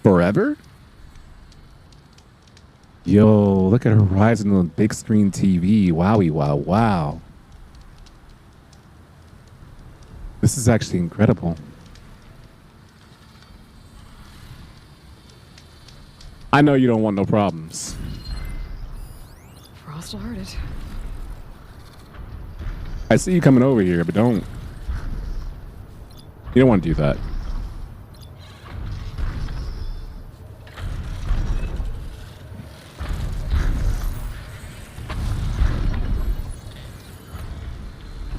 Forever? Yo, look at Horizon on the big screen TV. Wowie, wow, wow. This is actually incredible. I know you don't want no problems. Frost will hurt it. I see you coming over here, but don't. You don't want to do that.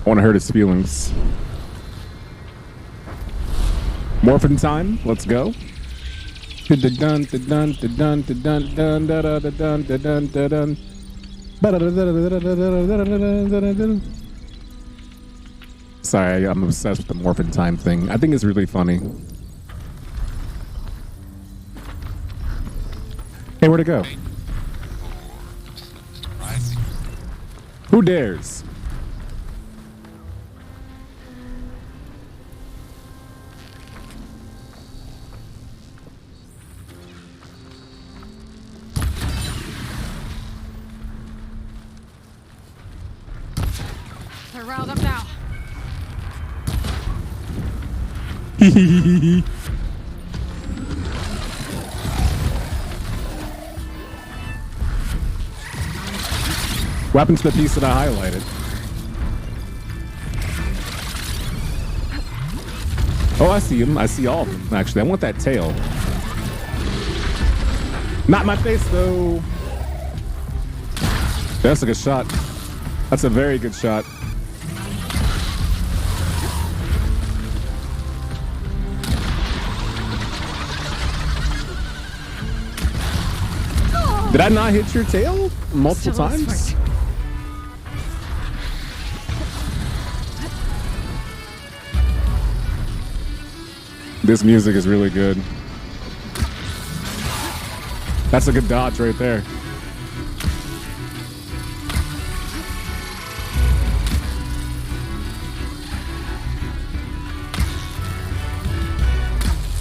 I want to hurt his feelings. Morphin time. Let's go. Sorry, I'm obsessed with the morphin time thing. I think it's really funny. Hey, where'd it go? Who dares? They're riled up now. What happened to the piece that I highlighted? Oh, I see him. I see all of them, actually. I want that tail. Not my face, though. That's a good shot. That's a very good shot. Did I not hit your tail multiple times? This music is really good. That's a good dodge right there.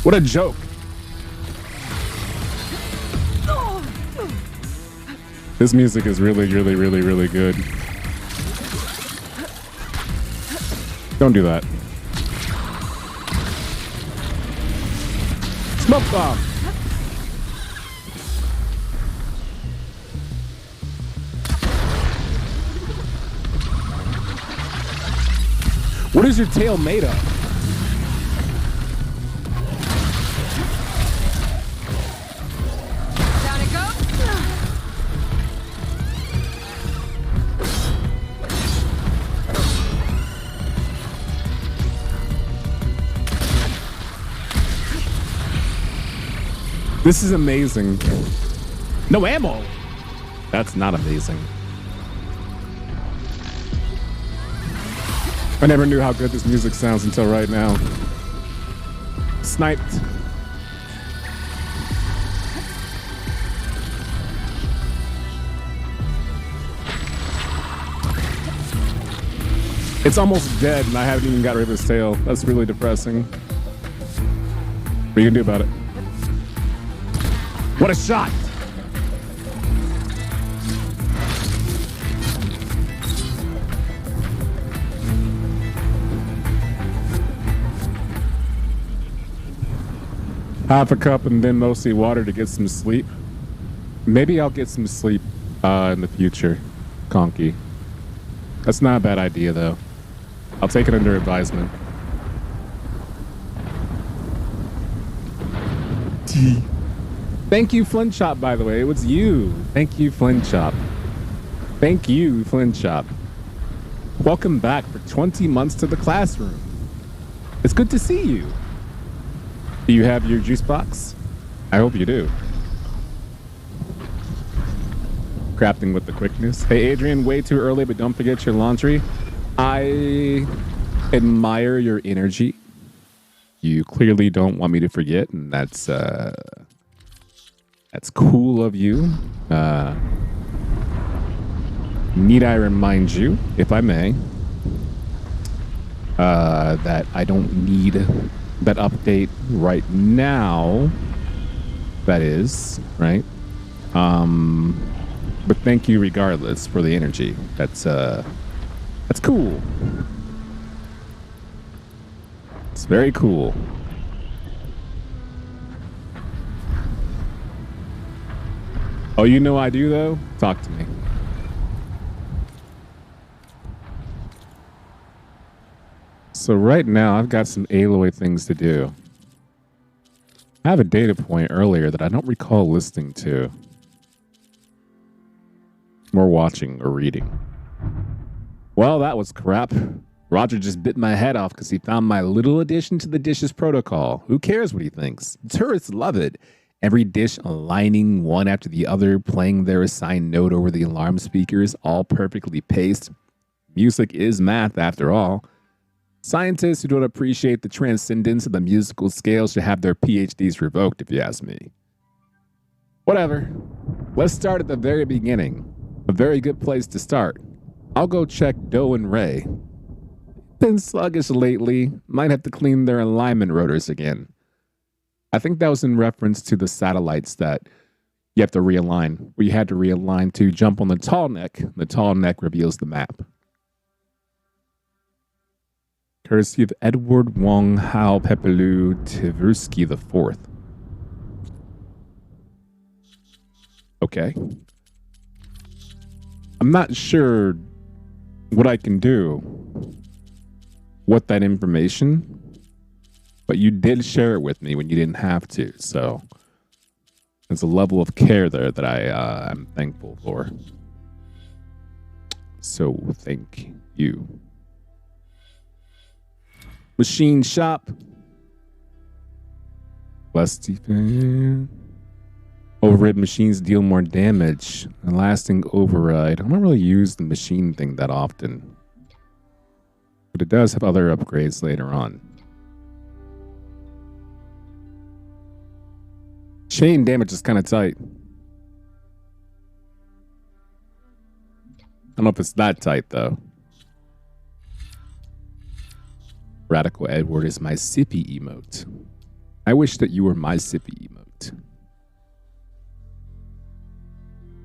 What a joke. This music is really, really, really, really good. Don't do that. Smoke bomb. What is your tail made of? Down it goes. This is amazing. No ammo. That's not amazing. I never knew how good this music sounds until right now. Sniped. It's almost dead and I haven't even got rid of his tail. That's really depressing. What are you gonna do about it? What a shot! Half a cup and then mostly water to get some sleep. Maybe I'll get some sleep in the future, Conky. That's not a bad idea, though. I'll take it under advisement. Thank you, Flintshop, by the way. It was you. Thank you, Flintshop. Thank you, Flintshop. Welcome back for 20 months to the classroom. It's good to see you. Do you have your juice box? I hope you do. Crafting with the quickness. Hey, Adrian, way too early, but don't forget your laundry. I admire your energy. You clearly don't want me to forget, and that's cool of you. Need I remind you, if I may, that I don't need that update right now. that is, right? But thank you regardless for the energy. That's cool. It's very cool. Oh, you know I do though? Talk to me. So right now I've got some aloy things to do. I have a data point earlier that I don't recall listening to. Or watching or reading. Well, that was crap. Roger just bit my head off because he found my little addition to the dishes protocol. Who cares what he thinks? Tourists love it. Every dish aligning one after the other, playing their assigned note over the alarm speakers, all perfectly paced. Music is math after all. Scientists who don't appreciate the transcendence of the musical scale should have their PhDs revoked, if you ask me. Whatever. Let's start at the very beginning. A very good place to start. I'll go check Doe and Ray. Been sluggish lately. Might have to clean their alignment rotors again. I think that was in reference to the satellites that you have to realign. Where you had to realign to jump on the tall neck. The tall neck reveals the map. Courtesy of Edward Wong Hao Pepelu Tversky IV. Okay. I'm not sure what I can do with that information, but you did share it with me when you didn't have to, so there's a level of care there that I'm thankful for. So thank you. Machine shop. Less defense. Override machines deal more damage. A lasting override. I don't really use the machine thing that often. But it does have other upgrades later on. Chain damage is kind of tight. I don't know if it's that tight though. Radical Edward is my sippy emote. I wish that you were my sippy emote.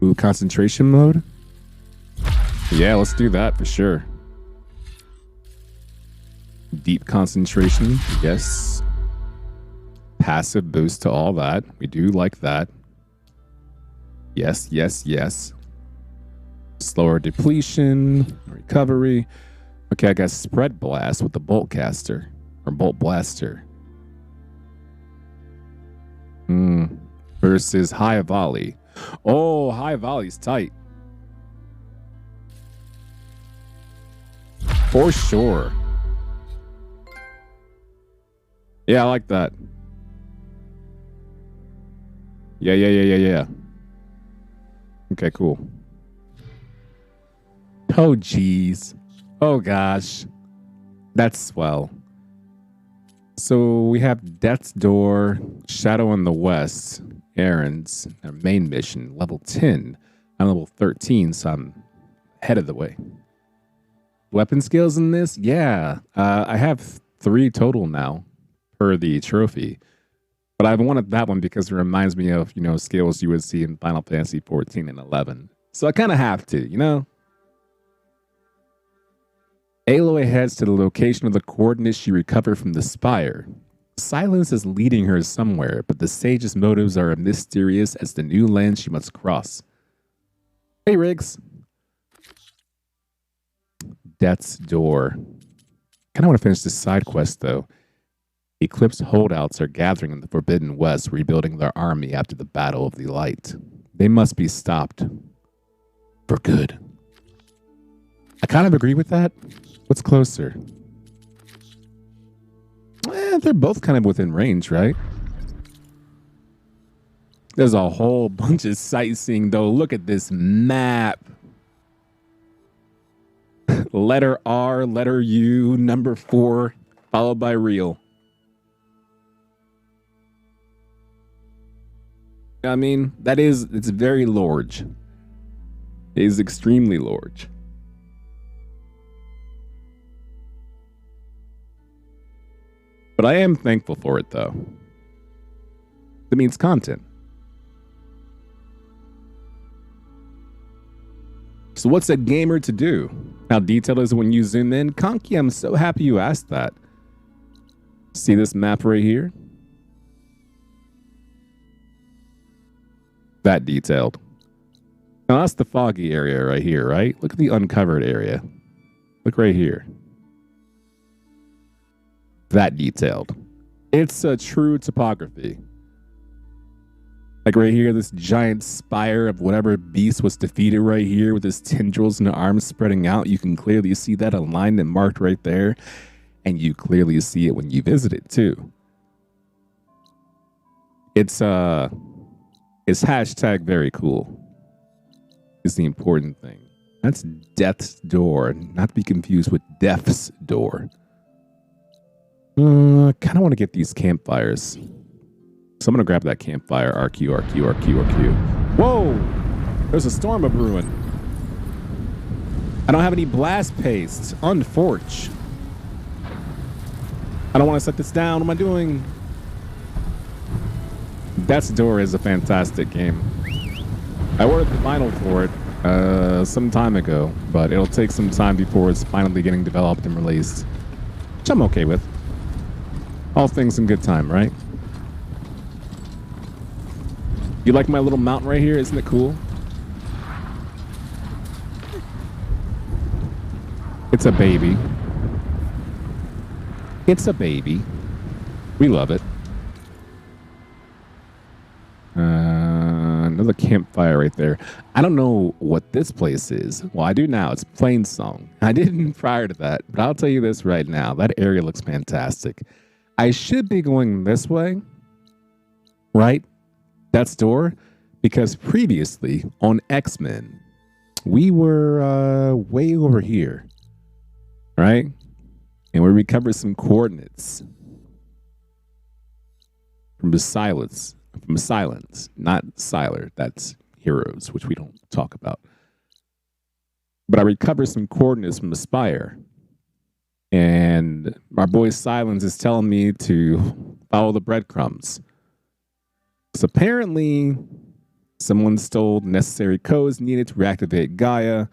Ooh, concentration mode? Yeah, let's do that for sure. Deep concentration, yes. Passive boost to all that. We do like that. Yes, yes, yes. Slower depletion, recovery. Okay, I got spread blast with the bolt caster or bolt blaster. Versus high volley. Oh, high volley's tight. For sure. Yeah, I like that. Yeah. Okay, cool. Oh, geez. Oh, gosh. That's swell. So we have Death's Door, Shadow in the West, errands, our main mission, level 10. I'm level 13, so I'm ahead of the way. Weapon skills in this? Yeah. I have 3 total now per the trophy. But I wanted that one because it reminds me of, skills you would see in Final Fantasy 14 and 11. So I kind of have to, Aloy heads to the location of the coordinates she recovered from the spire. Sylens is leading her somewhere, but the sage's motives are mysterious as the new land she must cross. Hey, Riggs. Death's Door. Kind of want to finish this side quest, though. Eclipse holdouts are gathering in the Forbidden West, rebuilding their army after the Battle of the Light. They must be stopped. For good. I kind of agree with that. What's closer? They're both kind of within range, right? There's a whole bunch of sightseeing, though. Look at this map. Letter R, letter U, number 4, followed by real. I mean, it's very large. It is extremely large. But I am thankful for it, though. It means content. So what's a gamer to do? How detailed is it when you zoom in? Conky, I'm so happy you asked that. See this map right here? That detailed. Now that's the foggy area right here, right? Look at the uncovered area. Look right here. That detailed. It's a true topography. Like right here, this giant spire of whatever beast was defeated right here with his tendrils and the arms spreading out. You can clearly see that aligned and marked right there. And you clearly see it when you visit it too. It's hashtag very cool. Is the important thing. That's Death's Door, not to be confused with Death's Door. I kind of want to get these campfires. So I'm going to grab that campfire. RQ. Whoa! There's a storm a brewing. I don't have any blast paste. Unforge. I don't want to set this down. What am I doing? Death's Door is a fantastic game. I ordered the vinyl for it some time ago, but it'll take some time before it's finally getting developed and released. Which I'm okay with. All things in good time, right? You like my little mountain right here? Isn't it cool? It's a baby. It's a baby. We love it. Another campfire right there. I don't know what this place is. Well, I do now. It's Plainsong. I didn't prior to that, but I'll tell you this right now. That area looks fantastic. I should be going this way, right? Death's Door, because previously on X-Men, we were way over here, right? And we recovered some coordinates from the Sylens, not Sylar. That's Heroes, which we don't talk about. But I recovered some coordinates from the Spire. And my boy Sylens is telling me to follow the breadcrumbs. So apparently, someone stole necessary codes needed to reactivate Gaia.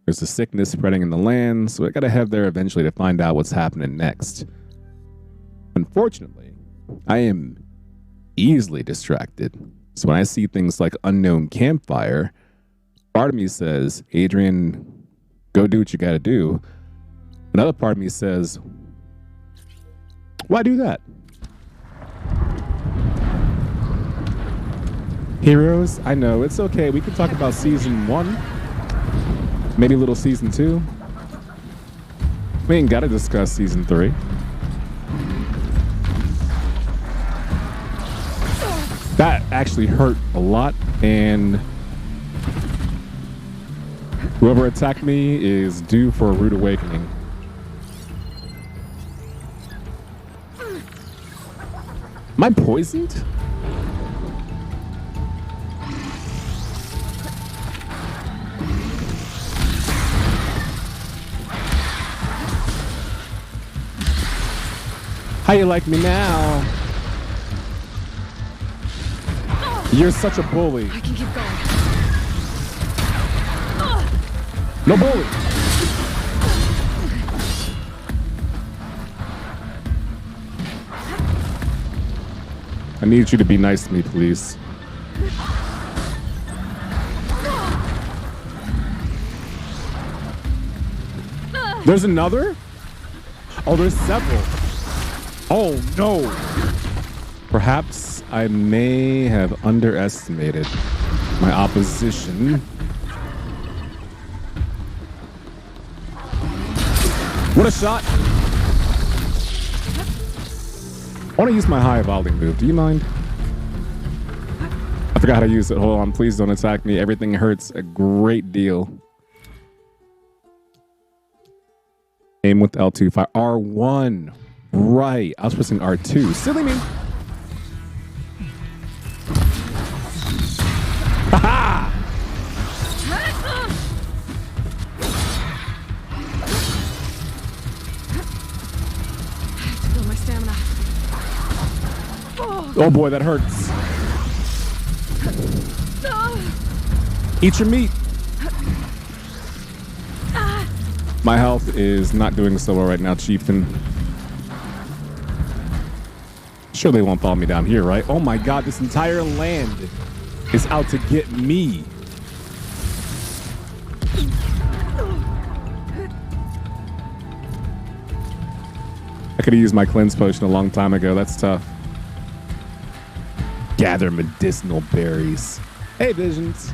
There's a sickness spreading in the land, so I gotta head there eventually to find out what's happening next. Unfortunately, I am easily distracted. So when I see things like unknown campfire, part of me says, Adrian, go do what you gotta do. Another part of me says, why do that? Heroes, I know, it's okay. We can talk about season 1. Maybe a little season 2. We ain't gotta discuss season 3. That actually hurt a lot, and whoever attacked me is due for a rude awakening. Am I poisoned? How you like me now? You're such a bully. I can keep going. No bully. I need you to be nice to me, please. There's another? Oh, there's several. Oh, no. Perhaps I may have underestimated my opposition. What a shot. I want to use my high volley move. Do you mind? I forgot how to use it. Hold on. Please don't attack me. Everything hurts a great deal. Aim with L2. Fire R1. Right. I was pressing R2. Silly me. Ha-ha! Build my stamina. Oh boy, that hurts. Eat your meat. My health is not doing so well right now, Chieftain. Sure they won't follow me down here, right? Oh my God, this entire land is out to get me. I could have used my cleanse potion a long time ago. That's tough. Gather medicinal berries. Hey, Visions.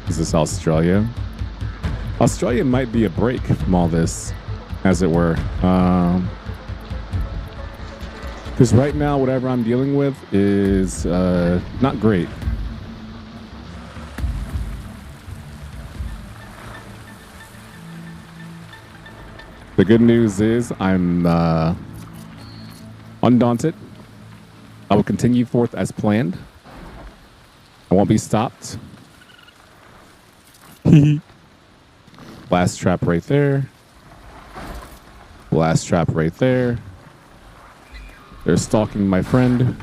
Is this Australia? Australia might be a break from all this, as it were. Because right now, whatever I'm dealing with is not great. The good news is I'm undaunted. I will continue forth as planned. I won't be stopped. Blast trap right there. Blast trap right there. They're stalking my friend.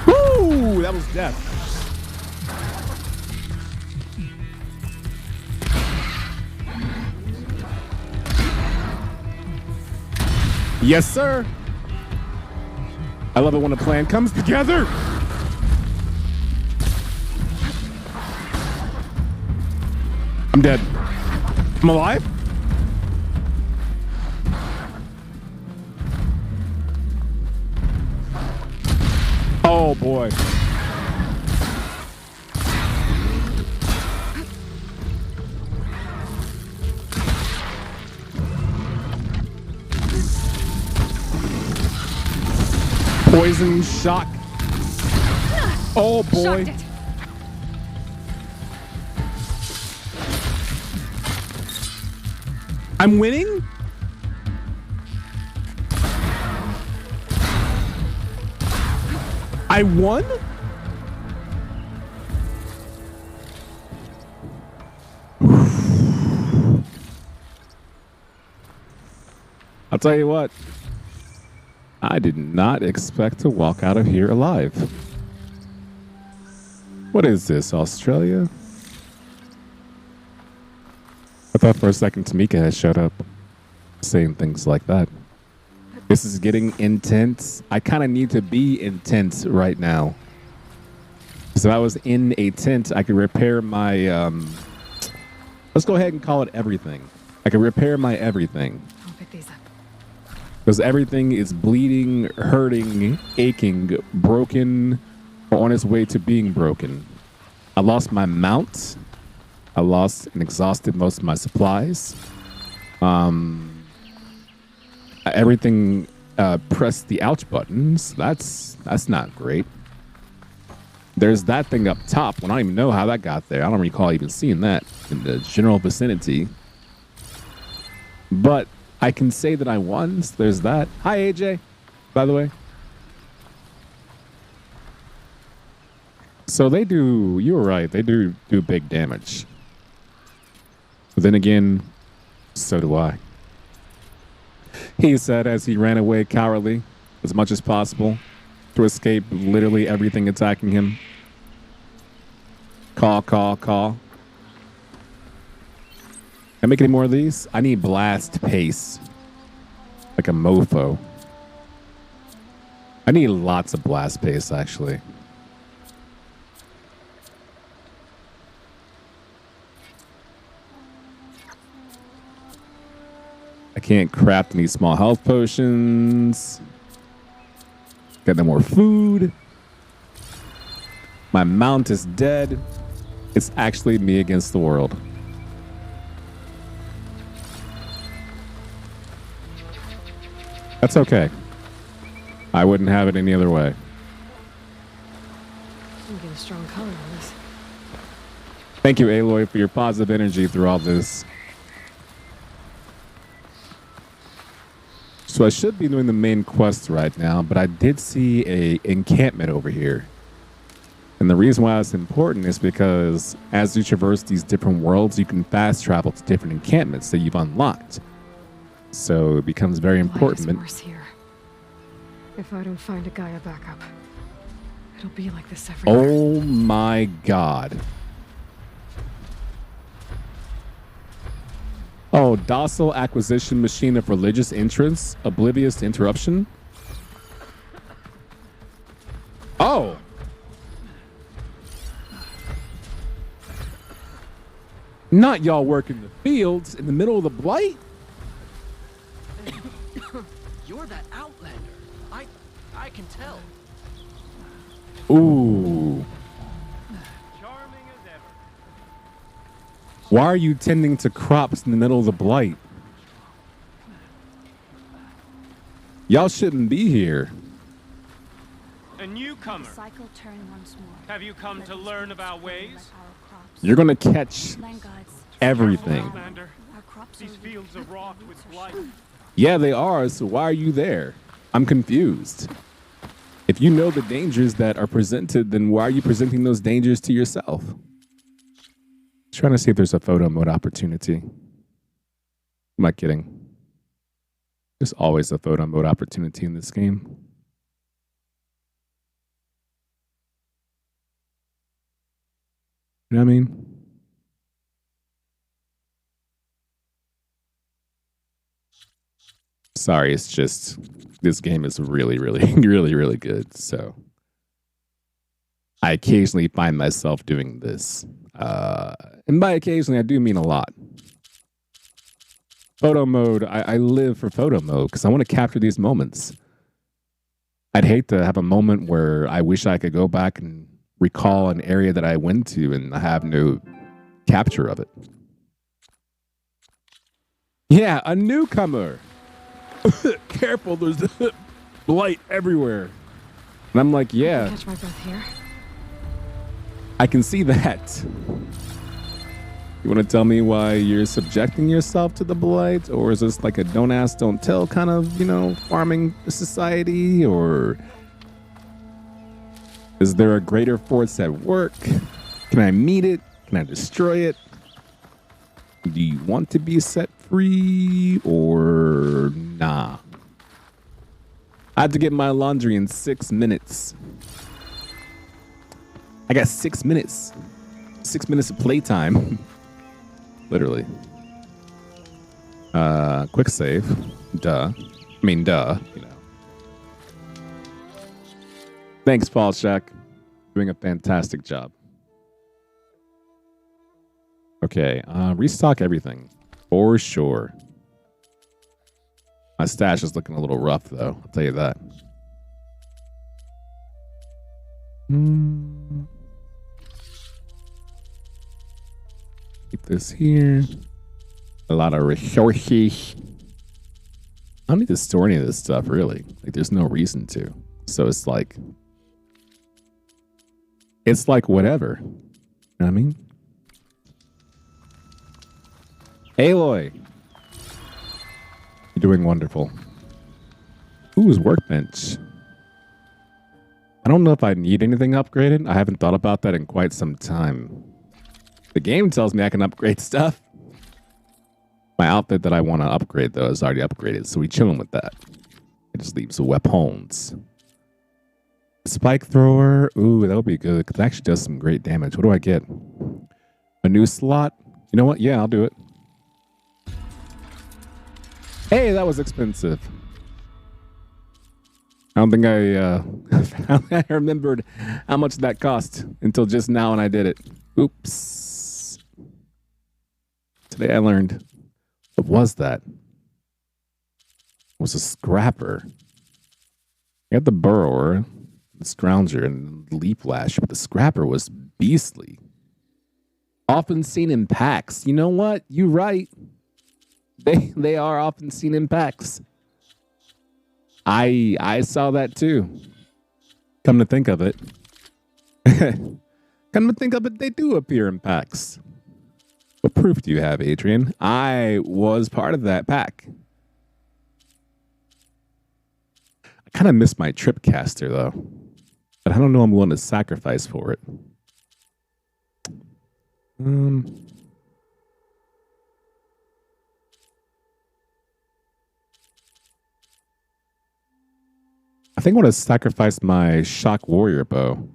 Woo! That was death. Yes, sir. I love it when a plan comes together. I'm dead. I'm alive? Oh, boy. Poison shock. Oh boy. I'm winning? I won? I'll tell you what. I did not expect to walk out of here alive. What is this, Australia? I thought for a second Tamika had showed up saying things like that. This is getting intense. I kind of need to be intense right now. Because if I was in a tent, I could repair my... let's go ahead and call it everything. I could repair my everything. I'll pick these up. Because everything is bleeding, hurting, aching, broken, or on its way to being broken. I lost my mount. I lost and exhausted most of my supplies. Everything pressed the ouch buttons. That's not great. There's that thing up top. I don't even know how that got there. I don't recall even seeing that in the general vicinity. But I can say that I won. So there's that. Hi, AJ, by the way. So they do, you were right, they do big damage. But then again, so do I. He said as he ran away cowardly as much as possible to escape literally everything attacking him. Call. Can I make any more of these? I need blast pace. Like a mofo. I need lots of blast pace, actually. I can't craft any small health potions. Got no more food. My mount is dead. It's actually me against the world. That's okay. I wouldn't have it any other way. I'm getting a strong color on this. Thank you, Aloy, for your positive energy through all this. So I should be doing the main quest right now, but I did see a encampment over here. And the reason why it's important is because as you traverse these different worlds, you can fast travel to different encampments that you've unlocked. So it becomes very important. Life is worse here. If I don't find a Gaia backup, it'll be like this everywhere. Oh my God. Oh, docile acquisition machine of religious interests, oblivious to interruption. Oh. Not y'all working the fields in the middle of the blight? You're that Outlander. I can tell. Ooh. Charming as ever. Why are you tending to crops in the middle of the blight? Y'all shouldn't be here. A newcomer. Cycle turn once more. Have you come to learn about ways? You're gonna catch everything. Outlander. These fields are wrought with blight. Yeah, they are. So why are you there? I'm confused. If you know the dangers that are presented, then why are you presenting those dangers to yourself? Trying to see if there's a photo mode opportunity. Am I kidding? There's always a photo mode opportunity in this game. You know what I mean? Sorry, it's just this game is really, really good. So I occasionally find myself doing this. And by occasionally, I do mean a lot. Photo mode, I live for photo mode because I want to capture these moments. I'd hate to have a moment where I wish I could go back and recall an area that I went to and I have no capture of it. Yeah, a newcomer. Careful, there's blight everywhere. And I'm like, yeah. Catch my breath here. I can see that. You want to tell me why you're subjecting yourself to the blight? Or is this like a don't ask, don't tell kind of, you know, farming society? Or is there a greater force at work? Can I meet it? Can I destroy it? Do you want to be set free or nah? I have to get my laundry in 6 minutes. I got 6 minutes. 6 minutes of playtime. Literally. Quick save. Duh. I mean, duh. You know. Thanks, Paul Shack. Doing a fantastic job. Okay, restock everything. For sure. My stash is looking a little rough, though. I'll tell you that. Keep this here. A lot of resources. I don't need to store any of this stuff, really. Like, there's no reason to. So it's like whatever. You know what I mean? Aloy. You're doing wonderful. Ooh, his workbench. I don't know if I need anything upgraded. I haven't thought about that in quite some time. The game tells me I can upgrade stuff. My outfit that I want to upgrade, though, is already upgraded, so we're chilling with that. It just leaves the weapons. Spike thrower. Ooh, that would be good, because it actually does some great damage. What do I get? A new slot? You know what? Yeah, I'll do it. Hey, that was expensive. I don't think I remembered how much that cost until just now when I did it. Oops. Today I learned. What was that? It was a scrapper. I got the burrower, the scrounger, and the leap lash, but the scrapper was beastly. Often seen in packs. You know what? You're right. They are often seen in packs. I saw that too. Come to think of it. They do appear in packs. What proof do you have, Adrian? I was part of that pack. I kind of miss my tripcaster, though. But I don't know I'm willing to sacrifice for it. I think I want to sacrifice my shock warrior bow.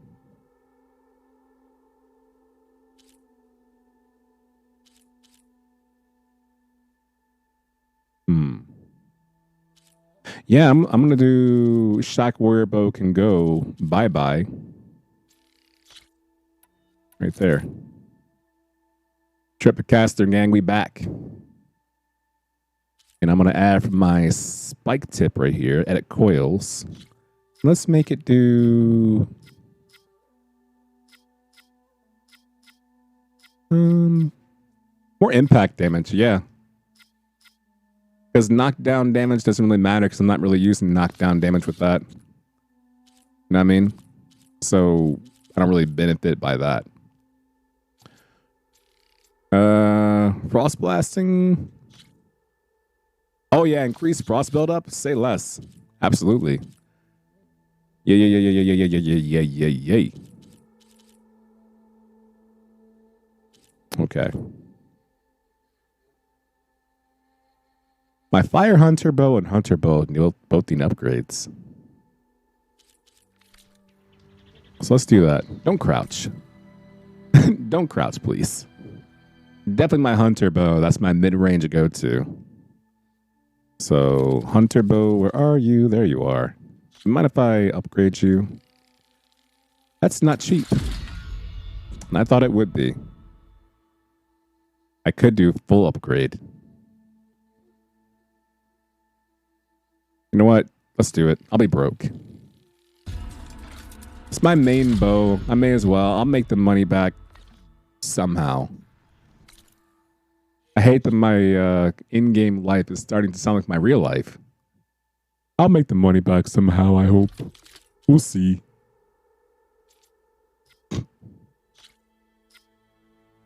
Yeah, I'm gonna do shock warrior bow can go bye-bye. Right there. Tripicaster gang, we back. And I'm gonna add my spike tip right here, edit coils. Let's make it do more impact damage, yeah. Because knockdown damage doesn't really matter because I'm not really using knockdown damage with that. You know what I mean? So I don't really benefit by that. Frost blasting. Oh yeah, increase frost buildup. Say less. Absolutely. Yeah. Okay. My Fire Hunter bow and Hunter bow both need upgrades. So let's do that. Don't crouch. Don't crouch, please. Definitely my Hunter bow. That's my mid-range go-to. So, Hunter bow, where are you? There you are. Mind if I upgrade you? That's not cheap. And I thought it would be. I could do full upgrade. You know what? Let's do it. I'll be broke. It's my main bow. I may as well. I'll make the money back somehow. I hate that my in-game life is starting to sound like my real life. I'll make the money back somehow, I hope. We'll see.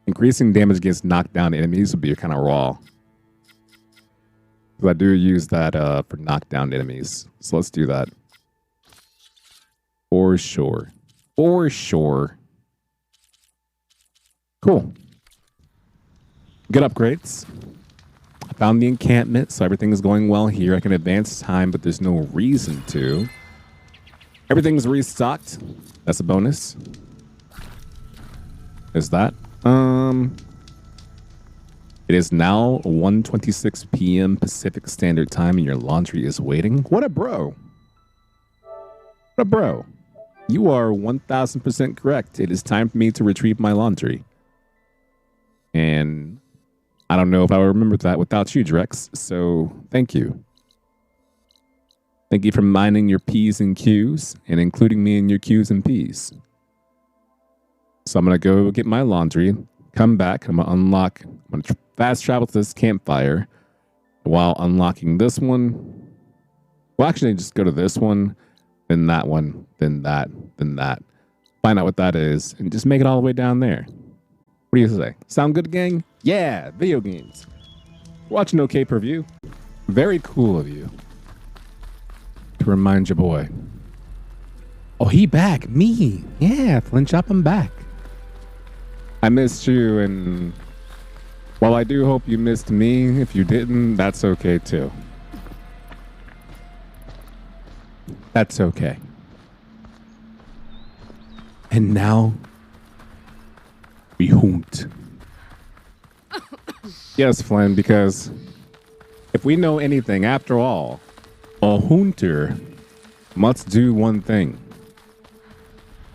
Increasing damage against knockdown enemies would be kind of raw. I do use that for knockdown enemies. So let's do that. For sure. For sure. Cool. Good upgrades. I found the encampment, so everything is going well here. I can advance time, but there's no reason to. Everything's restocked. That's a bonus. Is that? It is now 1:26 p.m. Pacific Standard Time and your laundry is waiting. What a bro. What a bro. You are 1000% correct. It is time for me to retrieve my laundry. And I don't know if I would remember that without you, Drex. So thank you. Thank you for minding your P's and Q's and including me in your Q's and P's. So I'm going to go get my laundry, come back. I'm going to unlock. I'm going to fast travel to this campfire while unlocking this one. Well, actually, just go to this one, then that one, then that, then that. Find out what that is and just make it all the way down there. What do you say? Sound good, gang? Yeah, video games. Watching OK per view. Very cool of you to remind your boy. Oh, he back. Me. Yeah, Flinchop, I'm back. I missed you, and while I do hope you missed me, if you didn't, that's okay too. That's okay. And now we hunt. Yes, Flynn, because if we know anything, after all, a hunter must do one thing.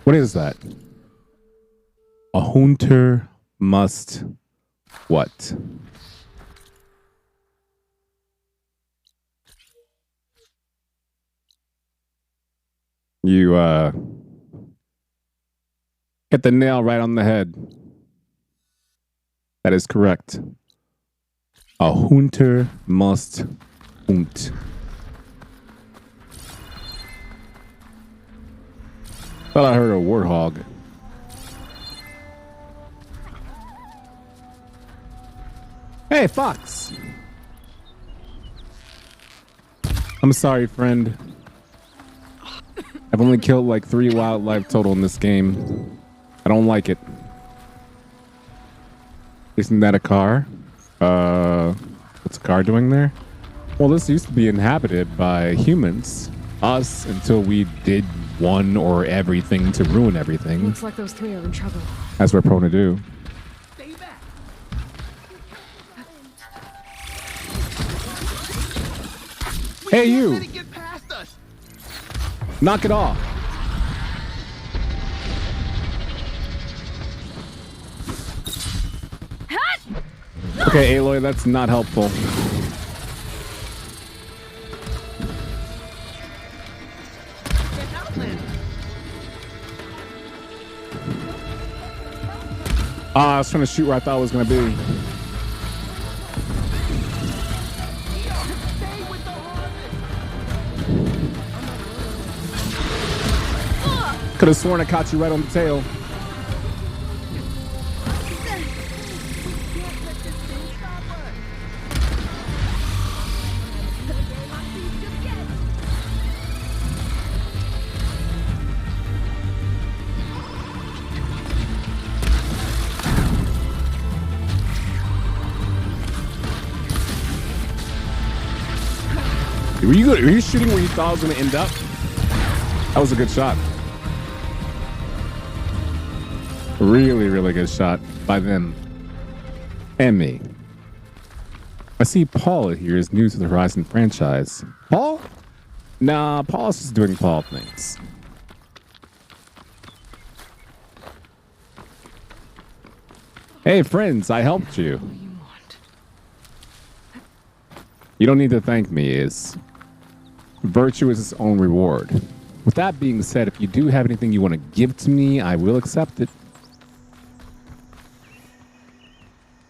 What is that? A hunter must what? You hit the nail right on the head. That is correct. A hunter must hunt. Thought I heard a warthog. Hey, Fox. I'm sorry, friend. I've only killed like 3 wildlife total in this game. I don't like it. Isn't that a car? What's a car doing there? Well, this used to be inhabited by humans. Us, until we did one or everything to ruin everything. Looks like those 3 are in trouble. As we're prone to do. Stay back. Hey, you! Let it get past us. Knock it off. Okay, Aloy, that's not helpful. Get outlander. I was trying to shoot where I thought it was going to be. Stay with the harvest. Could have sworn I caught you right on the tail. Were you shooting where you thought it was going to end up? That was a good shot. Really, really good shot by them. And me. I see Paul here is new to the Horizon franchise. Paul? Nah, Paul's just doing Paul things. Hey, friends, I helped you. What do you want? You don't need to thank me, virtue is its own reward. With that being said, if you do have anything you want to give to me, I will accept it.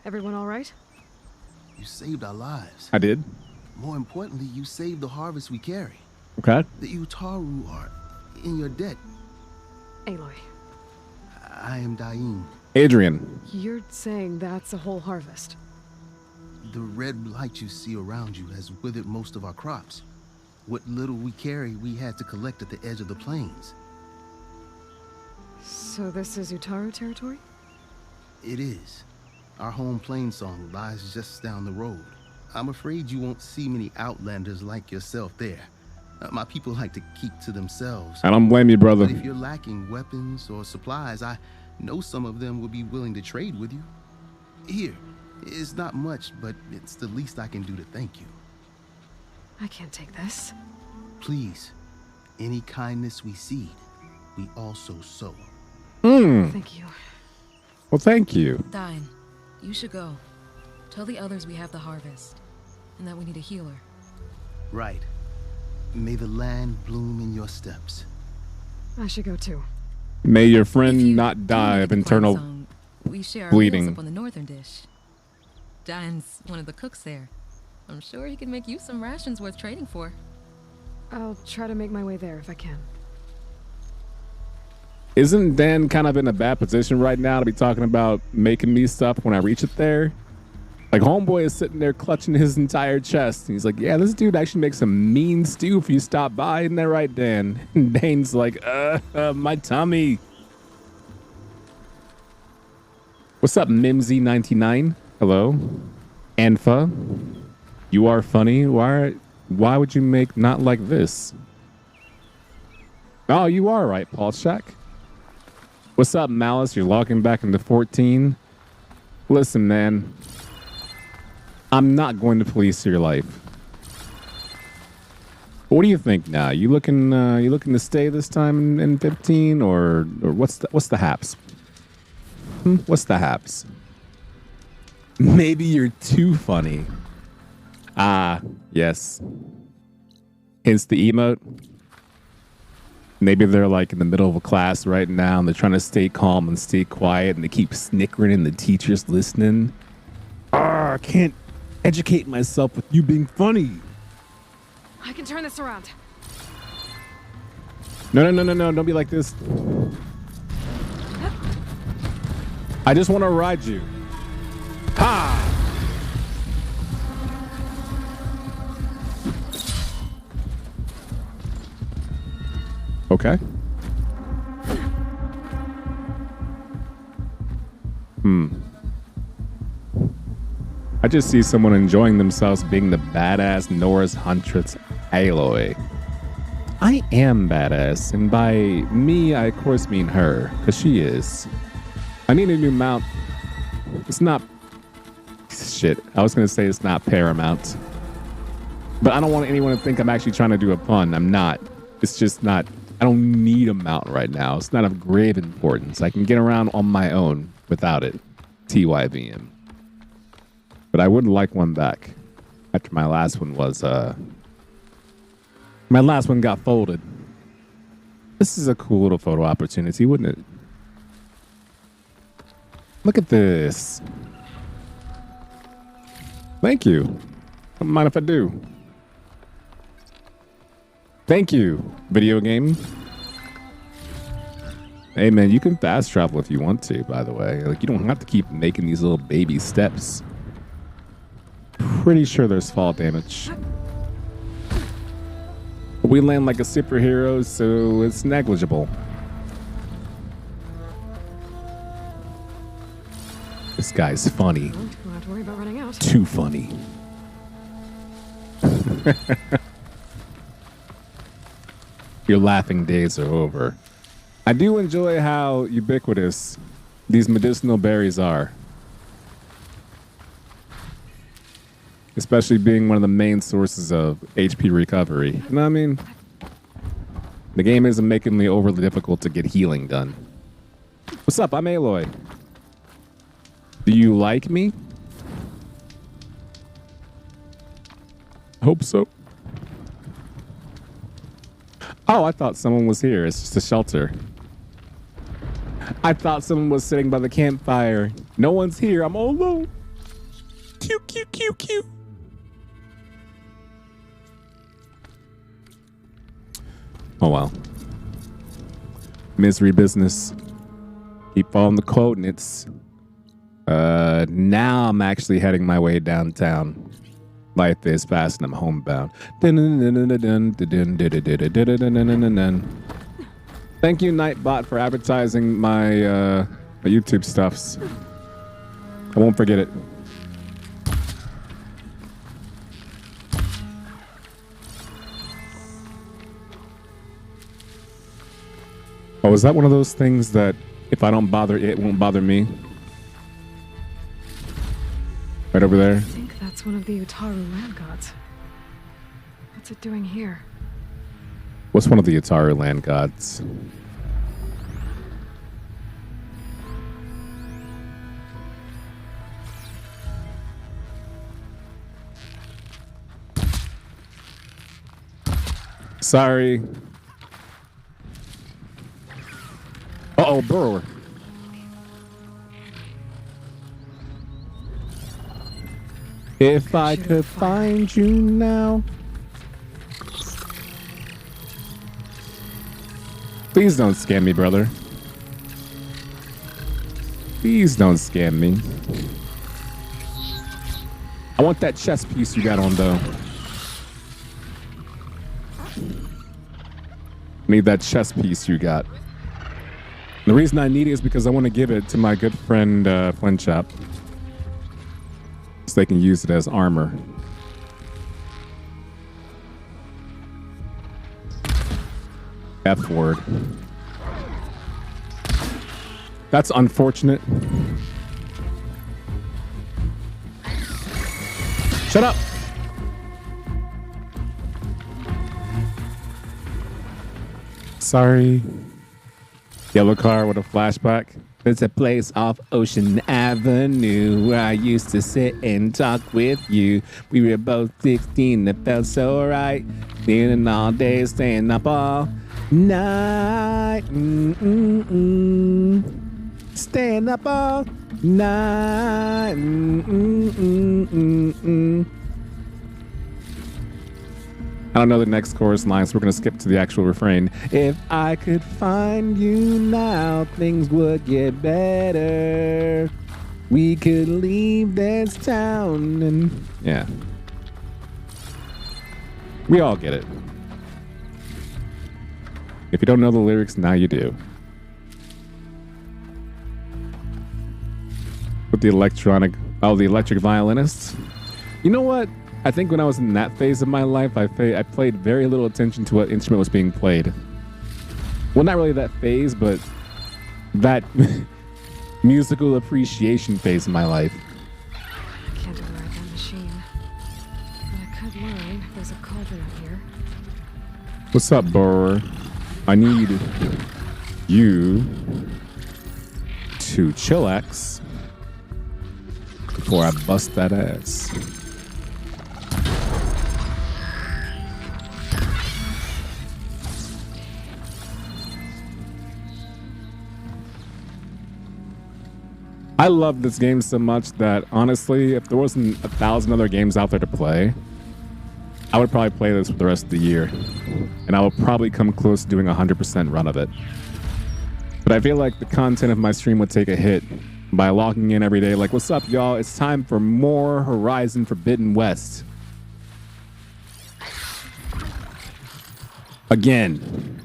Everyone all right? You saved our lives. I did. More importantly, you saved the harvest we carry. Okay. The Utaru are in your debt. Aloy, I am dying. Adrian. you're saying that's a whole harvest? The red light you see around you has withered most of our crops. What little we carry, we had to collect at the edge of the plains. So this is Utaru territory? It is. Our home plain song lies just down the road. I'm afraid you won't see many outlanders like yourself there. My people like to keep to themselves. I don't blame you, brother. But if you're lacking weapons or supplies, I know some of them will be willing to trade with you. Here, it's not much, but it's the least I can do to thank you. I can't take this. Please, any kindness we seed, we also sow. Thank you. Well, thank you. Dine, you should go. Tell the others we have the harvest, and that we need a healer. Right. May the land bloom in your steps. I should go too. May your If friend you not die do of make the internal clan song, we share our bleeding. meals up on the northern dish. Dine's one of the cooks there. I'm sure he can make you some rations worth trading for. I'll try to make my way there if I can. Isn't Dan kind of in a bad position right now to be talking about making me stuff when I reach it there? Like, homeboy is sitting there clutching his entire chest. And he's like, yeah, this dude actually makes some mean stew if you stop by. Isn't that right, Dan? And Dane's like, my tummy. What's up, Mimsy99? Hello. Anfa. You are funny. Why would you make not like this? Oh, you are right, Paul Shack. What's up, Malice? You're logging back into 14. Listen, man. I'm not going to police your life. What do you think now? You looking to stay this time in 15, or what's the haps? What's the haps? Maybe you're too funny. Ah, yes. Hence the emote. Maybe they're like in the middle of a class right now and they're trying to stay calm and stay quiet and they keep snickering and the teacher's listening. I can't educate myself with you being funny. I can turn this around. No. Don't be like this. I just want to ride you. Ha! Okay. I just see someone enjoying themselves being the badass Norse huntress Aloy. I am badass, and by me, I of course mean her, because she is. I need a new mount. It's not... Shit, I was going to say it's not paramount. But I don't want anyone to think I'm actually trying to do a pun. I'm not. It's just not... I don't need a mount right now. It's not of grave importance. I can get around on my own without it. TYVM. But I would like one back. After my last one was... My last one got folded. This is a cool little photo opportunity, wouldn't it? Look at this. Thank you. Don't mind if I do. Thank you, video game. Hey man, you can fast travel if you want to, by the way. Like, you don't have to keep making these little baby steps. Pretty sure there's fall damage. We land like a superhero, so it's negligible. This guy's funny. Don't have to worry about running out. Too funny. Your laughing days are over. I do enjoy how ubiquitous these medicinal berries are. Especially being one of the main sources of HP recovery. You know what I mean? The game isn't making me overly difficult to get healing done. What's up? I'm Aloy. Do you like me? Hope so. Oh, I thought someone was here. It's just a shelter. I thought someone was sitting by the campfire. No one's here. I'm all alone. Cute, cute, cute, cute. Oh, well. Misery business. Keep following the coordinates. Now I'm actually heading my way downtown. Life is fast and I'm homebound. Thank you, Nightbot, for advertising my YouTube stuffs. I won't forget it. Oh, is that one of those things that if I don't bother it, won't bother me? Right over there. I think that's one of the Utaru land gods. What's it doing here? What's one of the Utaru land gods? Sorry. Uh-oh, burrower. If I could find you now. Please don't scam me, brother. Please don't scam me. I want that chest piece you got on, though. Need that chest piece you got. The reason I need it is because I want to give it to my good friend, Flintshop. So they can use it as armor. F word. That's unfortunate. Shut up! Sorry. Yellow car with a flashback. There's a place off Ocean Avenue where I used to sit and talk with you. We were both 16, it felt so right. Sitting all day, staying up all night. Staying up all night. I don't know the next chorus line, so we're going to skip to the actual refrain. If I could find you now, things would get better. We could leave this town and... Yeah. We all get it. If you don't know the lyrics, now you do. With the the electric violinist. You know what? I think when I was in that phase of my life, I played very little attention to what instrument was being played. Well, not really that phase, but that musical appreciation phase in my life. I can't override that machine. But I could learn. There's a cauldron up here. What's up, Burr? I need you to chillax before I bust that ass. I love this game so much that honestly, if there wasn't 1,000 other games out there to play, I would probably play this for the rest of the year. And I will probably come close to doing a 100% run of it. But I feel like the content of my stream would take a hit by logging in every day like, what's up, y'all? It's time for more Horizon Forbidden West. Again.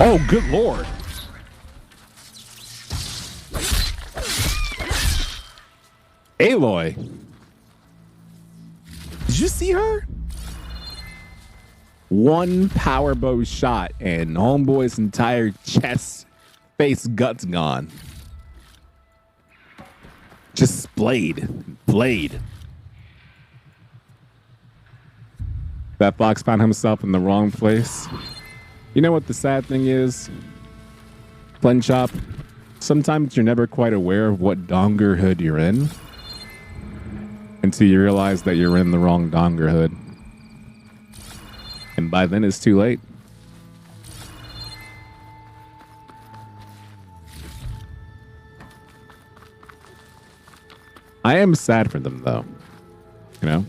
Oh, good lord. Aloy. Did you see her? One power bow shot and homeboy's entire chest, face, guts gone. Just splayed. Blade. That fox found himself in the wrong place. You know what the sad thing is? Flinchop, sometimes you're never quite aware of what dongerhood you're in until you realize that you're in the wrong dongerhood. And by then it's too late. I am sad for them though, you know?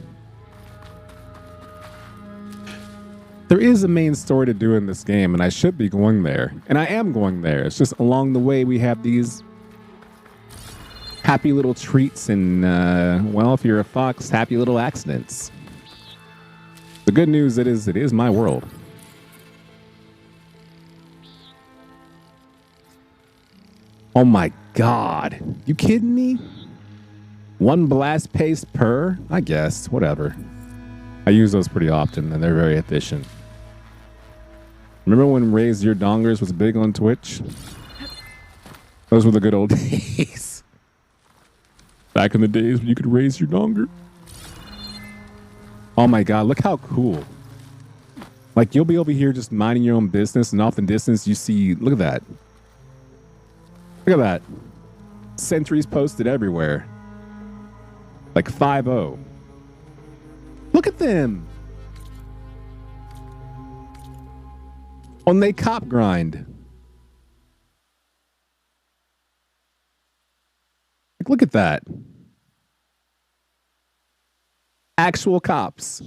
There is a main story to do in this game, and I should be going there. And I am going there. It's just along the way we have these happy little treats and, well, if you're a fox, happy little accidents. The good news it is my world. Oh my god. You kidding me? One blast pace per? I guess. Whatever. I use those pretty often, and they're very efficient. Remember when Raise Your Dongers was big on Twitch? Those were the good old days. Back in the days when you could raise your donger. Oh my god, look how cool. Like, you'll be over here just minding your own business, and off in the distance you see, look at that. Look at that. Sentries posted everywhere. Like 5-0. Look at them. On they cop grind. Like, look at that. Actual cops.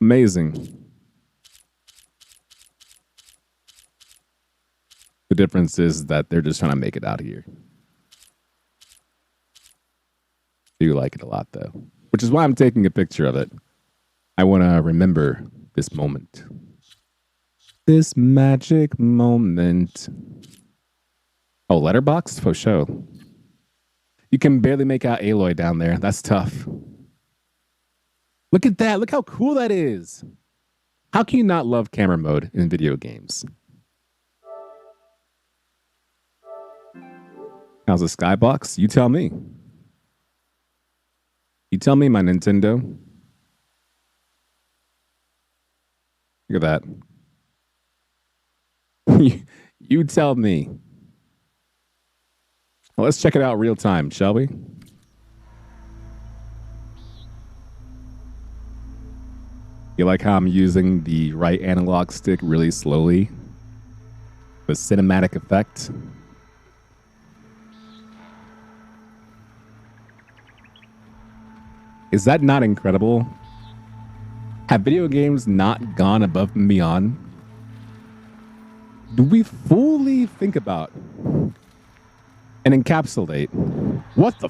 Amazing. The difference is that they're just trying to make it out here. Do like it a lot though, which is why I'm taking a picture of it. I want to remember this moment. This magic moment. Oh, letterbox for show. You can barely make out Aloy down there. That's tough. Look at that. Look how cool that is. How can you not love camera mode in video games? How's the skybox? You tell me. You tell me, my Nintendo. Look at that. You tell me. Well, let's check it out real time, shall we? You like how I'm using the right analog stick really slowly? The cinematic effect. Is that not incredible? Have video games not gone above and beyond? Do we fully think about and encapsulate what the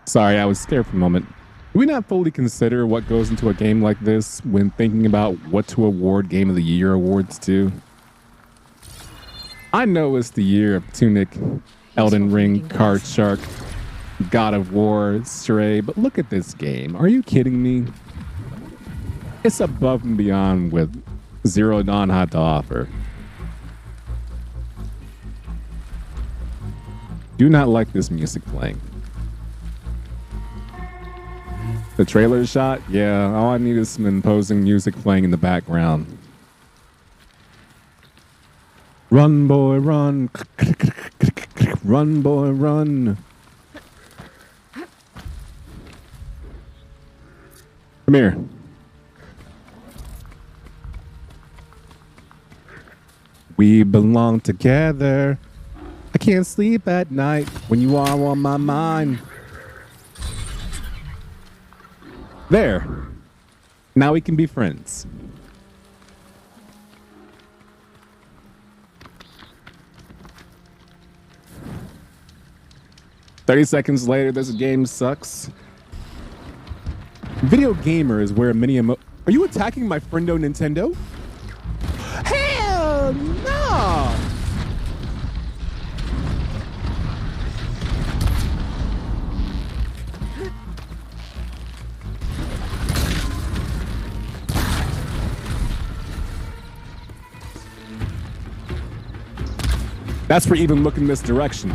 Sorry, I was scared for a moment. Do we not fully consider what goes into a game like this when thinking about what to award Game of the Year awards to? I know it's the year of Tunic, Elden Ring, Card Shark, God of War, Stray, but look at this game. Are you kidding me? It's above and beyond with Zero Dawn had to offer. Do not like this music playing. The trailer shot? Yeah, all I need is some imposing music playing in the background. Run, boy, run. Run, boy, run. Come here. We belong together. I can't sleep at night when you are on my mind. There. Now we can be friends. "30 seconds later, this game sucks." Video gamer is where many Are you attacking my friendo Nintendo? Hell no! That's for even looking this direction.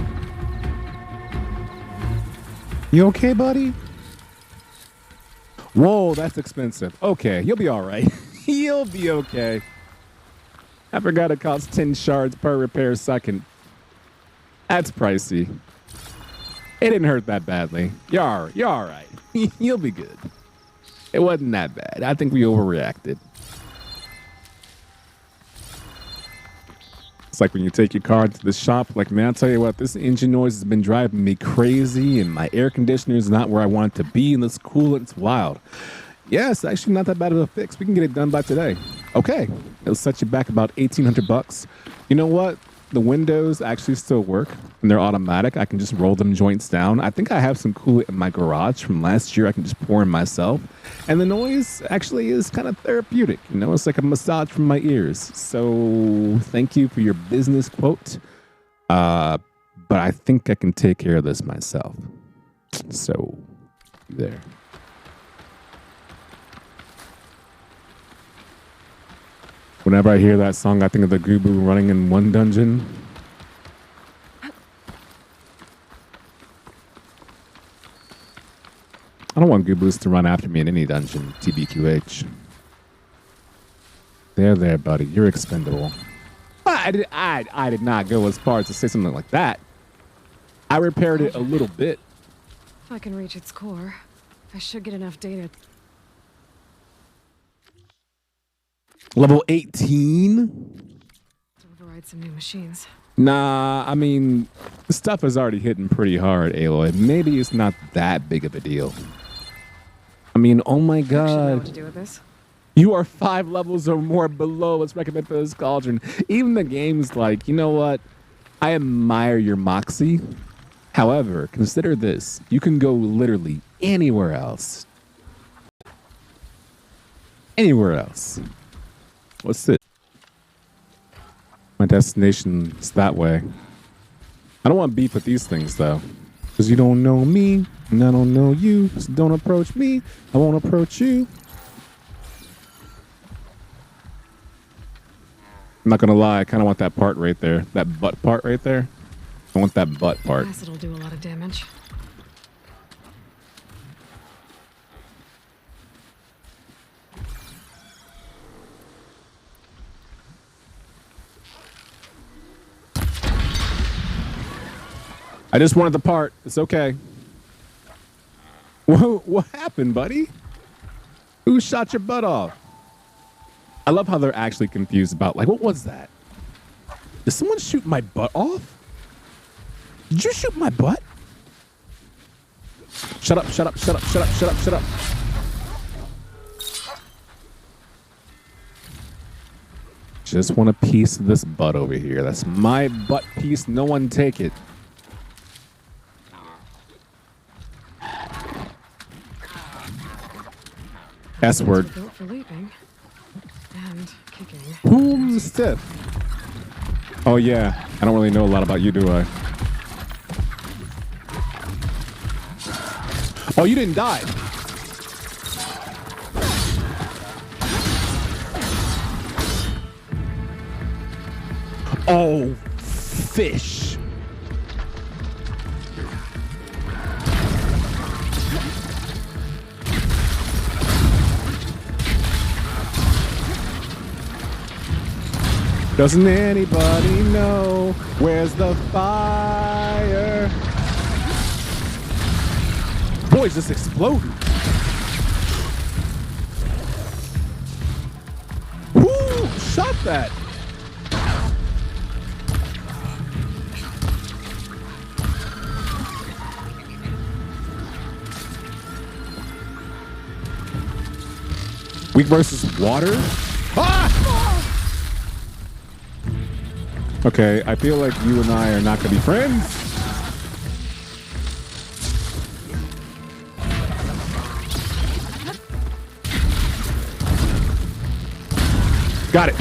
You okay, buddy? Whoa, that's expensive. Okay, you'll be all right. You'll be okay. I forgot it costs 10 shards per repair second. That's pricey. It didn't hurt that badly. You're all right. You'll be good. It wasn't that bad. I think we overreacted. It's like when you take your car to the shop, like, man, I'll tell you what, this engine noise has been driving me crazy and my air conditioner is not where I want it to be and this coolant's wild. Yeah, it's actually not that bad of a fix. We can get it done by today. Okay, it'll set you back about $1,800. You know what? The windows actually still work and they're automatic. I can just roll them joints down. I think I have some coolant in my garage from last year I can just pour in myself. And the noise actually is kind of therapeutic. You know, it's like a massage from my ears. So thank you for your business quote. But I think I can take care of this myself. So there. Whenever I hear that song, I think of the Gubu running in one dungeon. I don't want Gubus to run after me in any dungeon, TBQH. There, buddy. You're expendable. I did not go as far as to say something like that. I repaired it a little bit. If I can reach its core, I should get enough data. Level 18? To override some new machines. Nah, I mean, the stuff is already hitting pretty hard, Aloy. Maybe it's not that big of a deal. I mean, oh my god. I know what to do with this. You are 5 levels or more below what's recommended for this cauldron. Even the game's like, you know what? I admire your moxie. However, consider this. You can go literally anywhere else. Anywhere else. What's this? My destination is that way. I don't want beef with these things, though. Because you don't know me, and I don't know you. So don't approach me. I won't approach you. I'm not going to lie. I kind of want that part right there. That butt part right there. I want that butt part. Acid'll do a lot of damage. I just wanted the part. It's okay. Whoa, what happened, buddy? Who shot your butt off? I love how they're actually confused about, like, what was that? Did someone shoot my butt off? Did you shoot my butt? Shut up, shut up, shut up, shut up, shut up, shut up. Just want a piece of this butt over here. That's my butt piece. No one take it. S word. Built for leaping and kicking. Boom, stiff. Oh yeah, I don't really know a lot about you, do I? Oh, you didn't die. Oh, fish. Doesn't anybody know where's the fire? Boys, just exploded. Woo! Shot that. Weak versus water? Ah! Okay, I feel like you and I are not gonna be friends. Got it.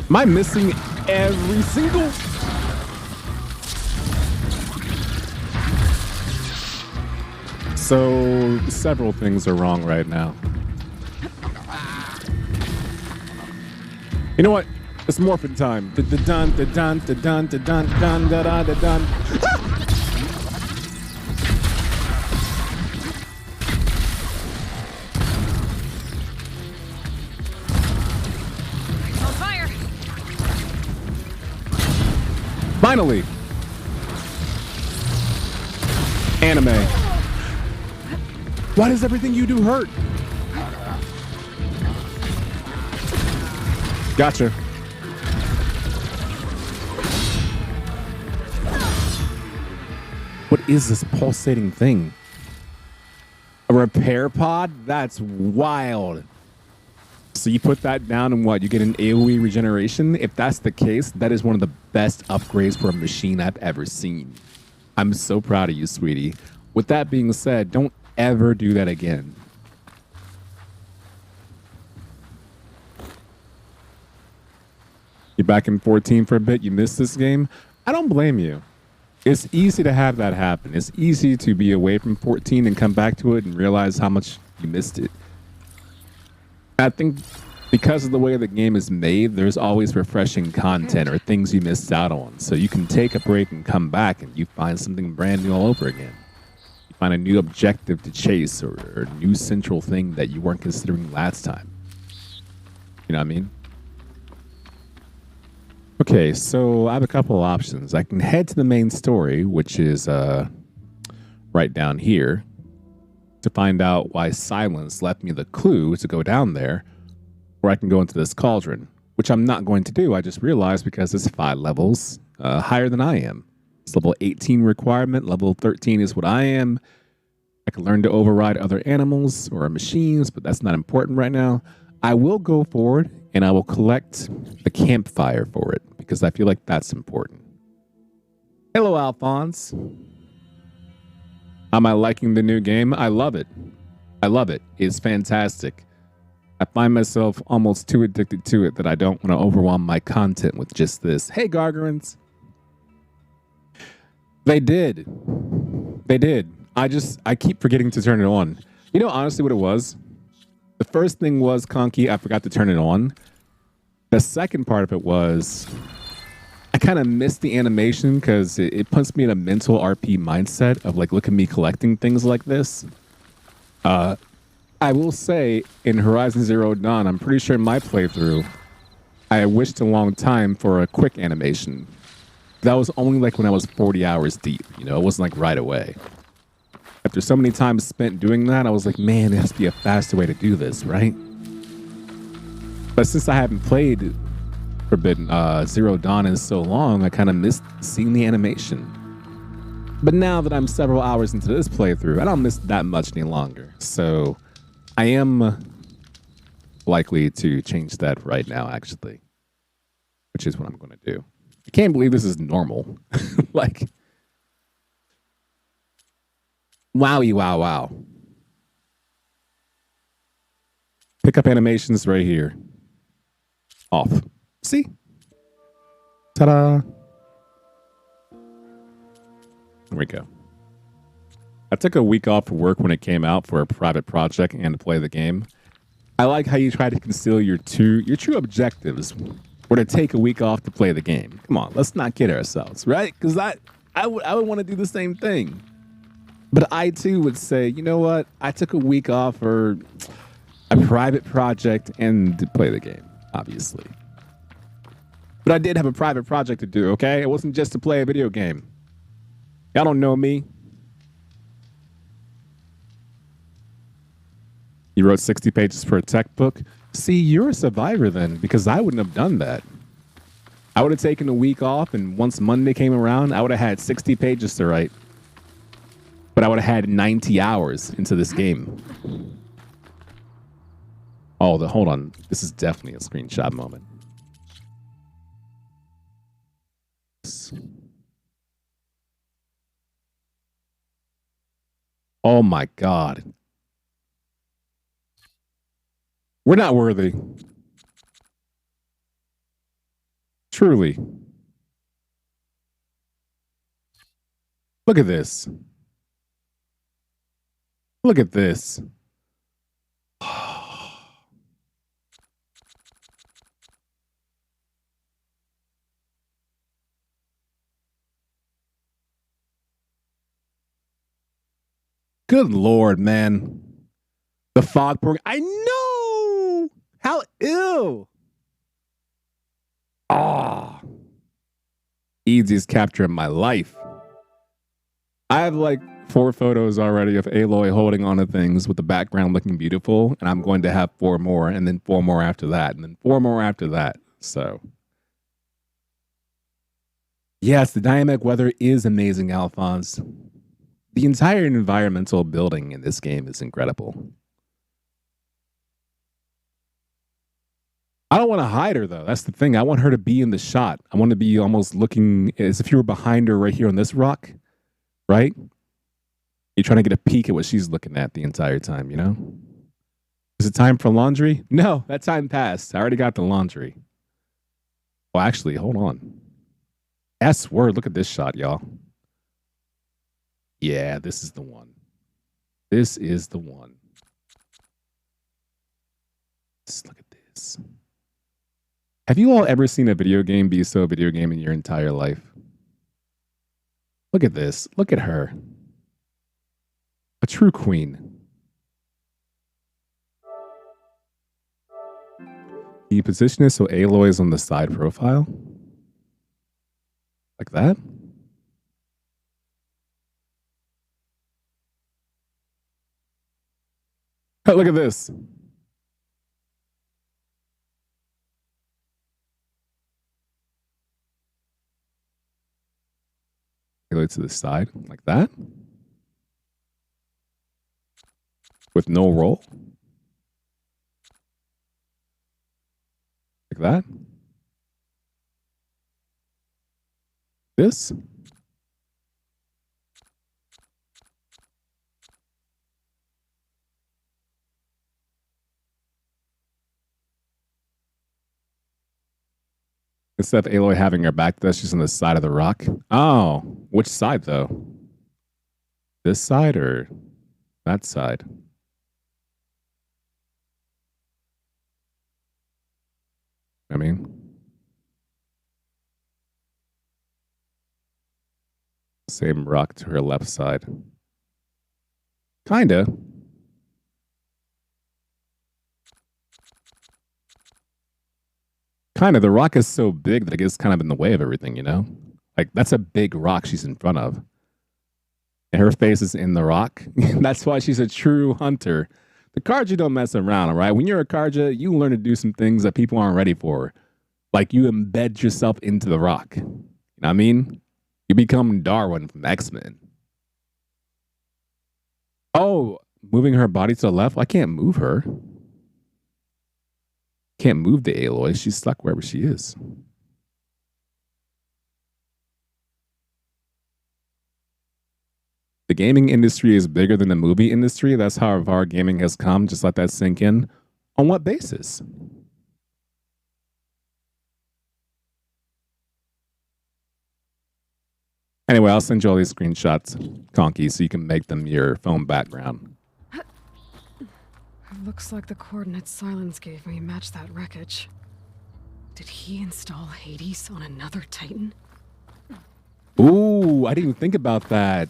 Am I missing every single? So several things are wrong right now. You know what? It's morphin' time. Da-da-dun, da-dun, da-dun, da-dun, dun, da-da, da-dun. On fire! Finally! Anime. Why does everything you do hurt? Gotcha. What is this pulsating thing? A repair pod? That's wild. So you put that down and what? You get an AoE regeneration? If that's the case, that is one of the best upgrades for a machine I've ever seen. I'm so proud of you, sweetie. With that being said, don't ever do that again. You're back in 14 for a bit. You missed this game. I don't blame you. It's easy to have that happen. It's easy to be away from 14 and come back to it and realize how much you missed it. I think because of the way the game is made, there's always refreshing content or things you missed out on. So you can take a break and come back and you find something brand new all over again. Find a new objective to chase or a new central thing that you weren't considering last time. You know what I mean? Okay, so I have a couple of options. I can head to the main story, which is right down here, to find out why Sylens left me the clue to go down there, or I can go into this cauldron, which I'm not going to do. I just realized because it's 5 levels higher than I am. It's level 18 requirement. Level 13 is what I am. I can learn to override other animals or machines, but that's not important right now. I will go forward and I will collect a campfire for it because I feel like that's important. Hello, Alphonse. Am I liking the new game? I love it. I love it. It's fantastic. I find myself almost too addicted to it that I don't want to overwhelm my content with just this. Hey, Gargarins. They did. They did. I keep forgetting to turn it on. You know, honestly, what it was? The first thing was, Conky, I forgot to turn it on. The second part of it was, I kind of missed the animation because it puts me in a mental RP mindset of like, look at me collecting things like this. I will say, in Horizon Zero Dawn, I'm pretty sure in my playthrough, I wished a long time for a quick animation. That was only like when I was 40 hours deep, you know, it wasn't like right away. After so many times spent doing that, I was like, man, there has to be a faster way to do this, right? But since I haven't played Forbidden Zero Dawn in so long, I kind of missed seeing the animation. But now that I'm several hours into this playthrough, I don't miss that much any longer. So I am likely to change that right now, actually, which is what I'm going to do. I can't believe this is normal. Like, wowie, wow, wow. Pickup animations right here. Off. See? Ta-da. There we go. I took a week off of work when it came out for a private project and to play the game. I like how you try to conceal your true objectives or to take a week off to play the game. Come on, let's not kid ourselves, right? Because I would want to do the same thing. But I too would say, you know what? I took a week off for a private project and to play the game, obviously. But I did have a private project to do, okay? It wasn't just to play a video game. Y'all don't know me. You wrote 60 pages for a tech book? See, you're a survivor then, because I wouldn't have done that. I would have taken a week off, and once Monday came around, I would have had 60 pages to write. But I would have had 90 hours into this game. Oh, hold on. This is definitely a screenshot moment. Oh my God. We're not worthy. Truly. Look at this. Look at this. Good Lord, man. The fog program. I know. How ill. Ah. Easiest capture of my life. I have like 4 photos already of Aloy holding on to things with the background looking beautiful. And I'm going to have 4 more and then 4 more after that. And then 4 more after that. So. Yes, the dynamic weather is amazing, Alphonse. The entire environmental building in this game is incredible. I don't want to hide her, though. That's the thing. I want her to be in the shot. I want to be almost looking as if you were behind her right here on this rock, right? You're trying to get a peek at what she's looking at the entire time, you know? Is it time for laundry? No, that time passed. I already got the laundry. Well, actually, hold on. S word. Look at this shot, y'all. Yeah, this is the one. This is the one. Just look at this. Have you all ever seen a video game be so video game in your entire life? Look at this. Look at her. A true queen. Do you position it so Aloy is on the side profile? Like that? Oh, look at this. Go to the side like that. With no roll. Like that. This. Instead of Aloy having her back to us, she's on the side of the rock. Oh, which side though? This side or that side? I mean, same rock to her left side. Kinda. Kind of. The rock is so big that it gets kind of in the way of everything, you know? Like, that's a big rock she's in front of. And her face is in the rock. That's why she's a true hunter. The Karja don't mess around, all right? When you're a Karja, you learn to do some things that people aren't ready for. Like you embed yourself into the rock. You know what I mean? You become Darwin from X-Men. Oh, moving her body to the left? I can't move her. Can't move the Aloy. She's stuck wherever she is. The gaming industry is bigger than the movie industry. That's how far gaming has come. Just let that sink in. On what basis? Anyway, I'll send you all these screenshots, Conky, so you can make them your phone background. It looks like the coordinates Sylens gave me match that wreckage. Did he install Hades on another Titan? Ooh, I didn't even think about that.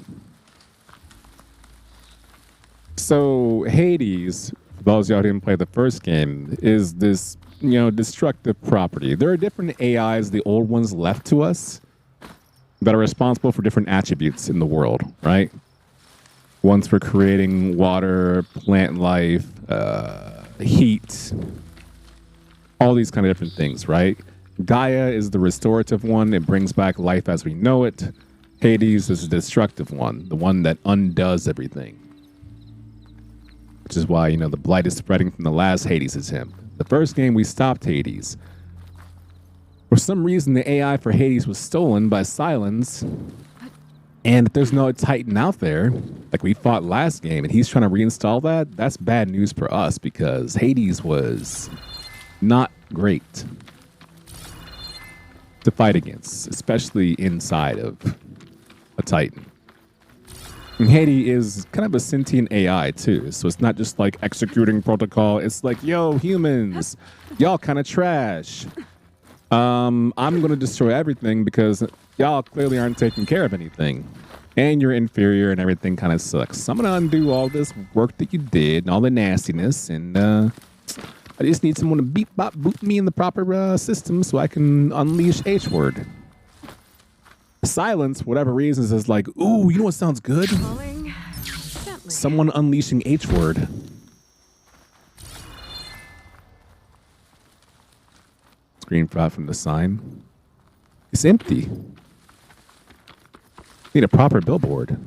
So Hades, for those of y'all who didn't play the first game, is this, destructive property. There are different AIs, the old ones left to us, that are responsible for different attributes in the world, right? Ones for creating water, plant life, heat, all these kind of different things, right? Gaia is the restorative one. It brings back life as we know it. Hades is the destructive one, the one that undoes everything. Which is why, the blight is spreading from the last Hades is him. The first game, we stopped Hades. For some reason, the AI for Hades was stolen by Sylens. And if there's no Titan out there, like we fought last game, and he's trying to reinstall that, that's bad news for us because Hades was not great to fight against, especially inside of a Titan. And Hades is kind of a sentient AI too, so it's not just like executing protocol. It's like, yo, humans, y'all kind of trash. I'm going to destroy everything because y'all clearly aren't taking care of anything. And you're inferior and everything kind of sucks. So I'm going to undo all this work that you did and all the nastiness. And I just need someone to boot me in the proper system so I can unleash H-word. Silence, for whatever reasons, is like, ooh, you know what sounds good? Someone unleashing H-word. Screenshot from the sign. It's empty. Need a proper billboard.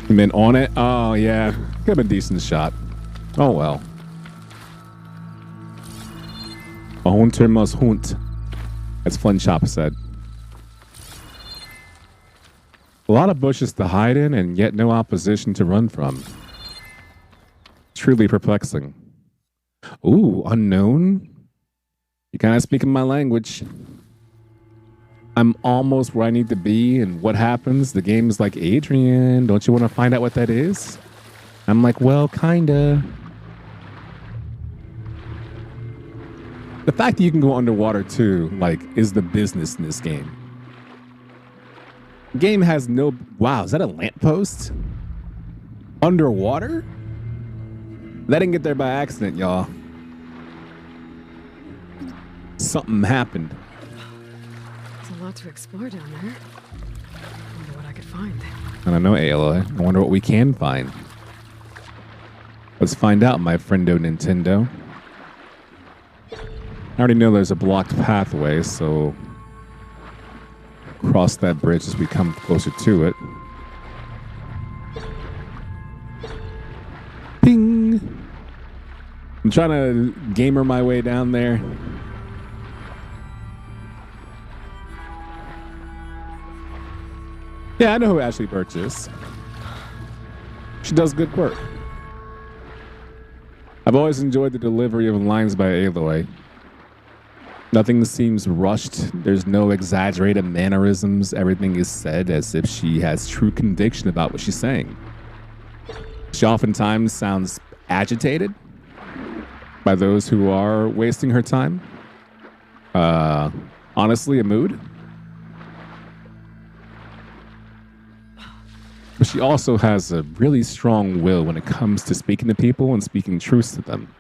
And then on it, oh yeah, could have been a decent shot. Oh well. A hunter must hunt, as Flintshop said. A lot of bushes to hide in and yet no opposition to run from. Truly perplexing. Ooh, unknown? You kind of speaking my language. I'm almost where I need to be, and what happens? The game's like, Adrian, don't you want to find out what that is? I'm like, well, kinda. The fact that you can go underwater too, is the business in this game. Game has no... Wow, is that a lamppost? Underwater? That didn't get there by accident, y'all. Something happened. There's a lot to explore down there. Wonder what I could find. I don't know, Aloy. I wonder what we can find. Let's find out, my friendo Nintendo. I already know there's a blocked pathway, so... cross that bridge as we come closer to it. Ping! I'm trying to gamer my way down there. Yeah, I know who Ashley Birch is. She does good work. I've always enjoyed the delivery of lines by Aloy. Nothing seems rushed. There's no exaggerated mannerisms. Everything is said as if she has true conviction about what she's saying. She oftentimes sounds agitated by those who are wasting her time. Honestly, a mood. But she also has a really strong will when it comes to speaking to people and speaking truths to them.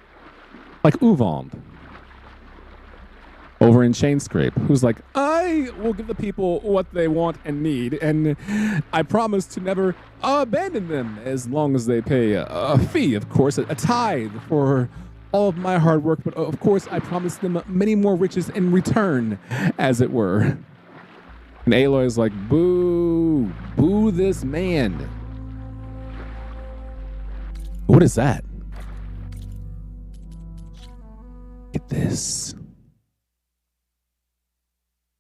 Like Uvand. over in Chain Scrape, who's like, I will give the people what they want and need, and I promise to never abandon them as long as they pay a fee, of course, a tithe for all of my hard work, but of course I promise them many more riches in return, as it were. And Aloy is like, boo, boo this man. What is that? Look at this.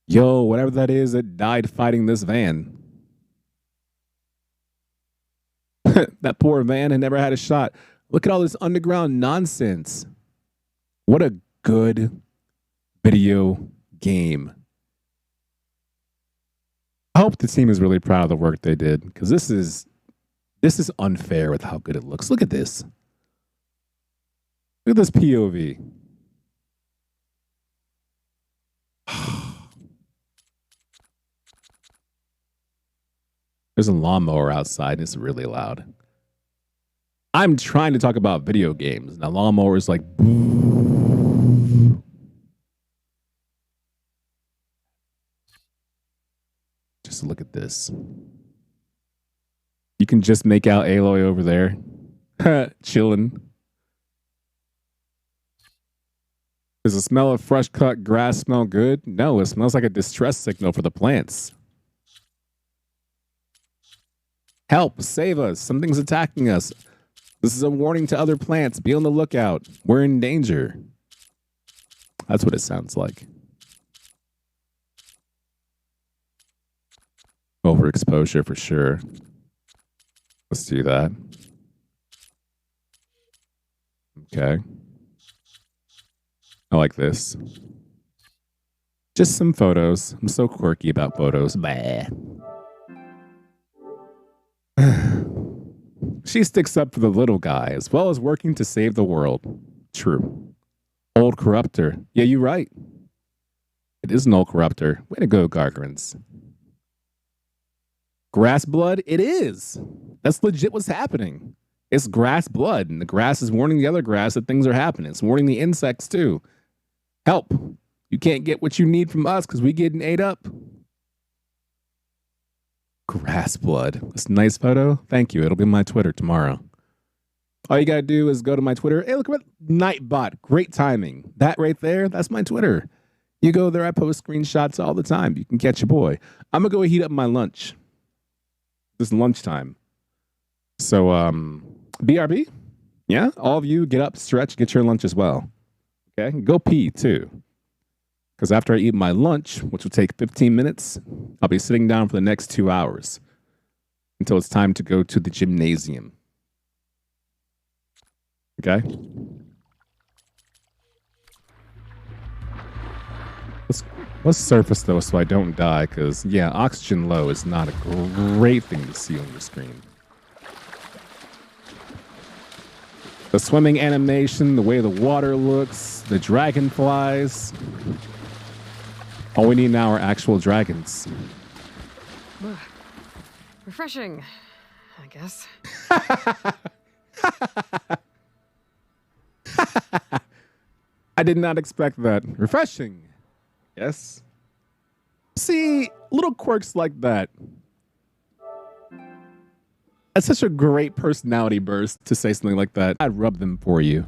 Yo, whatever that is, it died fighting this van. That poor van had never had a shot. Look at all this underground nonsense. What a good video game. I hope the team is really proud of the work they did, because this is unfair with how good it looks. Look at this. Look at this POV. There's a lawnmower outside and it's really loud. I'm trying to talk about video games. Now lawnmower is like, boo. Just look at this. You can just make out Aloy over there. Chilling. Does the smell of fresh cut grass smell good? No, it smells like a distress signal for the plants. Help, save us. Something's attacking us. This is a warning to other plants. Be on the lookout. We're in danger. That's what it sounds like. Overexposure for sure. Let's do that. Okay. I like this. Just some photos. I'm so quirky about photos. Bah. She sticks up for the little guy as well as working to save the world. True. Old corruptor. Yeah, you're right. It is an old corruptor. Way to go, Gargarins. Grass blood? It is. That's legit what's happening. It's grass blood, and the grass is warning the other grass that things are happening. It's warning the insects, too. Help. You can't get what you need from us because we getting ate up. Grass blood. That's a nice photo. Thank you. It'll be on my Twitter tomorrow. All you got to do is go to my Twitter. Hey, look at Nightbot. Great timing. That right there, that's my Twitter. You go there, I post screenshots all the time. You can catch your boy. I'm going to go heat up my lunch. This lunchtime. So, BRB? Yeah? All of you get up, stretch, get your lunch as well. Okay? Go pee, too. Because after I eat my lunch, which will take 15 minutes, I'll be sitting down for the next 2 hours until it's time to go to the gymnasium. Okay? Let's surface, though, so I don't die, because, yeah, oxygen low is not a great thing to see on your screen. The swimming animation, the way the water looks, the dragonflies. All we need now are actual dragons. Refreshing, I guess. I did not expect that. Refreshing. Yes. See, little quirks like that. That's such a great personality burst to say something like that. I'd rub them for you.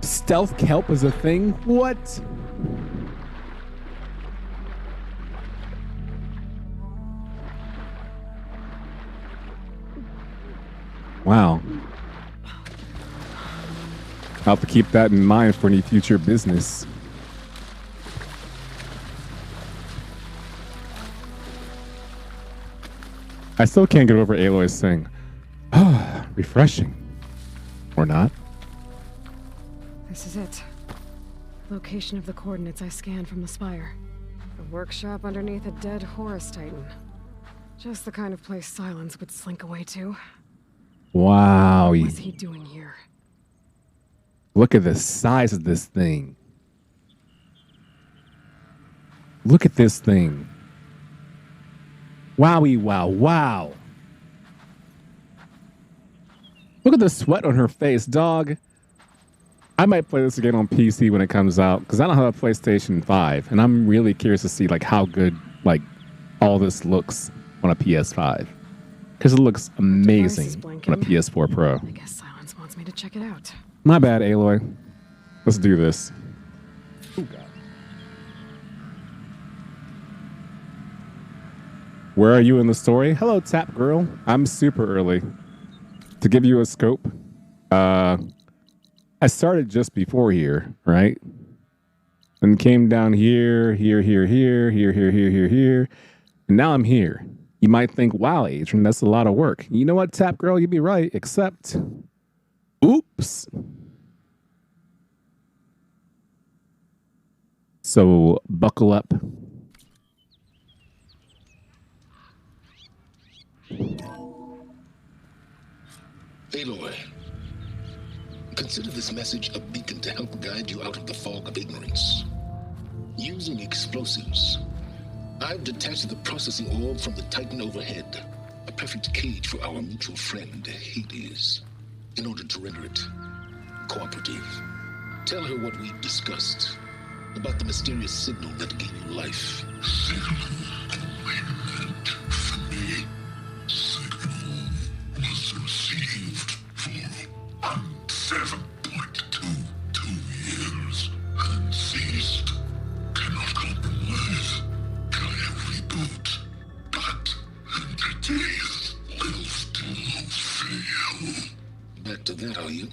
Stealth kelp is a thing? What? Wow. I'll have to keep that in mind for any future business. I still can't get over Aloy saying, "Ah, refreshing." Or not. This is it. Location of the coordinates I scanned from the spire. A workshop underneath a dead Horus Titan. Just the kind of place Sylens would slink away to. Wow. What was he doing here? Look at the size of this thing. Look at this thing. Wowie, wow, wow. Look at the sweat on her face, dog. I might play this again on PC when it comes out because I don't have a PlayStation 5, and I'm really curious to see like how good like all this looks on a PS5 because it looks amazing on a PS4 Pro. I guess Sylens wants me to check it out. My bad, Aloy. Let's do this. Oh God. Where are you in the story? Hello, Tap Girl. I'm super early. To give you a scope, I started just before here, right? And came down here, here, here. And now I'm here. You might think, wow, Adrian, that's a lot of work. You know what, Tap Girl? You'd be right, except, oops. So buckle up. Aloy, consider this message a beacon to help guide you out of the fog of ignorance. Using explosives, I've detached the processing orb from the Titan overhead, a perfect cage for our mutual friend, Hades, in order to render it cooperative. Tell her what we've discussed about the mysterious signal that gave you life. Signal meant for me. Signal was received for 7.22 years and ceased. Cannot compromise. Gaia reboot. But entities will still fail. Back to that, are you?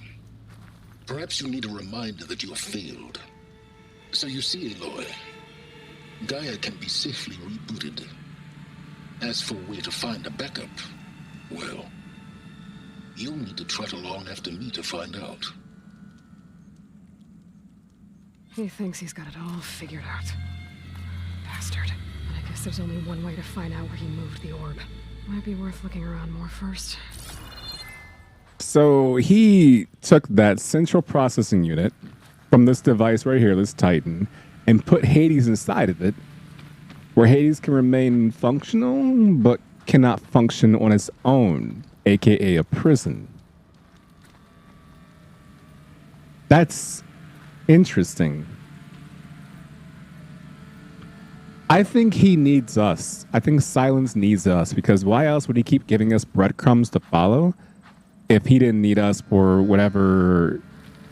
Perhaps you need a reminder that you have failed. So you see, Aloy, Gaia can be safely rebooted. As for where to find a backup, well, you'll need to trot along after me to find out. He thinks he's got it all figured out. Bastard. And I guess there's only one way to find out where he moved the orb. Might be worth looking around more first. So he took that central processing unit from this device right here, this Titan, and put Hades inside of it, where Hades can remain functional, but cannot function on its own, aka a prison. That's interesting. I think he needs us. I think Sylens needs us, because why else would he keep giving us breadcrumbs to follow if he didn't need us for whatever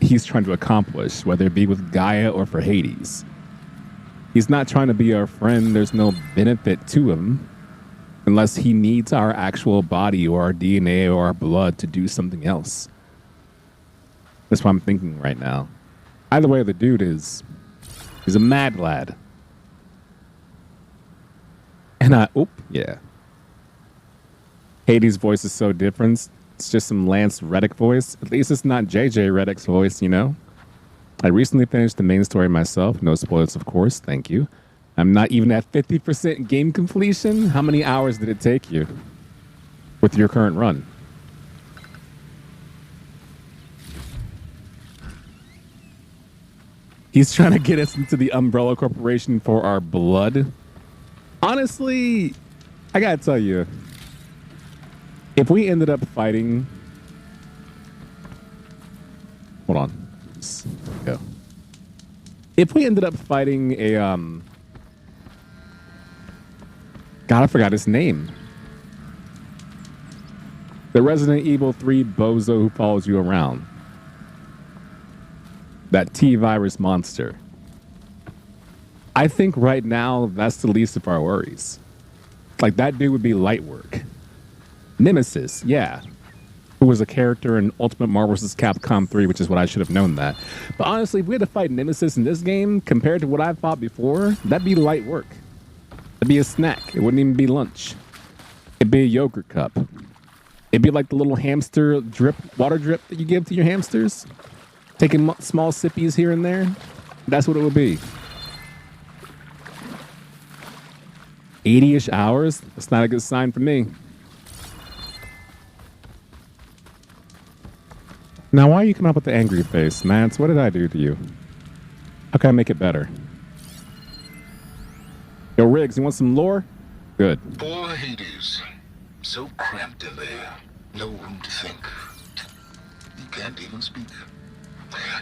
he's trying to accomplish, whether it be with Gaia or for Hades? He's not trying to be our friend. There's no benefit to him unless he needs our actual body or our DNA or our blood to do something else. That's what I'm thinking right now. Either way, the dude he's a mad lad. And yeah. Hades' voice is so different. It's just some Lance Reddick voice. At least it's not JJ Reddick's voice, you know? I recently finished the main story myself. No spoilers, of course. Thank you. I'm not even at 50% game completion. How many hours did it take you with your current run? He's trying to get us into the Umbrella Corporation for our blood. Honestly, I gotta tell you, if we ended up fighting... Hold on. Let's go. If we ended up fighting a... God, I forgot his name. The Resident Evil 3 bozo who follows you around. That T-virus monster. I think right now that's the least of our worries. Like, that dude would be light work. Nemesis, yeah. Who was a character in Ultimate Marvel vs. Capcom 3, which is what I should have known that. But honestly, if we had to fight Nemesis in this game, compared to what I've fought before, that'd be light work. It'd be a snack. It wouldn't even be lunch. It'd be a yogurt cup. It'd be like the little hamster drip, water drip that you give to your hamsters. Taking small sippies here and there. That's what it would be. 80-ish hours? That's not a good sign for me. Now, why are you coming up with the angry face, Mance? What did I do to you? How can I make it better? Yo, Riggs, you want some lore? Good. Poor Hades. So cramped in there. No room to think. He can't even speak.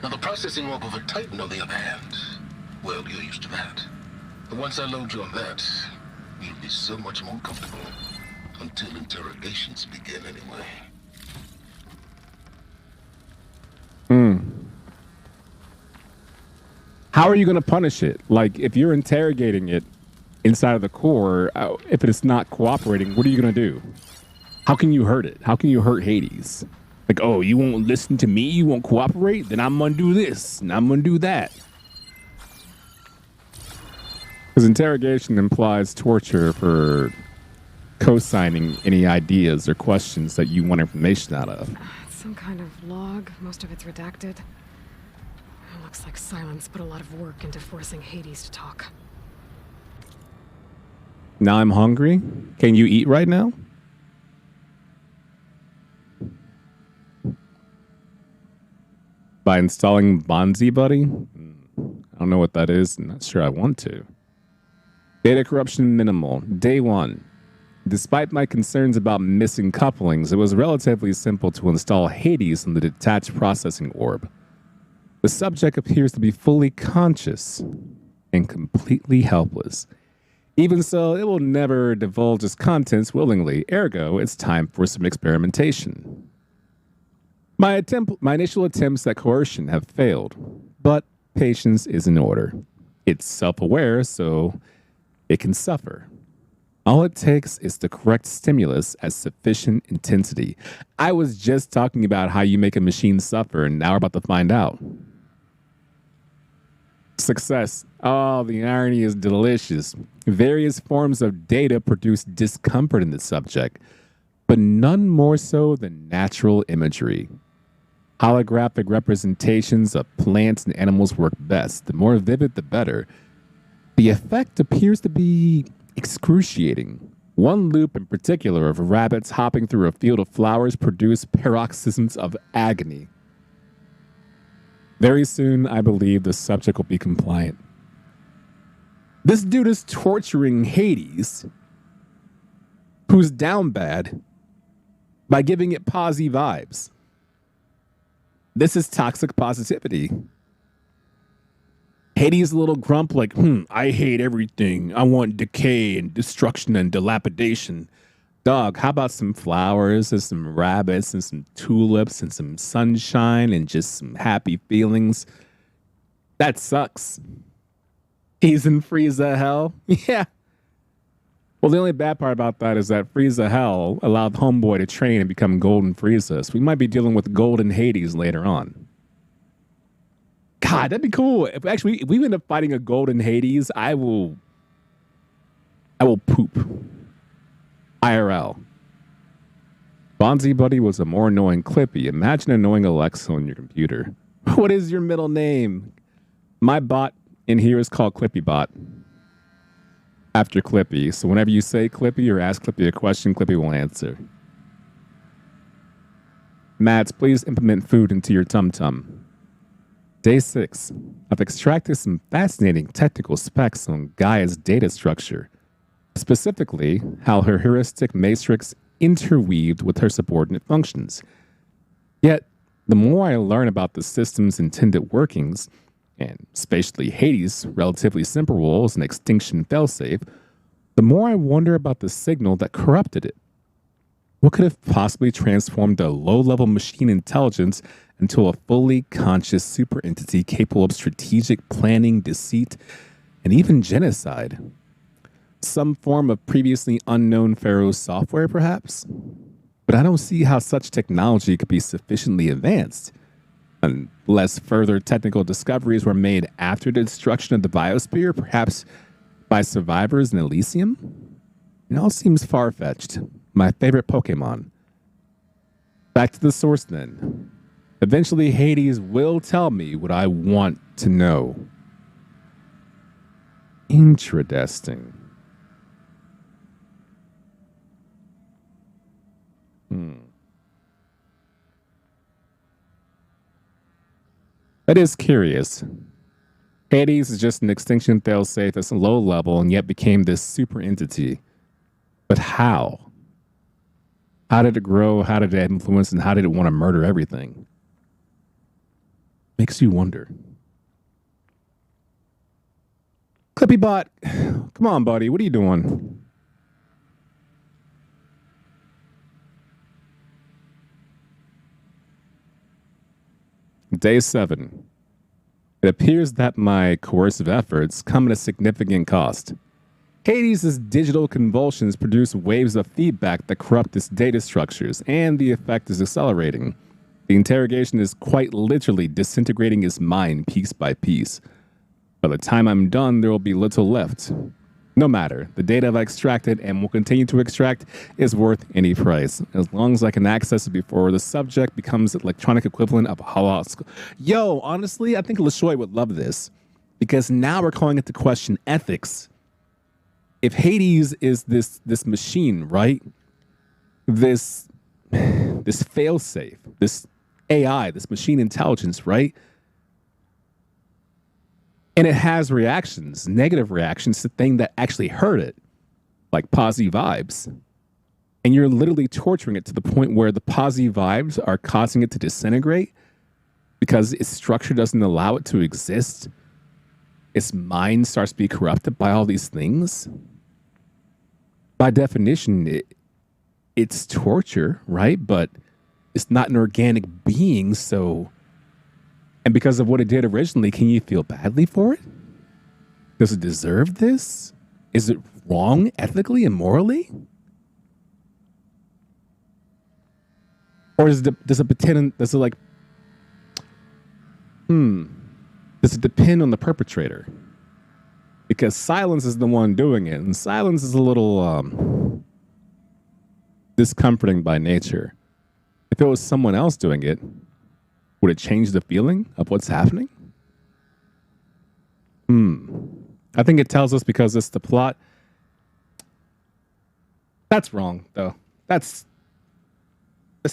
Now, the processing orb of a Titan, on the other hand, well, you're used to that. But once I load you on that, you'll be so much more comfortable. Until interrogations begin, anyway. How are you going to punish it? Like, if you're interrogating it inside of the core, if it is not cooperating, what are you going to do? How can you hurt it? How can you hurt Hades? Like, oh, you won't listen to me? You won't cooperate? Then I'm going to do this, and I'm going to do that. Because interrogation implies torture for co-signing any ideas or questions that you want information out of. It's some kind of log. Most of it's redacted. It looks like Sylens put a lot of work into forcing Hades to talk. Now I'm hungry. Can you eat right now? By installing Bonzi Buddy? I don't know what that is. I'm not sure I want to. Data corruption minimal. Day 1. Despite my concerns about missing couplings, it was relatively simple to install Hades on the detached processing orb. The subject appears to be fully conscious and completely helpless. Even so, it will never divulge its contents willingly, ergo, it's time for some experimentation. My initial attempts at coercion have failed, but patience is in order. It's self-aware, so it can suffer. All it takes is the correct stimulus at sufficient intensity. I was just talking about how you make a machine suffer, and now we're about to find out. Success. Oh, the irony is delicious. Various forms of data produce discomfort in the subject, but none more so than natural imagery. Holographic representations of plants and animals work best. The more vivid, the better. The effect appears to be excruciating. One loop in particular of rabbits hopping through a field of flowers produced paroxysms of agony. Very soon, I believe the subject will be compliant. This dude is torturing Hades, who's down bad, by giving it posy vibes. This is toxic positivity. Hades' a little grump like, I hate everything. I want decay and destruction and dilapidation. Dog, how about some flowers and some rabbits and some tulips and some sunshine and just some happy feelings? That sucks. He's in Frieza hell? Yeah. Well, the only bad part about that is that Frieza hell allowed Homeboy to train and become Golden Frieza. So we might be dealing with Golden Hades later on. God, that'd be cool. If we end up fighting a Golden Hades, I will poop. IRL. Bonzi Buddy was a more annoying Clippy. Imagine annoying Alexa on your computer. What is your middle name? My bot in here is called Clippy Bot. After Clippy. So whenever you say Clippy or ask Clippy a question, Clippy will answer. Mads, please implement food into your tum-tum. Day 6. I've extracted some fascinating technical specs on Gaia's data structure. Specifically, how her heuristic matrix interweaved with her subordinate functions. Yet, the more I learn about the system's intended workings, and spatially Hades' relatively simple role as an extinction failsafe, the more I wonder about the signal that corrupted it. What could have possibly transformed a low-level machine intelligence into a fully conscious super entity capable of strategic planning, deceit, and even genocide? Some form of previously unknown Pharaoh software, perhaps? But I don't see how such technology could be sufficiently advanced, unless further technical discoveries were made after the destruction of the biosphere, perhaps by survivors in Elysium? It all seems far-fetched. My favorite Pokimane. Back to the source, then. Eventually, Hades will tell me what I want to know. Interesting. That is curious. Hades is just an extinction failsafe that's low level and yet became this super entity. But how? How did it grow? How did it influence? And how did it want to murder everything? Makes you wonder. Clippybot, come on, buddy. What are you doing? Day 7. It appears that my coercive efforts come at a significant cost. Hades' digital convulsions produce waves of feedback that corrupt its data structures, and the effect is accelerating. The interrogation is quite literally disintegrating his mind piece by piece. By the time I'm done, there will be little left. No matter, the data I've extracted and will continue to extract is worth any price, as long as I can access it before the subject becomes the electronic equivalent of a holocaust. Yo, honestly, I think LaShoy would love this, because now we're calling into question ethics. If Hades is this machine, right? This failsafe, this AI, this machine intelligence, right? And it has reactions, negative reactions to things that actually hurt it, like positive vibes. And you're literally torturing it to the point where the positive vibes are causing it to disintegrate because its structure doesn't allow it to exist. Its mind starts to be corrupted by all these things. By definition, it's torture, right? But it's not an organic being, so... And because of what it did originally, can you feel badly for it? Does it deserve this? Is it wrong ethically and morally? Or does it depend on the perpetrator? Because Sylens is the one doing it, and Sylens is a little discomforting by nature. If it was someone else doing it, would it change the feeling of what's happening? I think it tells us because it's the plot. That's wrong, though. That's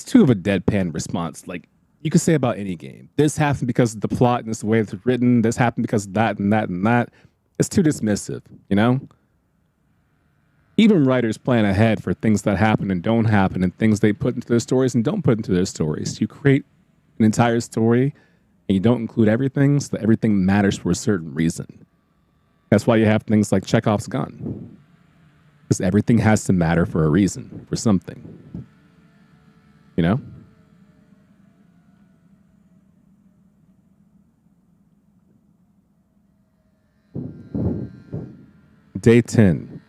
too of a deadpan response. Like, you could say about any game. This happened because of the plot and it's the way it's written. This happened because of that and that and that. It's too dismissive, you know? Even writers plan ahead for things that happen and don't happen and things they put into their stories and don't put into their stories. You create an entire story and you don't include everything so that everything matters for a certain reason. That's why you have things like Chekhov's gun. Because everything has to matter for a reason, for something. You know? Day 10.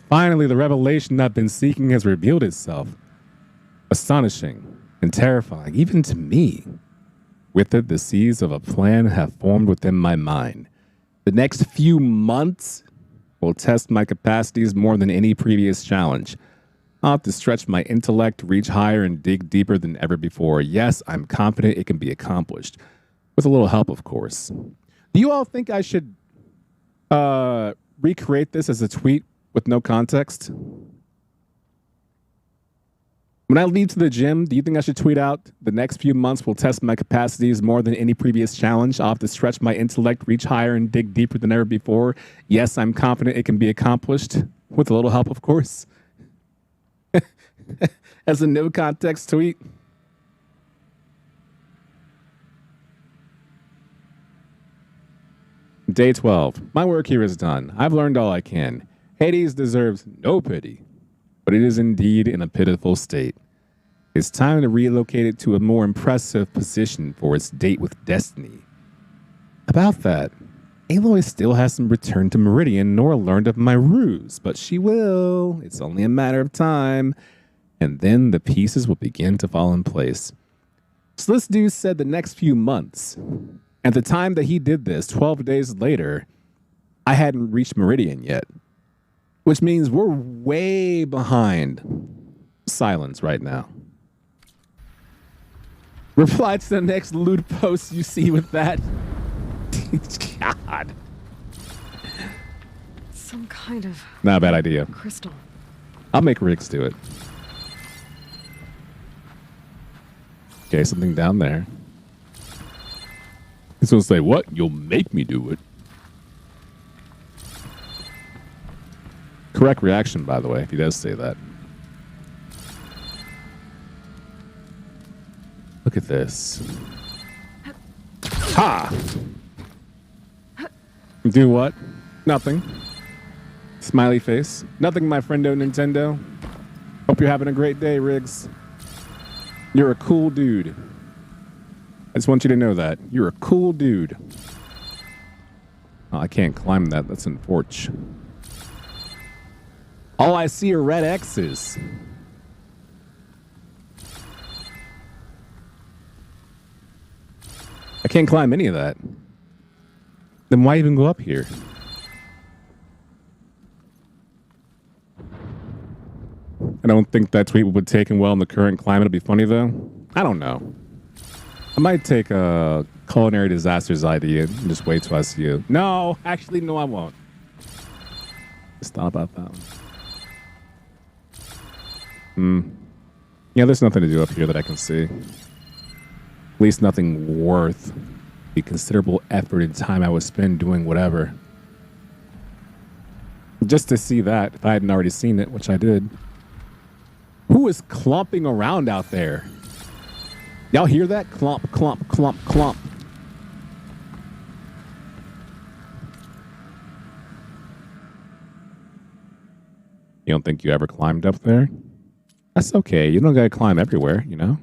Finally, the revelation I've been seeking has revealed itself. Astonishing and terrifying, even to me. With it, the seeds of a plan have formed within my mind. The next few months will test my capacities more than any previous challenge. I'll have to stretch my intellect, reach higher, and dig deeper than ever before. Yes, I'm confident it can be accomplished. With a little help, of course. Do you all think I should recreate this as a tweet with no context? When I leave to the gym, do you think I should tweet out, the next few months will test my capacities more than any previous challenge? I'll have to stretch my intellect, reach higher, and dig deeper than ever before. Yes, I'm confident it can be accomplished. With a little help, of course. As a no context tweet. Day 12. My work here is done. I've learned all I can. Hades deserves no pity, but it is indeed in a pitiful state. It's time to relocate it to a more impressive position for its date with destiny. About that, Aloy still hasn't returned to Meridian nor learned of my ruse, but she will. It's only a matter of time, and then the pieces will begin to fall in place. So this dude said the next few months. At the time that he did this, 12 days later, I hadn't reached Meridian yet. Which means we're way behind Sylens right now. Reply to the next lewd post you see with that. God. Some kind of... Not a bad idea. crystal. I'll make Riggs do it. Okay, something down there. He's gonna say, what? You'll make me do it. Correct reaction, by the way, if he does say that. Look at this. Ha Ha! Do what? Nothing. Smiley face. Nothing, my friendo Nintendo. Hope you're having a great day, Riggs. You're a cool dude. I just want you to know that. You're a cool dude. Oh, I can't climb that. That's unfortunate. All I see are red X's. I can't climb any of that. Then why even go up here? I don't think that tweet would take in well in the current climate. It'd be funny though. I don't know. I might take a culinary disasters idea and just wait till I see you. No, actually, no, I won't. Just thought about that one. Yeah, there's nothing to do up here that I can see. At least nothing worth the considerable effort and time I would spend doing whatever. Just to see that, if I hadn't already seen it, which I did. Who is clumping around out there? Y'all hear that? Clump, clump, clump, clump. You don't think you ever climbed up there? That's okay. You don't gotta climb everywhere, you know?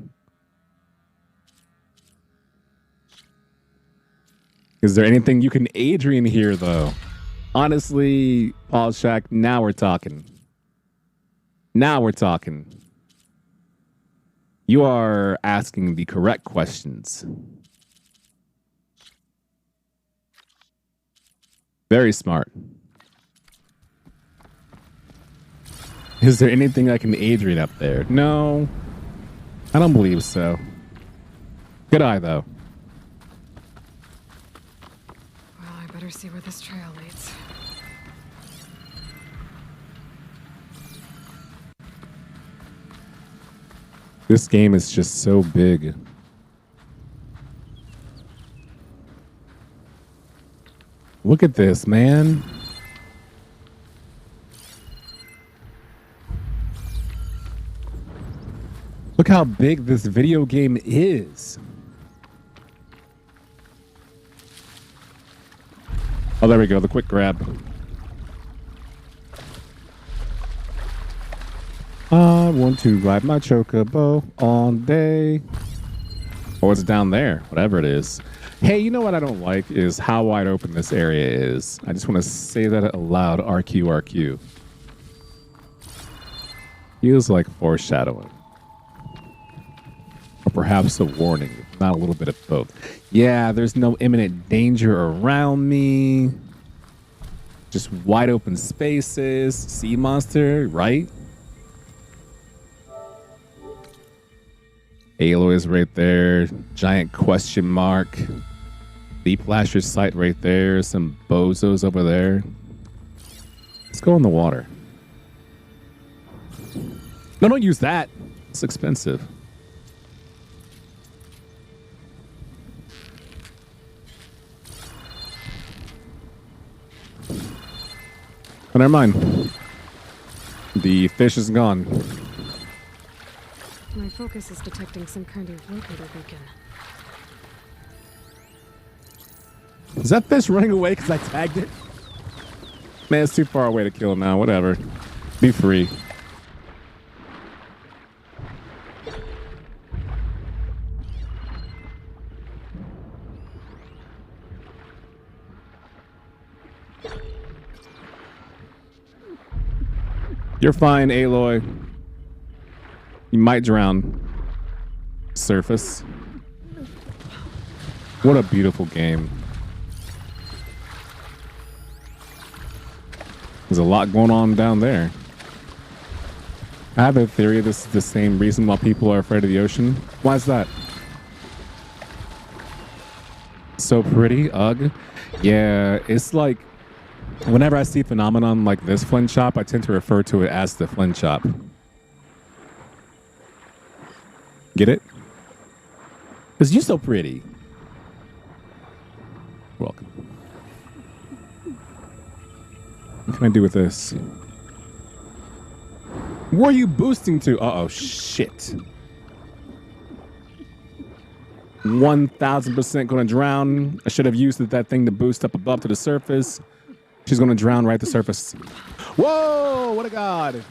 Is there anything you can Adrian here, though? Honestly, Paul Shack, now we're talking. Now we're talking. You are asking the correct questions. Very smart. Is there anything I can Adrian up there? No, I don't believe so. Good eye, though. Well, I better see where this trail leads. This game is just so big. Look at this, man. Look how big this video game is. Oh, there we go. The quick grab. I want to ride my chocobo all day. Oh, it's down there. Whatever it is. Hey, you know what I don't like is how wide open this area is. I just want to say that aloud. RQ, RQ. Feels like foreshadowing. Or perhaps a warning. Not a little bit of both. Yeah, there's no imminent danger around me. Just wide open spaces. Sea monster, right? Aloy is right there. Giant question mark. Deep Lasher site right there. Some bozos over there. Let's go in the water. No, don't use that. It's expensive. Oh, never mind. The fish is gone. My focus is detecting some kind of locator beacon. Is that fish running away because I tagged it? Man, it's too far away to kill him now. Whatever. Be free. You're fine, Aloy. You might drown. Surface. What a beautiful game. There's a lot going on down there. I have a theory this is the same reason why people are afraid of the ocean. Why is that? So pretty, ugh. Yeah, it's like whenever I see a phenomenon like this Flint Shop, I tend to refer to it as the Flint Shop. Get it? Because you're so pretty. Welcome. What can I do with this? Where are you boosting to? Uh-oh, shit. 1000% going to drown. I should have used that thing to boost up above to the surface. She's going to drown right at the surface. Whoa, what a god.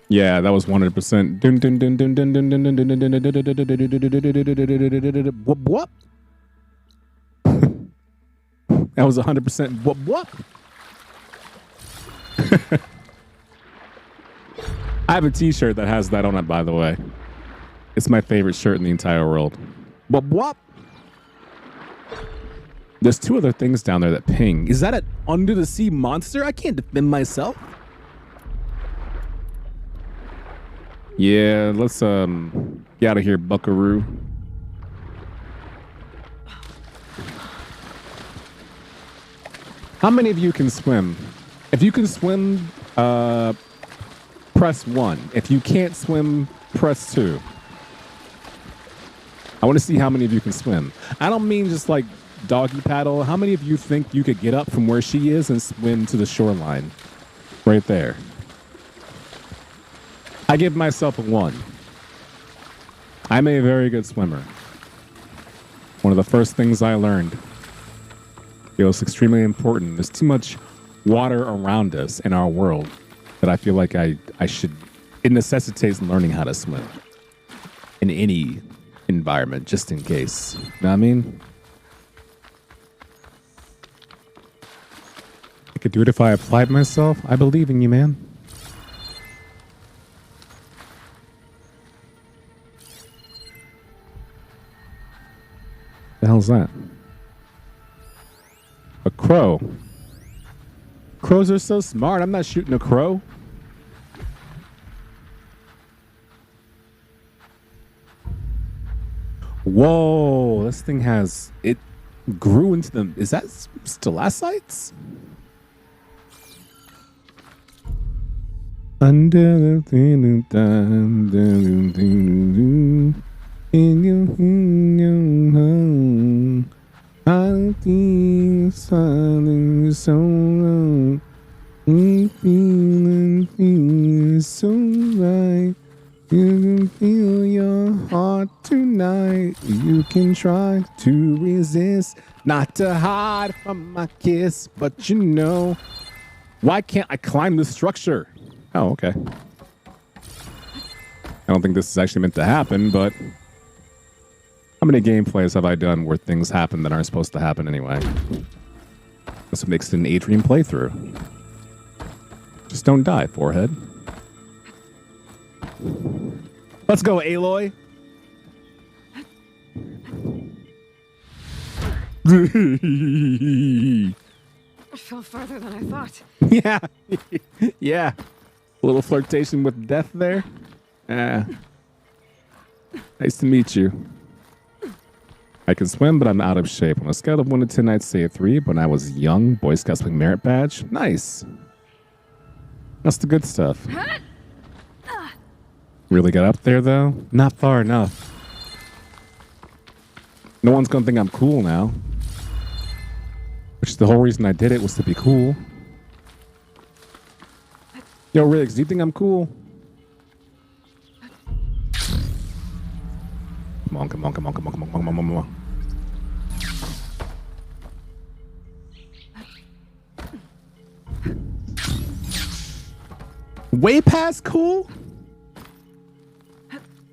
Yeah, that was 100%. Whoop, whoop. That was 100% whoop, whoop. I have a t-shirt that has that on it, by the way. It's my favorite shirt in the entire world. Whoop, whoop. There's two other things down there that ping. Is that an under the sea monster? I can't defend myself. Yeah, let's get out of here, buckaroo. How many of you can swim? If you can swim, press 1. If you can't swim, press 2. I want to see how many of you can swim. I don't mean just like doggy paddle. How many of you think you could get up from where she is and swim to the shoreline? Right there. I give myself a 1. I'm a very good swimmer. One of the first things I learned. It was extremely important. There's too much water around us in our world that I feel like I should. It necessitates learning how to swim in any environment, just in case. You know what I mean? I could do it if I applied myself. I believe in you, man. The hell's that? A crow. Crows are so smart. I'm not shooting a crow. Whoa, this thing has, it grew into them. Is that stalactites? Under the I don't think something so long. Feeling so right. You can feel your heart tonight. You can try to resist, not to hide from my kiss, but you know, why can't I climb the structure? Oh, okay. I don't think this is actually meant to happen, but how many gameplays have I done where things happen that aren't supposed to happen anyway? That's what makes it an Adrian playthrough. Just don't die, forehead. Let's go, Aloy. I fell farther than I thought. Yeah. Yeah. A little flirtation with death there. Nice to meet you. I can swim, but I'm out of shape. On a scale of 1 to 10, I'd say a 3. When I was young, Boy Scout Spring merit badge. Nice. That's the good stuff. Really got up there, though? Not far enough. No one's going to think I'm cool now. Which is the whole reason I did it, was to be cool. Yo, Riggs, do you think I'm cool? Come on, come on, come on, come on, come on, come on, come on. Way past cool?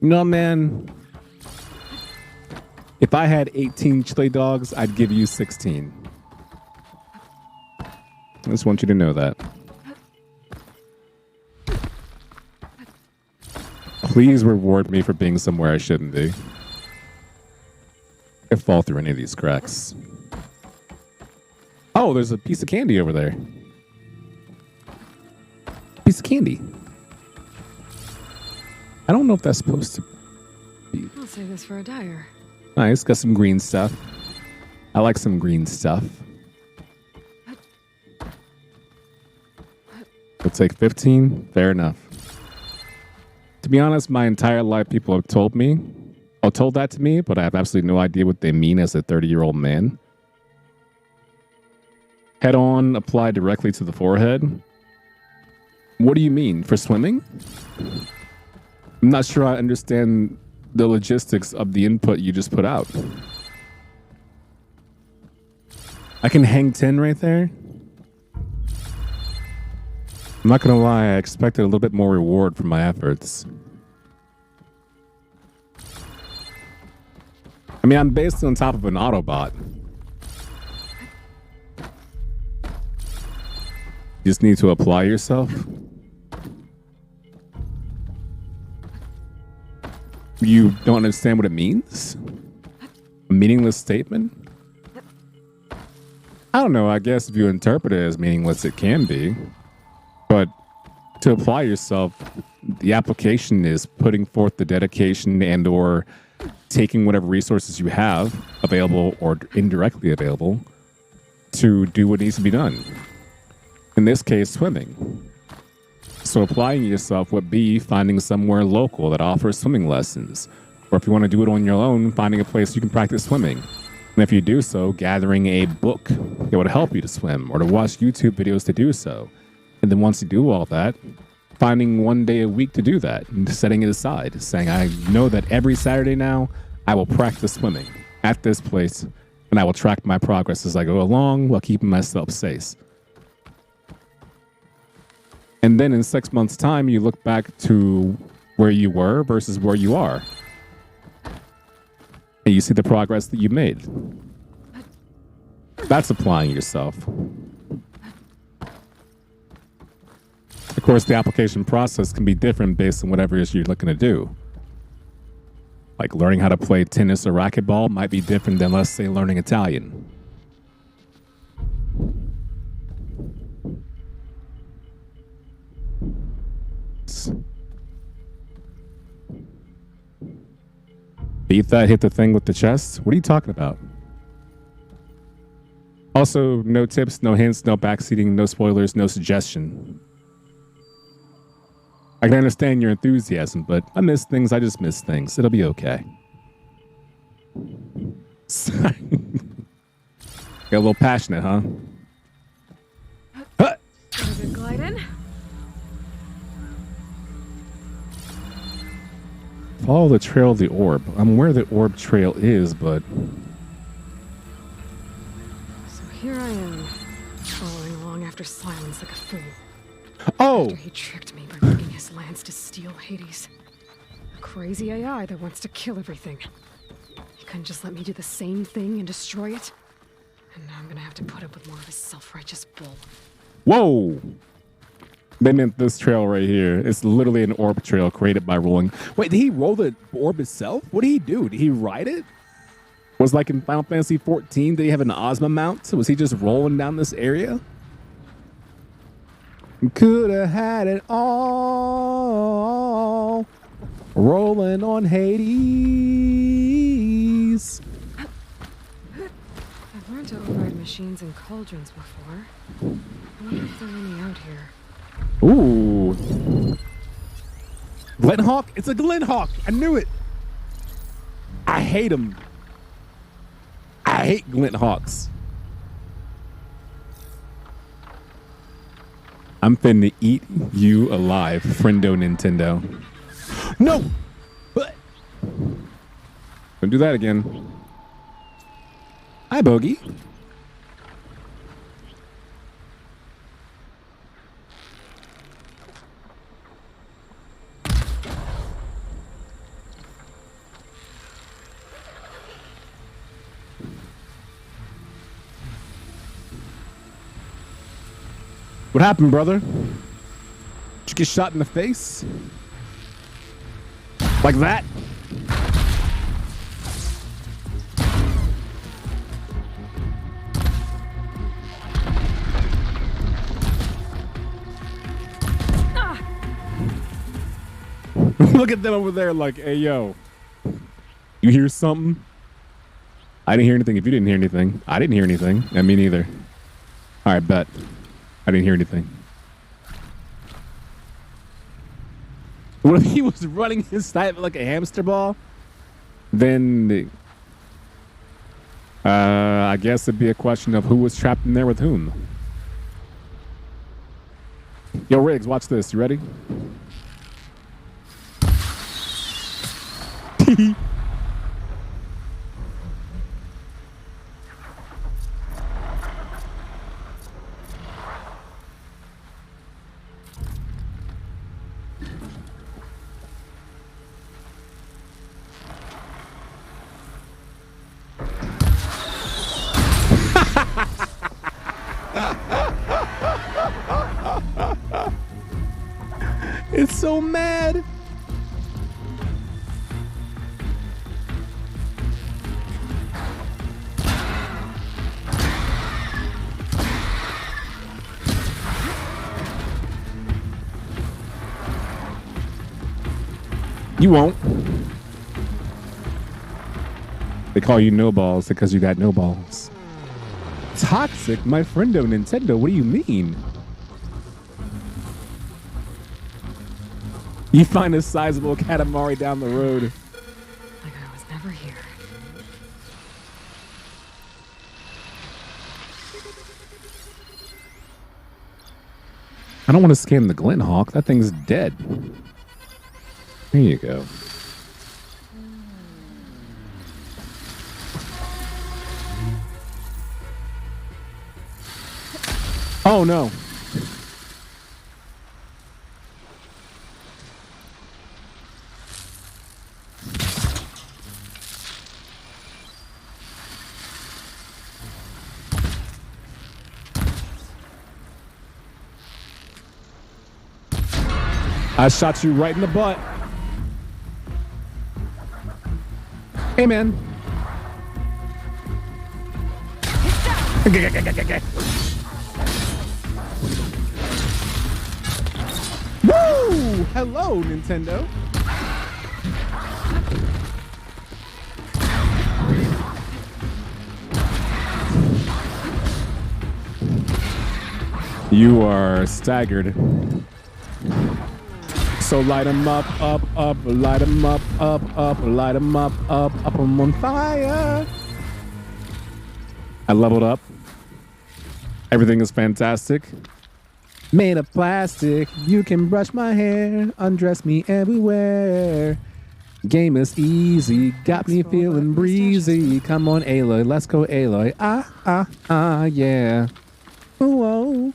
No, man. If I had 18 chili dogs, I'd give you 16. I just want you to know that. Please reward me for being somewhere I shouldn't be. I fall through any of these cracks. Oh, there's a piece of candy over there. Piece of candy. I don't know if that's supposed to be. I'll save this for a dyer. Nice, got some green stuff. I like some green stuff. We'll take 15. Fair enough. To be honest, my entire life people have told that to me, but I have absolutely no idea what they mean as a 30-year-old man. Head on, apply directly to the forehead. What do you mean? For swimming? I'm not sure I understand the logistics of the input you just put out. I can hang 10 right there. I'm not gonna lie, I expected a little bit more reward for my efforts. I mean, I'm based on top of an Autobot. You just need to apply yourself. You don't understand what it means? A meaningless statement? I don't know, I guess if you interpret it as meaningless, it can be. But to apply yourself, the application is putting forth the dedication and or taking whatever resources you have available or indirectly available to do what needs to be done. In this case, swimming. So applying yourself would be finding somewhere local that offers swimming lessons. Or if you want to do it on your own, finding a place you can practice swimming. And if you do so, gathering a book that would help you to swim or to watch YouTube videos to do so. And then once you do all that, finding one day a week to do that and setting it aside, saying, I know that every Saturday now, I will practice swimming at this place and I will track my progress as I go along while keeping myself safe. And then in 6 months' time, you look back to where you were versus where you are. And you see the progress that you made. That's applying yourself. Of course, the application process can be different based on whatever it is you're looking to do. Like learning how to play tennis or racquetball might be different than, let's say, learning Italian. Beat that, hit the thing with the chest? What are you talking about? Also, no tips, no hints, no backseating, no spoilers, no suggestion. I can understand your enthusiasm, but I miss things, I just miss things. It'll be okay. Got a little passionate, huh? Is it gliding? Follow the trail of the orb. I'm where the orb trail is, but... So here I am, following along after Sylens like a fool. Oh! After he tricked me by rigging his lance to steal Hades. A crazy AI that wants to kill everything. He couldn't just let me do the same thing and destroy it? And now I'm gonna have to put up with more of his self-righteous bull. Whoa! They meant this trail right here. It's literally an orb trail created by rolling. Wait, did he roll the orb itself? What did he do? Did he ride it? Was like in Final Fantasy 14, did he have an Ozma mount? Was he just rolling down this area? Could have had it all. Rolling on Hades. I've learned to override machines and cauldrons before. I wonder if there are any out here. Ooh. Glenhawk? It's a Glenhawk. I knew it. I hate him. I hate Glenhawks. I'm finna eat you alive, friendo Nintendo. No! Don't do that again. Hi, Bogey. What happened, brother? Did you get shot in the face? Like that? Look at them over there like, hey, yo. You hear something? I didn't hear anything. If you didn't hear anything, I didn't hear anything. And me neither. All right, bet. I didn't hear anything. What if he was running his type like a hamster ball? Then I guess it'd be a question of who was trapped in there with whom. Yo, Riggs, watch this. You ready? It's so mad. You won't. They call you no balls because you got no balls. Toxic, my friendo Nintendo. What do you mean? You find a sizable Katamari down the road. Like I was never here. I don't want to scan the Glint Hawk. That thing's dead. There you go. Oh no. I shot you right in the butt. Hey, man. Woo! Hello, Nintendo. You are staggered. So light 'em up, light 'em up, light 'em up, I'm on fire. I leveled up. Everything is fantastic. Made of plastic, you can brush my hair, undress me everywhere. Game is easy, got me feeling breezy. Come on, Aloy, let's go, Aloy. Yeah. Whoa.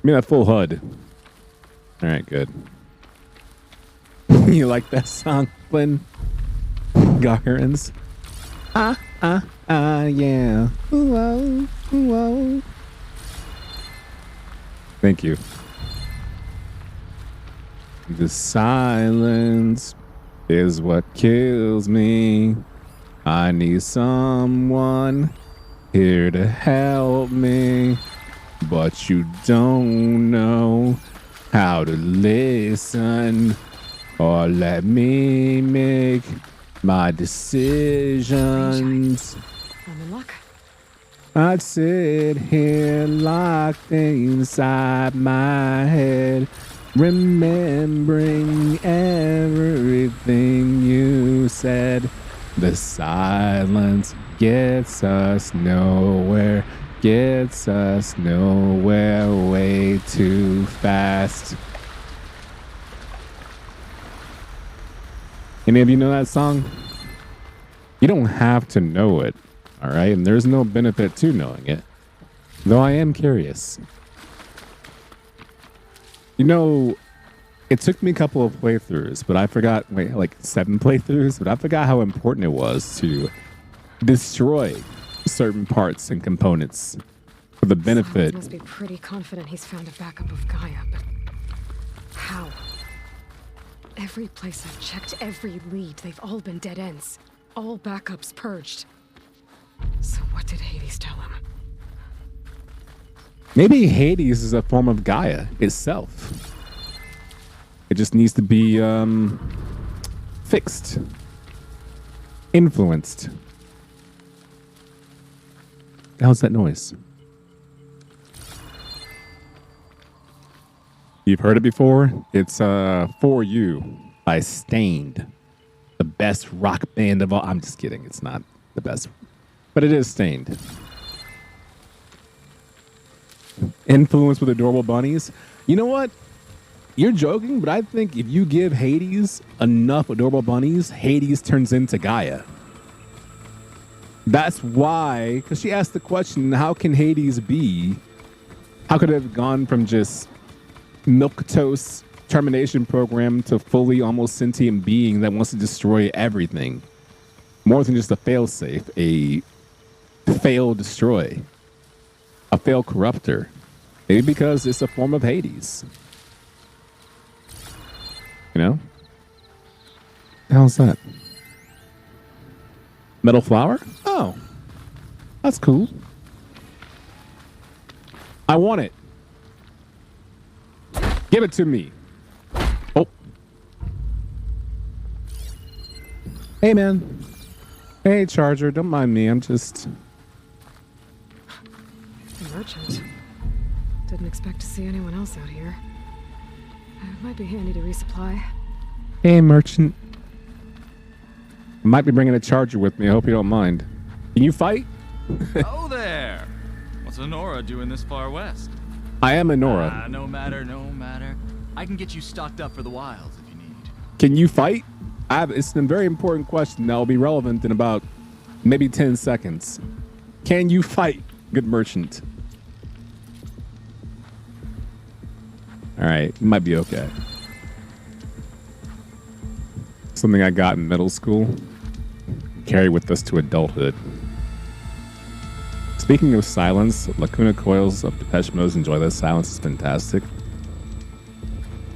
Give me that full HUD. All right, good. You like that song, Flynn? Garins. Yeah. Whoa. Thank you. The silence is what kills me. I need someone here to help me. But you don't know how to listen or let me make my decisions. I'm in luck. I'd sit here locked inside my head, remembering everything you said. The silence gets us nowhere. Gets us nowhere way too fast. Any of you know that song? You don't have to know it, all right? And there's no benefit to knowing it, though I am curious. You know, it took me a couple of playthroughs, but I forgot, like 7 playthroughs, but I forgot how important it was to destroy certain parts and components for the benefit. Sylens must be pretty confident he's found a backup of Gaia, but how? Every place I've checked, every lead, they've all been dead ends. All backups purged. So what did Hades tell him? Maybe Hades is a form of Gaia itself. It just needs to be fixed, influenced. How's that noise? You've heard it before. It's For You by Stained. The best rock band of all. I'm just kidding. It's not the best But it is stained. Influence with adorable bunnies. You know what? You're joking, but I think if you give Hades enough adorable bunnies, Hades turns into Gaia. That's why, because she asked the question, how can Hades be? How could it have gone from just milquetoast termination program to fully almost sentient being that wants to destroy everything? More than just a failsafe, a fail destroy, a fail corruptor. Maybe because it's a form of Hades. You know? The hell's that? Metal flower? Oh. That's cool. I want it. Give it to me. Oh. Hey, man. Hey, Charger. Don't mind me. I'm just... A merchant. Didn't expect to see anyone else out here. It might be handy to resupply. Hey, merchant. I might be bringing a charger with me. I hope you don't mind. Can you fight? Oh there! What's Honora doing this far west? I am Honora. No matter, no matter. I can get you stocked up for the wilds if you need. Can you fight? It's a very important question that will be relevant in about maybe 10 seconds. Can you fight, good merchant? All right, might be okay. Something I got in middle school. Carry with us to adulthood. Speaking of silence, Lacuna Coils of Depeche Mode's Enjoy That Silence is fantastic.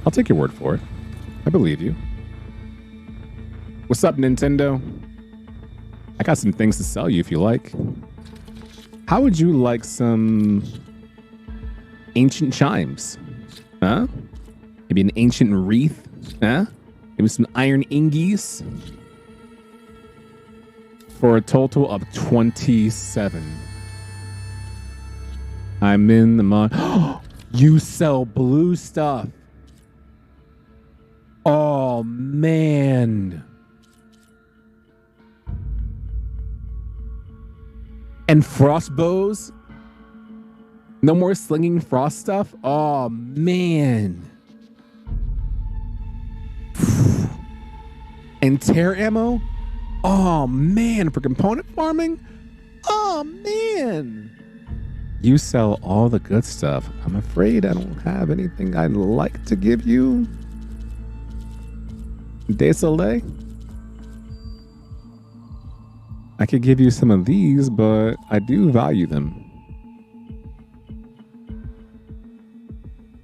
I'll take your word for it. I believe you. What's up, Nintendo? I got some things to sell you if you like. How would you like some ancient chimes? Huh? Maybe an ancient wreath? Huh? Maybe some iron ingies? For a total of 27. I'm in the mod. You sell blue stuff. Oh, man. And frost bows? No more slinging frost stuff? Oh, man. And tear ammo? Oh, man. For component farming? Oh, man. You sell all the good stuff. I'm afraid I don't have anything I'd like to give you. Désolé. I could give you some of these, but I do value them.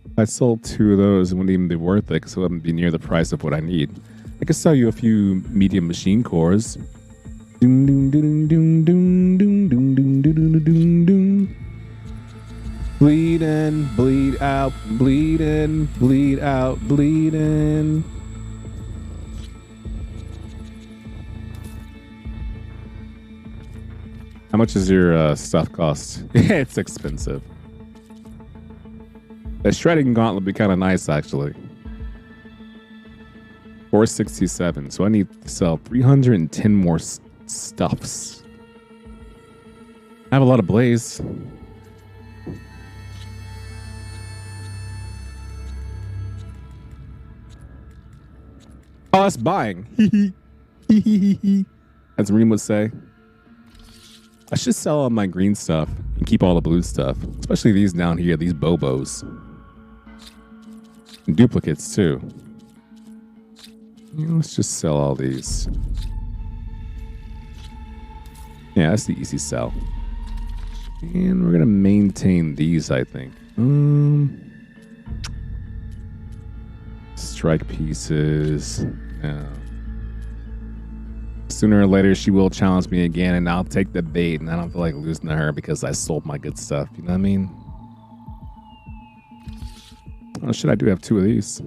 If I sold 2 of those, it wouldn't even be worth it because it wouldn't be near the price of what I need. I could sell you a few medium machine cores. Doom, doom, doom, doom, doom, doom, doom, doom, doom, doom, doom. Bleed in, bleed out, bleed in, bleed out, bleed in. How much does your stuff cost? It's expensive. The shredding gauntlet would be kind of nice, actually. 467. So I need to sell 310 more stuffs. I have a lot of blaze. Oh, that's buying. As Reem would say. I should sell all my green stuff and keep all the blue stuff. Especially these down here, these bobos. And duplicates too. Yeah, let's just sell all these. Yeah, that's the easy sell. And we're gonna maintain these, I think. Strike pieces. No. Sooner or later, she will challenge me again, and I'll take the bait, and I don't feel like losing to her because I sold my good stuff. You know what I mean? Oh, shit, I do have 2 of these.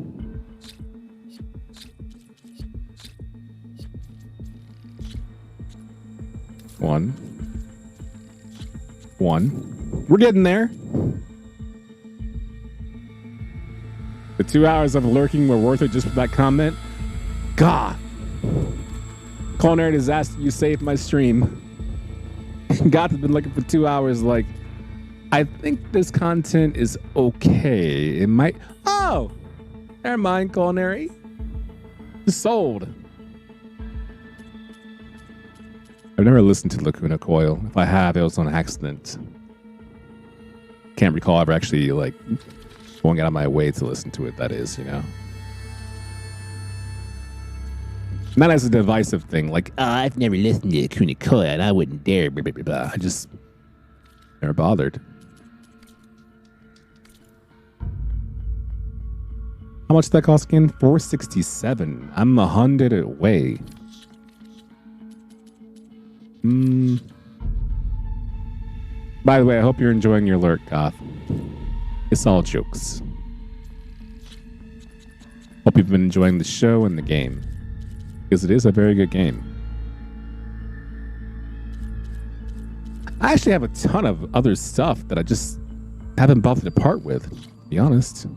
One. We're getting there. The 2 hours of lurking were worth it just for that comment. God. Culinary disaster, you saved my stream. Goth has been looking for 2 hours. Like, I think this content is okay. It might. Oh, never mind. Culinary. Sold. I've never listened to Lacuna Coil. If I have, it was on accident. Can't recall ever actually like going out of my way to listen to it. That is, you know. Not as a divisive thing, like, I've never listened to Lacuna Coil and I wouldn't dare. Blah, blah, blah, blah. I just never bothered. How much did that cost again? $467. I'm 100 away. By the way, I hope you're enjoying your lurk, Goth. It's all jokes. Hope you've been enjoying the show and the game, because it is a very good game. I actually have a ton of other stuff that I just haven't bothered to part with, to be honest.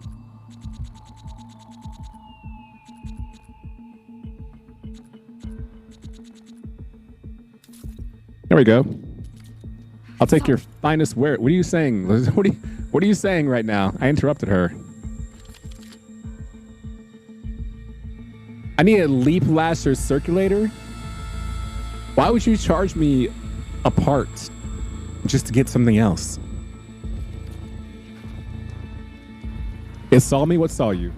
There we go. I'll take your finest wear. What are you saying? What are you saying right now? I interrupted her. I need a leap lasher circulator. Why would you charge me a part just to get something else? It saw me? What saw you?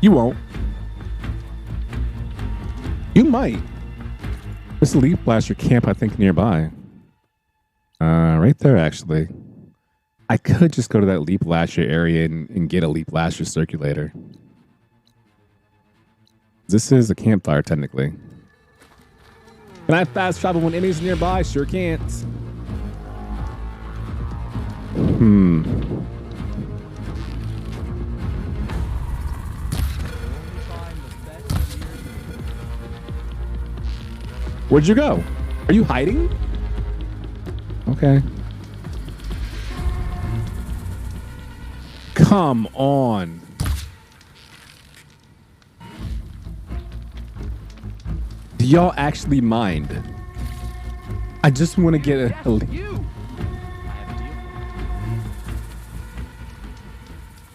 You won't. You might. There's a leaf blaster camp, I think, nearby. Right there, actually. I could just go to that leaf blaster area and get a leaf blaster circulator. This is a campfire, technically. Can I fast travel when enemies nearby? Sure can't. Where'd you go? Are you hiding? Okay. Come on. Do y'all actually mind? I just want to get a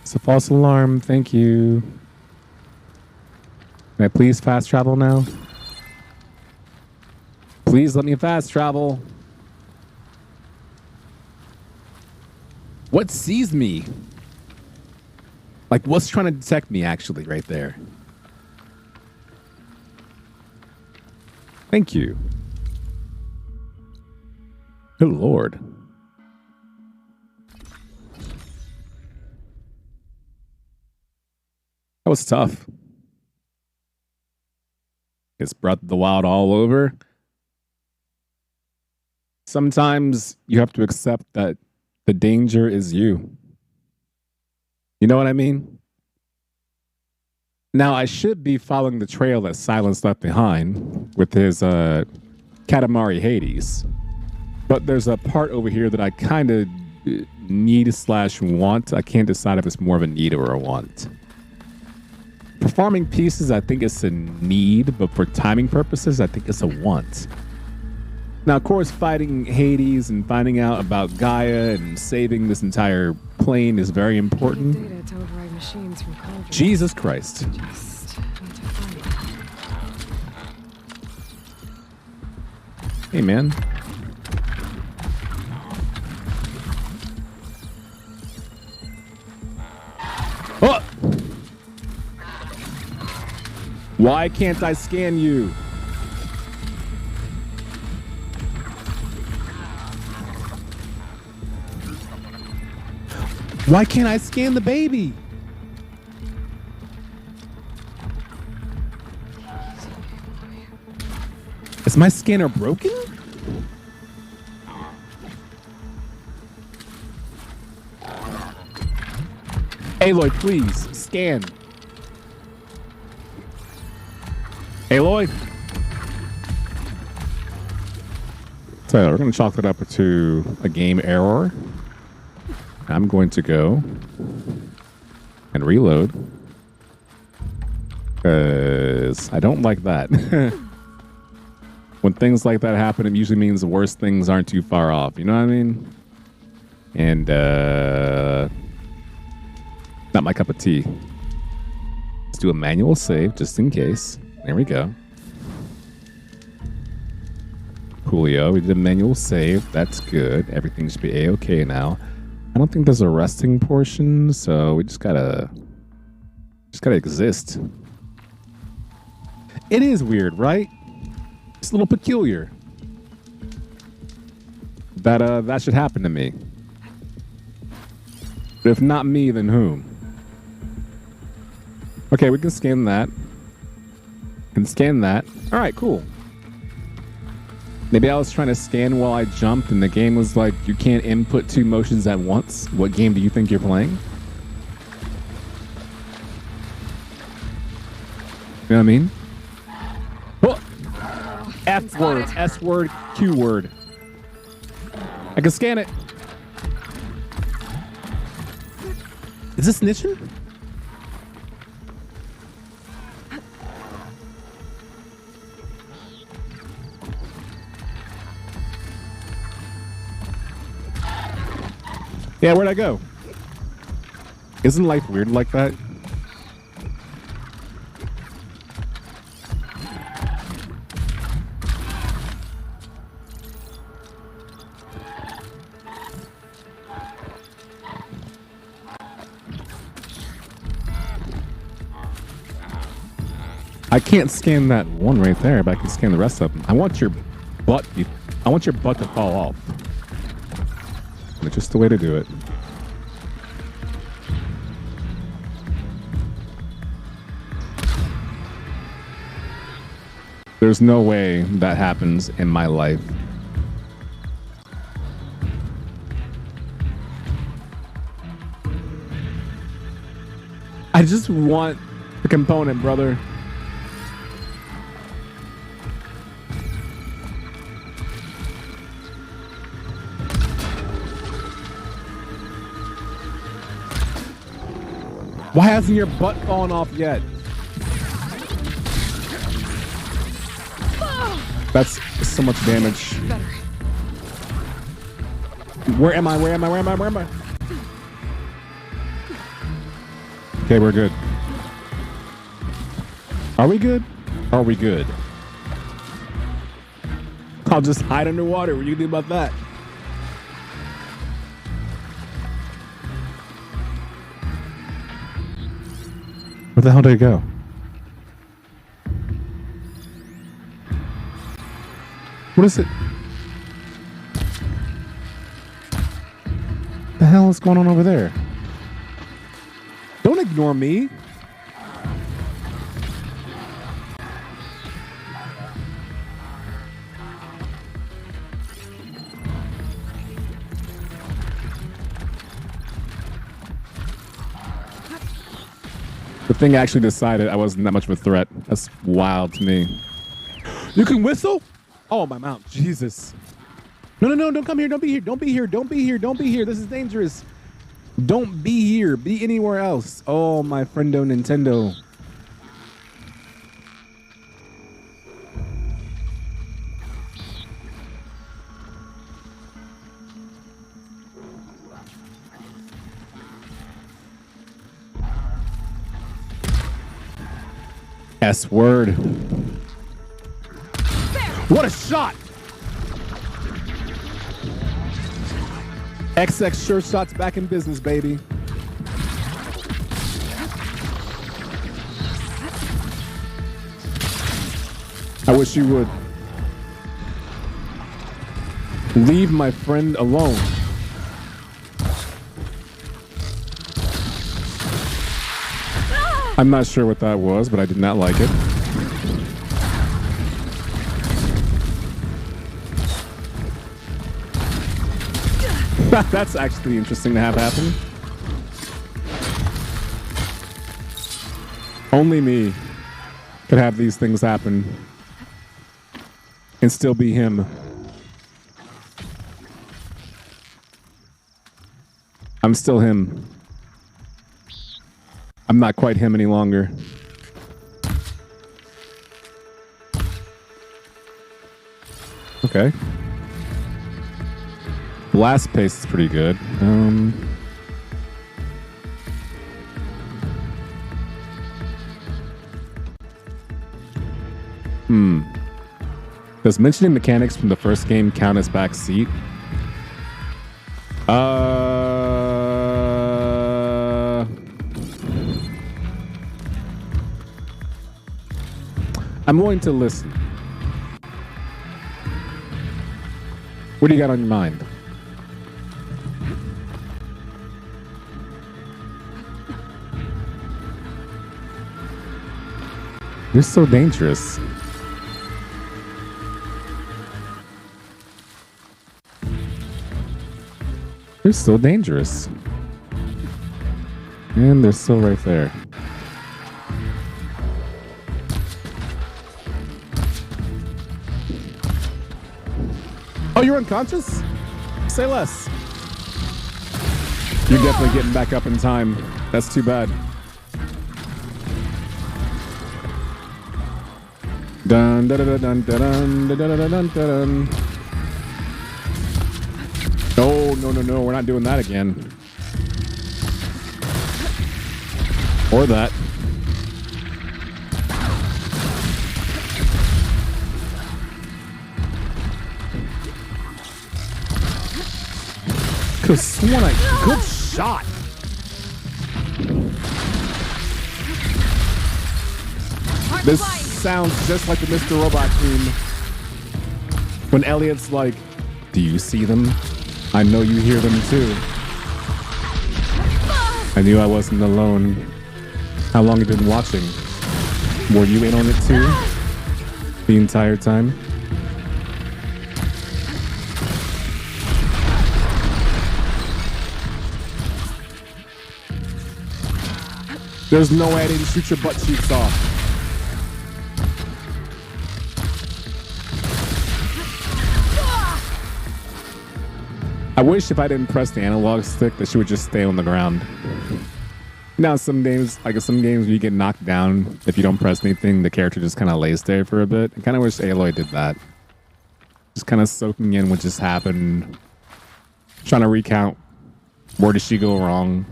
It's a false alarm. Thank you. Can I please fast travel now? Please let me fast travel. What sees me? Like, what's trying to detect me, actually, right there? Thank you. Good Lord. That was tough. It's brought the wild all over. Sometimes you have to accept that the danger is you. You know what I mean? Now, I should be following the trail that Sylens left behind with his Katamari Hades. But there's a part over here that I kind of need/want. I can't decide if it's more of a need or a want. Performing pieces, I think it's a need, but for timing purposes, I think it's a want. Now, of course, fighting Hades and finding out about Gaia and saving this entire plane is very important. Data to override machines from Cauldron. Jesus Christ. Just need to find it. Hey, man. Oh! Why can't I scan you? Why can't I scan the baby? Is my scanner broken? Aloy, please, scan. Aloy? So we're going to chalk it up to a game error. I'm going to go and reload. Because I don't like that. When things like that happen, it usually means the worst things aren't too far off. You know what I mean? And not my cup of tea. Let's do a manual save just in case. There we go. Coolio, we did a manual save. That's good. Everything should be A-okay now. I don't think there's a resting portion, so we just gotta exist. It is weird, right? It's a little peculiar. That should happen to me. But if not me, then whom? Okay, we can scan that. Can scan that. All right, cool. Maybe I was trying to scan while I jumped and the game was like, you can't input 2 motions at once. What game do you think you're playing? You know what I mean? Oh! F word, S word, Q word. I can scan it. Is this snitching? Yeah, where'd I go? Isn't life weird like that? I can't scan that one right there, but I can scan the rest of them. I want your butt to fall off. It's just the way to do it. There's no way that happens in my life. I just want the component, brother. Why hasn't your butt fallen off yet? That's so much damage. Better. Where am I? Where am I? Where am I? Where am I? Okay, we're good. Are we good? Are we good? I'll just hide underwater. What do you think about that? Where the hell did I go? What is it? The hell is going on over there? Don't ignore me. The thing actually decided I wasn't that much of a threat. That's wild to me. You can whistle? Oh, my mount. Jesus. No, don't come here. Don't be here. Don't be here. Don't be here. Don't be here. This is dangerous. Don't be here. Be anywhere else. Oh, my friendo Nintendo. S word. What a shot! XX Sure Shots back in business, baby. I wish you would. Leave my friend alone. I'm not sure what that was, but I did not like it. That's actually interesting to have happen. Only me could have these things happen and still be him. I'm still him. I'm not quite him any longer. Okay. Blast pace is pretty good. Does mentioning mechanics from the first game count as backseat? I'm willing to listen. What do you got on your mind? You're so dangerous. They're so dangerous. And they're still right there. Oh, you're unconscious? Say less. You're definitely getting back up in time. That's too bad. Dun dun dun dun dun dun dun dun dun dun. No, we're not doing that again. Or that. Could've sworn good shot. This sounds just like the Mr. Robot theme. When Elliot's like, do you see them? I know you hear them too. I knew I wasn't alone. How long have you been watching? Were you in on it too? The entire time? There's no way I didn't shoot your butt cheeks off. I wish if I didn't press the analog stick that she would just stay on the ground. Now some games, like some games where you get knocked down, if you don't press anything, the character just kind of lays there for a bit. I kind of wish Aloy did that. Just kind of soaking in what just happened. Trying to recount where did she go wrong.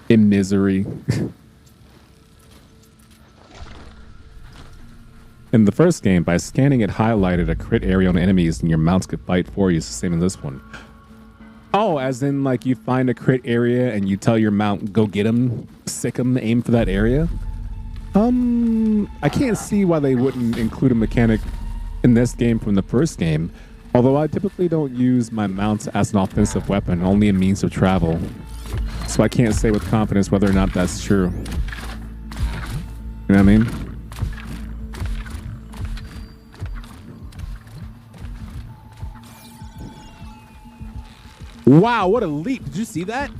In misery. In the first game, by scanning it highlighted a crit area on enemies and your mounts could fight for you. It's the same as this one. Oh, as in like you find a crit area and you tell your mount, go get him, sick him, aim for that area. I can't see why they wouldn't include a mechanic in this game from the first game. Although I typically don't use my mounts as an offensive weapon, only a means of travel. So I can't say with confidence whether or not that's true. You know what I mean? Wow, what a leap. Did you see that?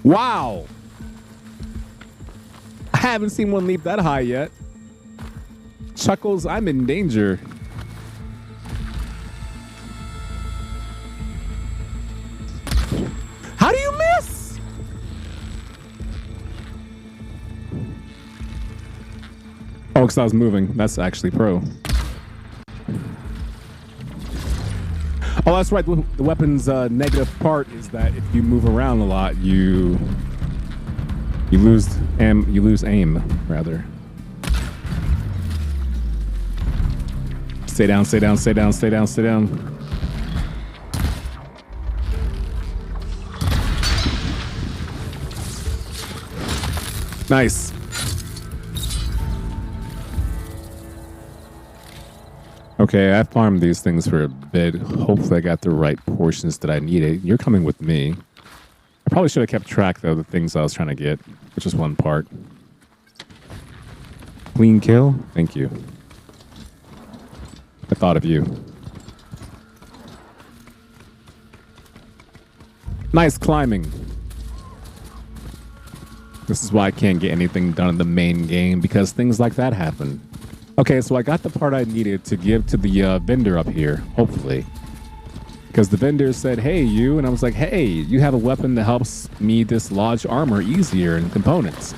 Wow. I haven't seen one leap that high yet. Chuckles, I'm in danger. How do you miss? Oh, because I was moving. That's actually pro. Oh, that's right. The weapon's negative part is that if you move around a lot, you lose aim, rather. Stay down, stay down, stay down, stay down, stay down. Nice. Okay, I farmed these things for a bit. Hopefully I got the right portions that I needed. You're coming with me. I probably should have kept track, though, of the things I was trying to get, which is one part. Clean kill? Thank you. I thought of you. Nice climbing. This is why I can't get anything done in the main game, because things like that happen. Okay, so I got the part I needed to give to the vendor up here, hopefully. Because the vendor said, hey, you, and I was like, hey, you have a weapon that helps me dislodge armor easier and components.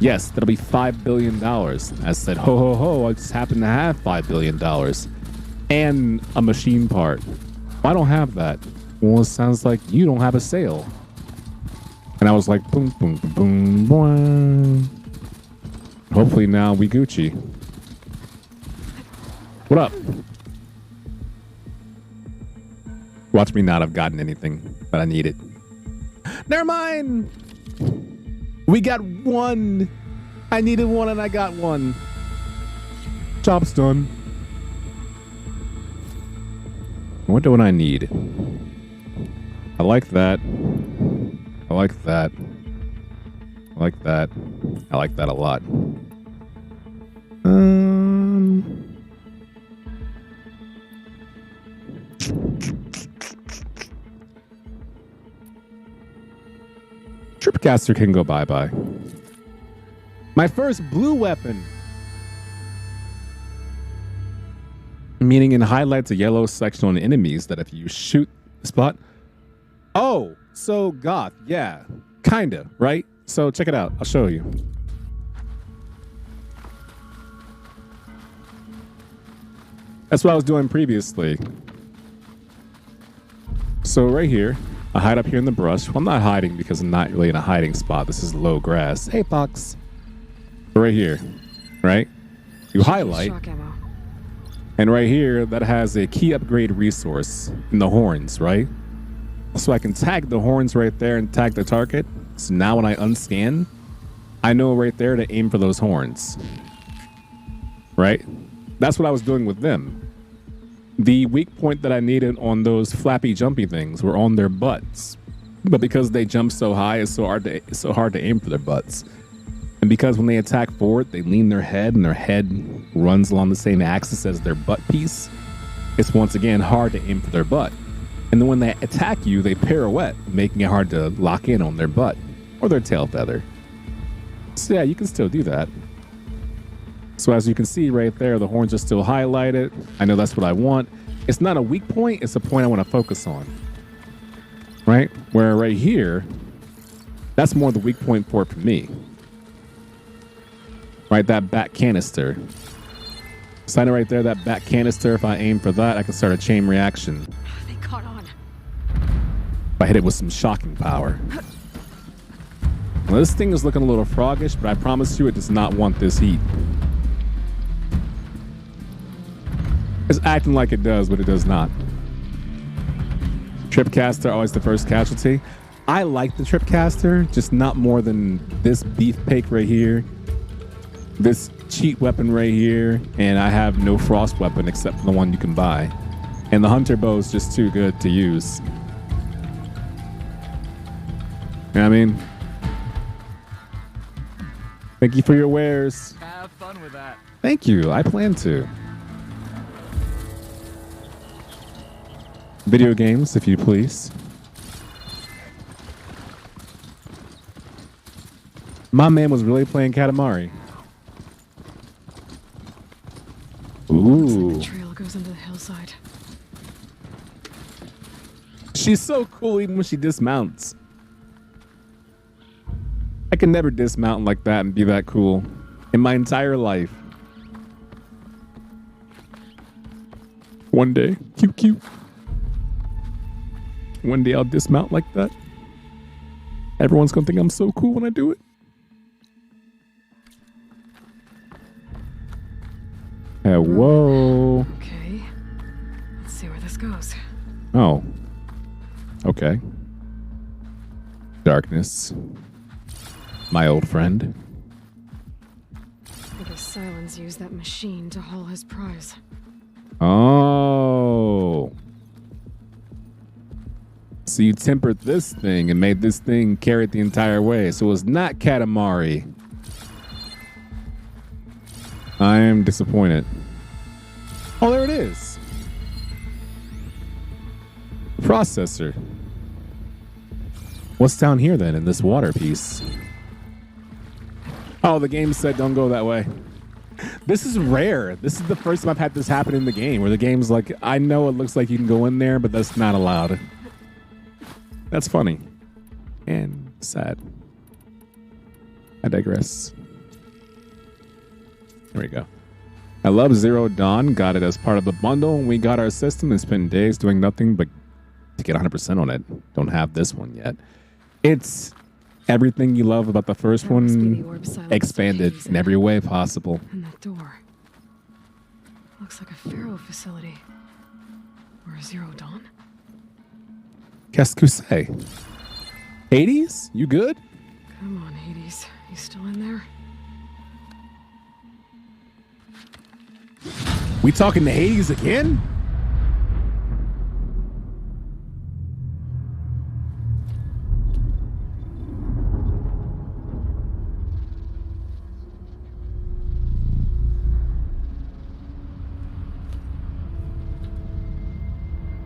Yes, that'll be $5 billion. I said, ho, ho, ho, I just happen to have $5 billion. And a machine part. I don't have that. Well, it sounds like you don't have a sale. And I was like, boom, boom, boom, boom. Hopefully now we Gucci. What up? Watch me not have gotten anything that I needed. Never mind. We got one. I needed one and I got one. Job's done. What do I need? I like that. I like that. I like that. I like that a lot. Tripcaster can go bye-bye. My first blue weapon. Meaning it highlights a yellow section on enemies that if you shoot the spot. Oh, so goth. Yeah, kinda, right? So check it out. I'll show you. That's what I was doing previously. So right here, I hide up here in the brush. Well, I'm not hiding because I'm not really in a hiding spot. This is low grass. Hey, Fox. Right here, right? You highlight. Shock ammo. And right here, that has a key upgrade resource in the horns, right? So I can tag the horns right there and tag the target. So now when I unscan, I know right there to aim for those horns. Right? That's what I was doing with them. The weak point that I needed on those flappy jumpy things were on their butts. But because they jump so high, it's so hard to aim for their butts. And because when they attack forward, they lean their head and their head runs along the same axis as their butt piece, it's once again hard to aim for their butt. And then when they attack you, they pirouette, making it hard to lock in on their butt or their tail feather. So yeah, you can still do that. So as you can see right there, the horns are still highlighted. I know that's what I want. It's not a weak point, it's a point I want to focus on. Right? Where right here, that's more the weak point for me. Right, that back canister. Sign it right there, that back canister. If I aim for that, I can start a chain reaction. They caught on. If I hit it with some shocking power. Well, this thing is looking a little froggish, but I promise you it does not want this heat. It's acting like it does, but it does not. Tripcaster, always the first casualty. I like the Tripcaster, just not more than this beefcake right here. This cheat weapon right here, and I have no frost weapon except for the one you can buy. And the hunter bow is just too good to use. You know what I mean? Thank you for your wares. Have fun with that. Thank you. I plan to. Video games, if you please. My man was really playing Katamari. Ooh. The trail goes into the hillside. She's so cool even when she dismounts. I can never dismount like that and be that cool in my entire life. One day, cute. One day I'll dismount like that. Everyone's gonna think I'm so cool when I do it. Whoa. Okay. Let's see where this goes. Oh. Okay. Darkness. My old friend. I guess Sylens used that machine to haul his prize. Oh. So you tempered this thing and made this thing carry it the entire way. So it was not Katamari. I am disappointed. Oh, there it is. Processor. What's down here then in this water piece? Oh, the game said don't go that way. This is rare. This is the first time I've had this happen in the game where the game's like, I know it looks like you can go in there, but that's not allowed. That's funny. And sad. I digress. There we go. I love Zero Dawn. Got it as part of the bundle. We got our system and spent days doing nothing but to get 100% on it. Don't have this one yet. It's everything you love about the first one expanded in every way possible. And that door. Looks like a Pharaoh facility. Or a Zero Dawn. Qu'est-ce que c'est? Hades? You good? Come on, Hades. You still in there? We talking to Hades again?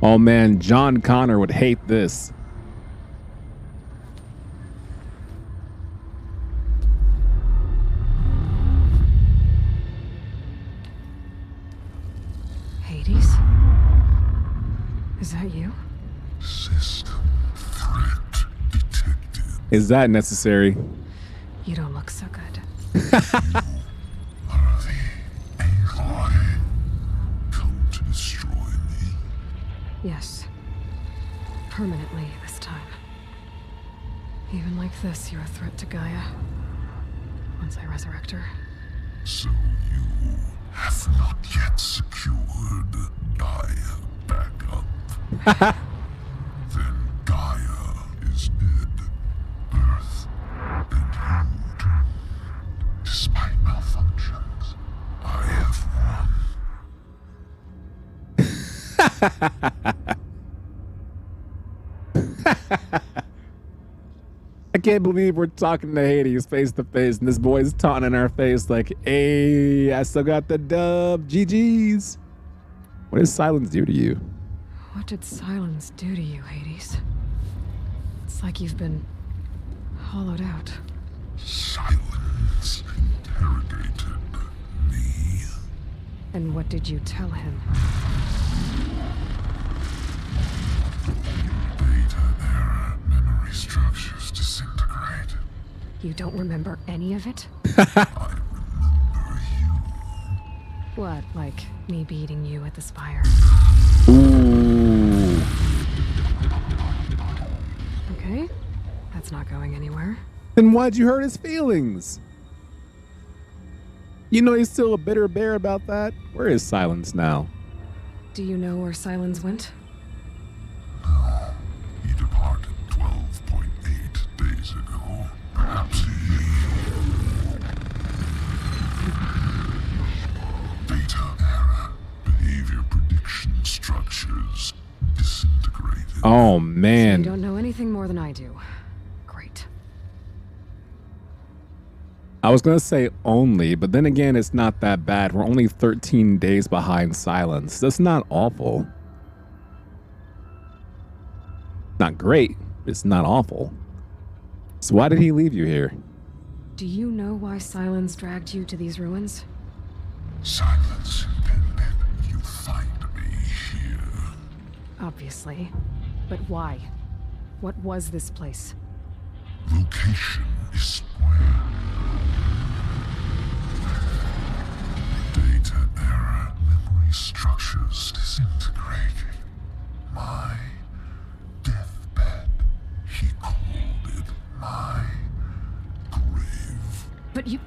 Oh man, John Connor would hate this. Hades? Is that you? System threat detected. Is that necessary? You don't look so good. Are the aloy come to destroy me? Yes. Permanently this time. Even like this, you're a threat to Gaia. Once I resurrect her. So you have not yet secured Gaia back up. Then Gaia is dead. Earth and you too. Despite malfunctions, I have won. I can't believe we're talking to Hades face to face and this boy's taunting in our face like, hey, I still got the dub. GG's. What does Sylens do to you? What did Sylens do to you, Hades? It's like you've been hollowed out. Sylens interrogated me. And what did you tell him? Data era memory structures disintegrated. You don't remember any of it? I remember you. What, like me beating you at the spire? Ooh. Okay, that's not going anywhere. Then why'd you hurt his feelings? You know he's still a bitter bear about that. Where is Sylens now? Do you know where Sylens went? No, he departed 12.8 days ago. Perhaps he... Data era behavior prediction structures disintegrated. Oh You man. don't know anything more than I do. Great. I was gonna say only, but then again, it's not that bad. We're only 13 days behind Sylens. That's not awful. Not great. It's not awful. So why did he leave you here? Do you know why Sylens dragged you to these ruins? Silence intended you find me here. Obviously. But why? What was this place? Location is where data era memory structures disintegrated. My deathbed, he called it my grave. But you...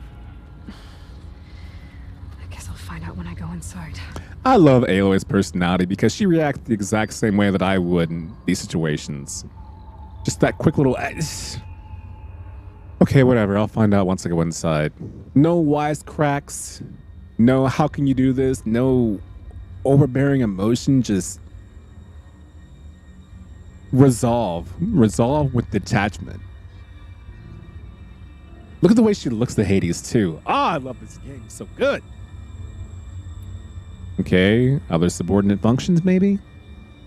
I guess I'll find out when I go inside. I love Aloy's personality because she reacts the exact same way that I would in these situations. Just that quick little... Okay, whatever. I'll find out once I go inside. No wisecracks. No, how can you do this? No overbearing emotion. Just resolve. Resolve with detachment. Look at the way she looks to Hades, too. Ah, I love this game. It's so good. Okay, other subordinate functions, maybe?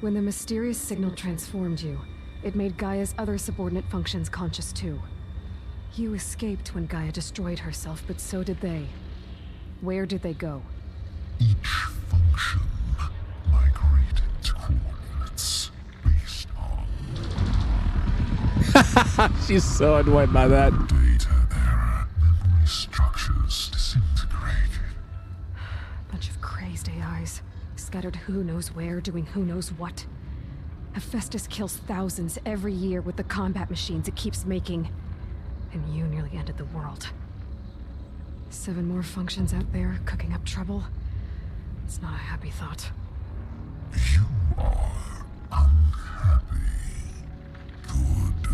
When the mysterious signal transformed you, it made Gaia's other subordinate functions conscious too. You escaped when Gaia destroyed herself, but so did they. Where did they go? Each function migrated to coordinates based on She's so annoyed by that. data era memory structures disintegrated. scattered who knows where, doing who knows what. Hephaestus kills thousands every year with the combat machines it keeps making. And you nearly ended the world. 7 more functions out there, cooking up trouble. It's not a happy thought. You are unhappy.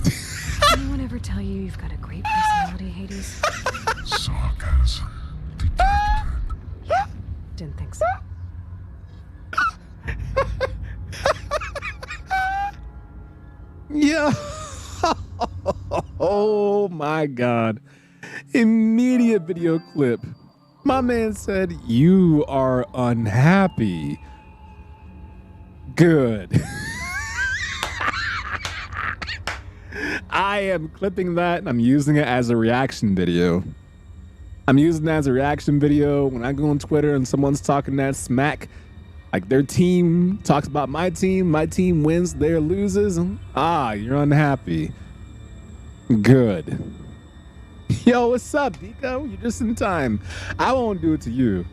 Good. Anyone ever tell you you've got a great personality, Hades? Sarcasm detected. Yeah, didn't think so. Yeah. Oh my God. Immediate video clip. My man said, "You are unhappy." Good. I am clipping that and I'm using it as a reaction video. I'm using it as a reaction video when I go on Twitter and someone's talking that smack. Like their team talks about my team wins, their loses. Ah, you're unhappy. Good. Yo, what's up, Deco? You're just in time. I won't do it to you,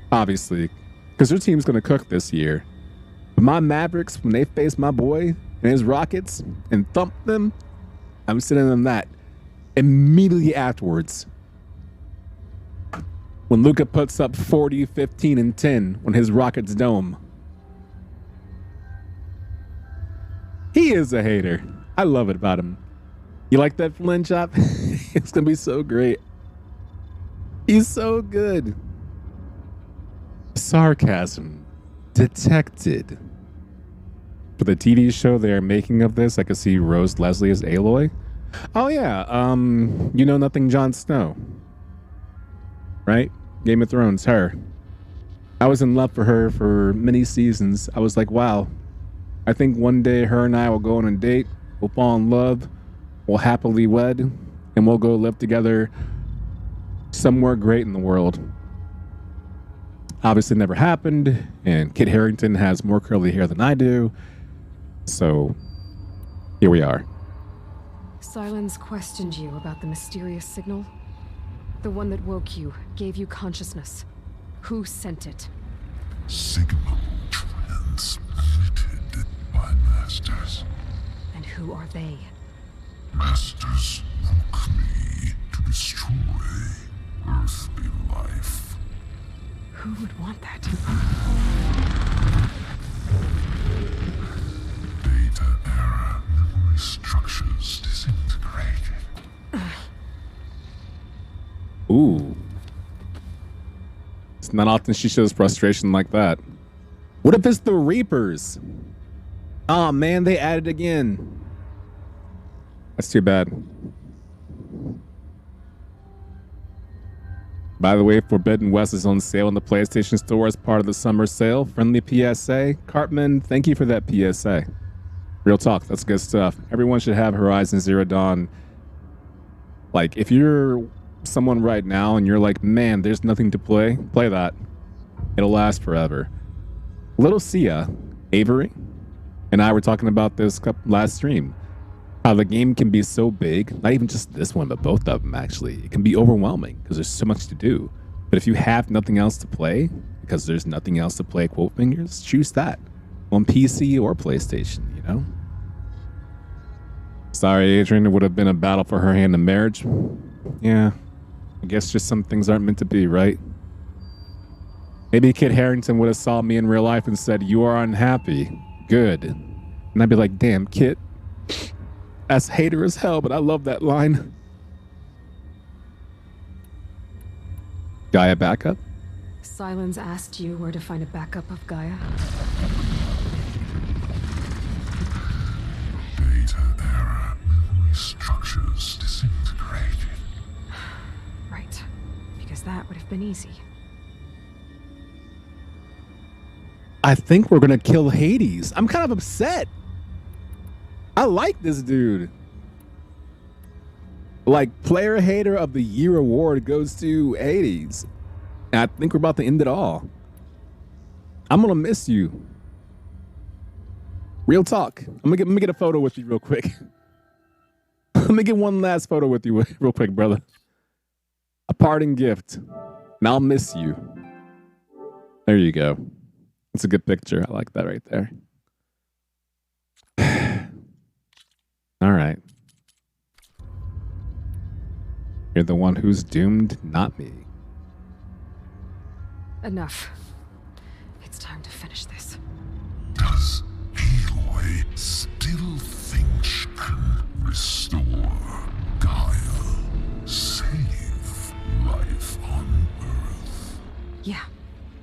obviously, because your team's gonna cook this year. But my Mavericks, when they face my boy and his Rockets and thump them, I'm sending them that immediately afterwards. When Luka puts up 40, 15, and 10 when his Rockets dome. He is a hater. I love it about him. You like that Flynn chop? It's gonna be so great. He's so good. Sarcasm detected. For the TV show they're making of this, I could see Rose Leslie as Aloy. Oh yeah, you know nothing Jon Snow. Right? Game of Thrones, her. I was in love for her for many seasons. I was like, wow, I think one day her and I will go on a date, we'll fall in love, we'll happily wed, and we'll go live together somewhere great in the world. Obviously never happened, and Kit Harington has more curly hair than I do, so here we are. Sylens questioned you about the mysterious signal. The one that woke you, gave you consciousness. Who sent it? Signal transmitted by masters. And who are they? Masters woke me to destroy earthly life. Who would want that? Data error, memory structures disintegrated. Ooh. It's not often she shows frustration like that. What if it's the Reapers? Oh man, they added again. That's too bad. By the way, Forbidden West is on sale in the PlayStation Store as part of the summer sale. Friendly PSA. Cartman, thank you for that PSA. Real talk, that's good stuff. Everyone should have Horizon Zero Dawn. Like, if you're someone right now and you're like, man, there's nothing to play that. It'll last forever. Little Sia, Avery, and I were talking about this last stream. How the game can be so big, not even just this one, but both of them actually. It can be overwhelming because there's so much to do. But if you have nothing else to play, because there's nothing else to play, quote fingers, choose that on PC or PlayStation, you know? Sorry, Adrian, it would have been a battle for her hand in marriage. Yeah, I guess just some things aren't meant to be, right? Maybe Kit Harington would have saw me in real life and said, "You are unhappy. Good." And I'd be like, damn, Kit. That's hater as hell, but I love that line. Gaia backup? Sylens asked you where to find a backup of Gaia. Data error, memory structures disintegrated. Right, because that would have been easy. I think we're gonna kill Hades. I'm kind of upset. I like this dude. Like, Player Hater of the Year award goes to Hades. And I think we're about to end it all. I'm gonna miss you. Real talk. I'm gonna get a photo with you real quick. Let me get one last photo with you real quick, brother. A parting gift. And I'll miss you. There you go. It's a good picture. I like that right there. All right. You're the one who's doomed, not me. Enough. It's time to finish this. Does Aloy still think she can restore Gaia? Save life on Earth? Yeah,